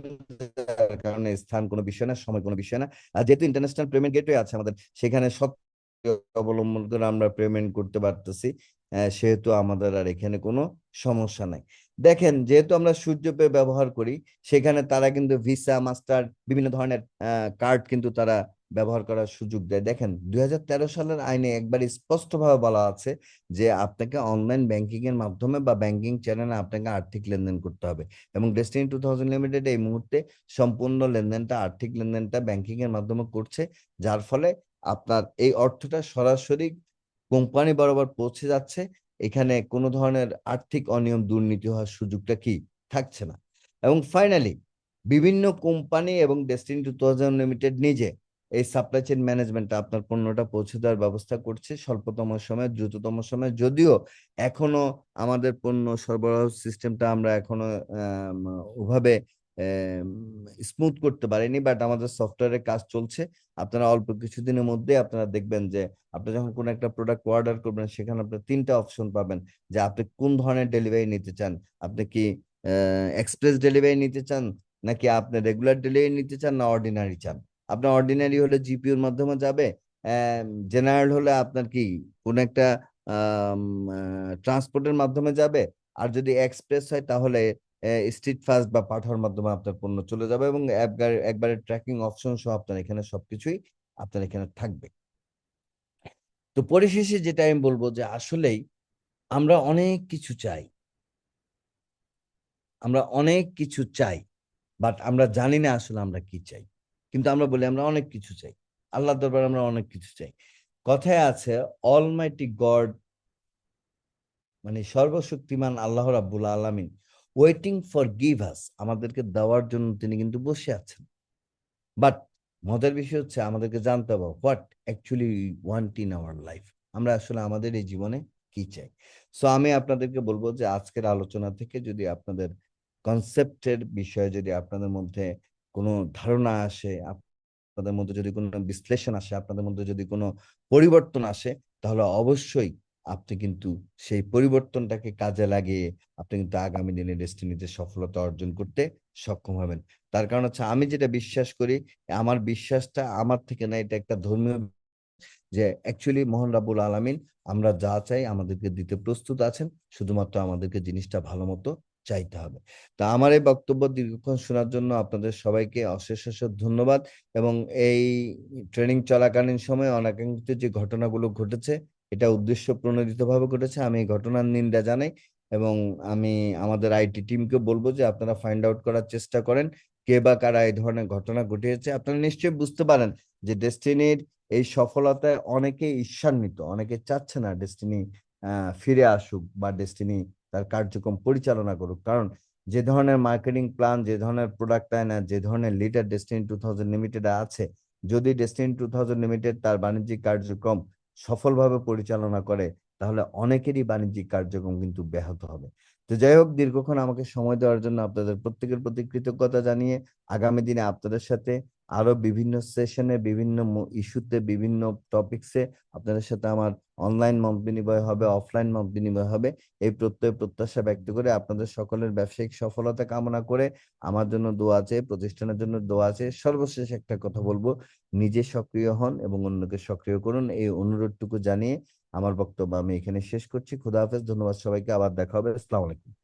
যার কারণে স্থান কোনো বিষয় না, সময় কোনো বিষয় না। আর যেহেতু ইন্টারন্যাশনাল পেমেন্ট গেটওয়ে আছে আমাদের, সেখানে সব অবলম্বন করে আমরা পেমেন্ট করতে পারতেছি। সেহেতু আমাদের আর এখানে কোনো সমস্যা নাই। দেখেন, যেহেতু আমরা সূর্য পে ব্যবহার করি, সেখানে তারা কিন্তু ভিসা, মাস্টার, বিভিন্ন ধরনের কার্ড কিন্তু তারা ব্যবহার করার সুযোগ দেয়। দেখেন, 2013 সালের আইনে একবার স্পষ্টভাবে বলা আছে যে আপনাকে অনলাইন ব্যাংকিং এর মাধ্যমে বা ব্যাংকিং চ্যানেলে আপনাকে আর্থিক লেনদেন করতে হবে। এবং ডেস্টিনি 2000 লিমিটেড এই মুহূর্তে সম্পূর্ণ লেনদেনটা, আর্থিক লেনদেনটা ব্যাংকিং এর মাধ্যমে করছে। যার ফলে আপনার এই অর্থটা সরাসরি কোম্পানি বরাবর পৌঁছে যাচ্ছে। এখানে কোনো ধরনের আর্থিক অনিয়ম, দুর্নীতি হওয়ার সুযোগটা কি থাকছে না। এবং ফাইনালি বিভিন্ন কোম্পানি এবং ডেস্টিনি 2000 লিমিটেড নিজে এই সাপ্লাই চেইন ম্যানেজমেন্টটা আপনার পণ্যটা পৌঁছে দেওয়ার ব্যবস্থা করছে স্বল্পতম সময়ে, দ্রুততম সময়ে। যদিও এখনো আমাদের পণ্য সরবরাহ সিস্টেমটা আমরা এখনো ওভাবে স্মুথ করতে পারিনি, বাট আমাদের সফটওয়্যারের কাজ চলছে। আপনারা অল্প কিছুদিনের মধ্যে আপনারা দেখবেন যে আপনি যখন কোনো একটা প্রোডাক্ট অর্ডার করবেন, সেখানে আপনি তিনটা অপশন পাবেন যে আপনি কোন ধরনের ডেলিভারি নিতে চান। আপনি কি এক্সপ্রেস ডেলিভারি নিতে চান, নাকি আপনি রেগুলার ডেলিভারি নিতে চান, না অর্ডিনারি চান। আপনার অর্ডিনারি হলে জিপিওর মাধ্যমে যাবে, জেনারেল হলে আপনার কি কোন একটা ট্রান্সপোর্টের মাধ্যমে যাবে, আর যদি এক্সপ্রেস হয় তাহলে স্ট্রিট ফাস্ট বা পাঠার মাধ্যমে আপনার পণ্য চলে যাবে। এবং একবারে ট্র্যাকিং অপশন সহ আপনার এখানে সবকিছুই আপনার এখানে থাকবে। তো পরিশেষে যেটা আমি বলবো যে আসলেই আমরা অনেক কিছু চাই, আমরা অনেক কিছু চাই, বাট আমরা জানি না আসলে আমরা কি চাই। কিন্তু আমরা বলি আমরা অনেক কিছু চাই, আল্লাহর দরবারে আমরা অনেক কিছু চাই। কথায় আছে, অলমাইটি গড, মানে সর্বশক্তিমান আল্লাহ রাব্বুল আলামিন, ওয়েটিং ফর গিভ আস, আমাদেরকে দেওয়ার জন্য তিনি কিন্তু বসে আছেন। বাট মজার বিষয় হচ্ছে আমাদেরকে জানতে হবে what actually want in our life, আমরা আসলে আমাদের এই জীবনে কি চাই। সো আমি আপনাদেরকে বলবো যে আজকের আলোচনা থেকে যদি আপনাদের কনসেপ্টের বিষয়ে যদি আপনাদের মধ্যে কোনো ধারণা আসে, আপনাদের মধ্যে যদি কোনো বিশ্লেষণ আসে, আপনাদের মধ্যে যদি কোনো পরিবর্তন আসে, তাহলে অবশ্যই আপনি কিন্তু সেই পরিবর্তনটাকে কাজে লাগিয়ে আপনি কিন্তু আগামী দিনে ডেস্টিনিতে সফলতা অর্জন করতে সক্ষম হবেন। তার কারণ হচ্ছে, আমি যেটা বিশ্বাস করি, আমার বিশ্বাসটা আমার থেকে না, এটা একটা ধর্মীয়, যে অ্যাকচুয়ালি মহান রাব্বুল আলামিন আমরা যা চাই আমাদেরকে দিতে প্রস্তুত আছেন, শুধুমাত্র আমাদেরকে জিনিসটা ভালো মতো চাইতে হবে। তা আমার এই বক্তব্য দীর্ঘক্ষণ শোনার জন্য আপনাদের সবাইকে অশেষ অশেষ ধন্যবাদ। এবং এই ট্রেনিং চলাকালীন সময়ে অনাকাঙ্ক্ষিত যে ঘটনাগুলো ঘটেছে, এটা উদ্দেশ্য প্রণোদিতভাবে ঘটেছে, আমি এই ঘটনার নিন্দা জানাই। এবং আমি আমাদের আইটি টিমকে বলবো যে আপনারা ফাইন্ড আউট করার চেষ্টা করেন কে বা কারা এই ধরনের ঘটনা ঘটিয়েছে। আপনারা নিশ্চয়ই বুঝতে পারেন যে ডেস্টিনির এই সফলতায় অনেকে ঈর্ষান্বিত, অনেকে চাচ্ছে না ডেস্টিনি ফিরে আসুক বা ডেস্টিনি তার কার্যক্রম পরিচালনা করুক। কারণ যে ধরনের মার্কেটিং প্ল্যান, যে ধরনের প্রোডাক্ট আয়না, যে ধরনের লিডার ডেস্টিনি 2000 লিমিটেড আছে, যদি ডেস্টিনি 2000 লিমিটেড তার বাণিজ্যিক কার্যক্রম সফলভাবে পরিচালনা করে, তাহলে অনেকেরই বাণিজ্যিক কার্যক্রম কিন্তু ব্যাহত হবে। তো যাই হোক, দীর্ঘক্ষণ আমাকে সময় দেওয়ার জন্য আপনাদের প্রত্যেকের প্রতি কৃতজ্ঞতা জানিয়ে আগামী দিনে আপনাদের সাথে আরো বিভিন্ন সেশনে, বিভিন্ন ইস্যুতে, বিভিন্ন টপিকসে আপনাদের সাথে আমার অনলাইন মত বিনিময় হবে, অফলাইন মত বিনিময় হবে। এই প্রত্যয় প্রত্যাশা ব্যক্ত করে আপনাদের সকলের ব্যবসায়িক সফলতা কামনা করে আমার জন্য দোয়া আছে, প্রতিষ্ঠানের জন্য দোয়া আছে। সর্বশেষ একটা কথা বলবো, নিজে সক্রিয় হন এবং অন্যকে সক্রিয় করুন, এই অনুরোধটুকু জানিয়ে আমার বক্তব্য আমি এখানে শেষ করছি। খুদা হাফেজ, ধন্যবাদ সবাইকে, আবার দেখা হবে। আসসালামু আলাইকুম।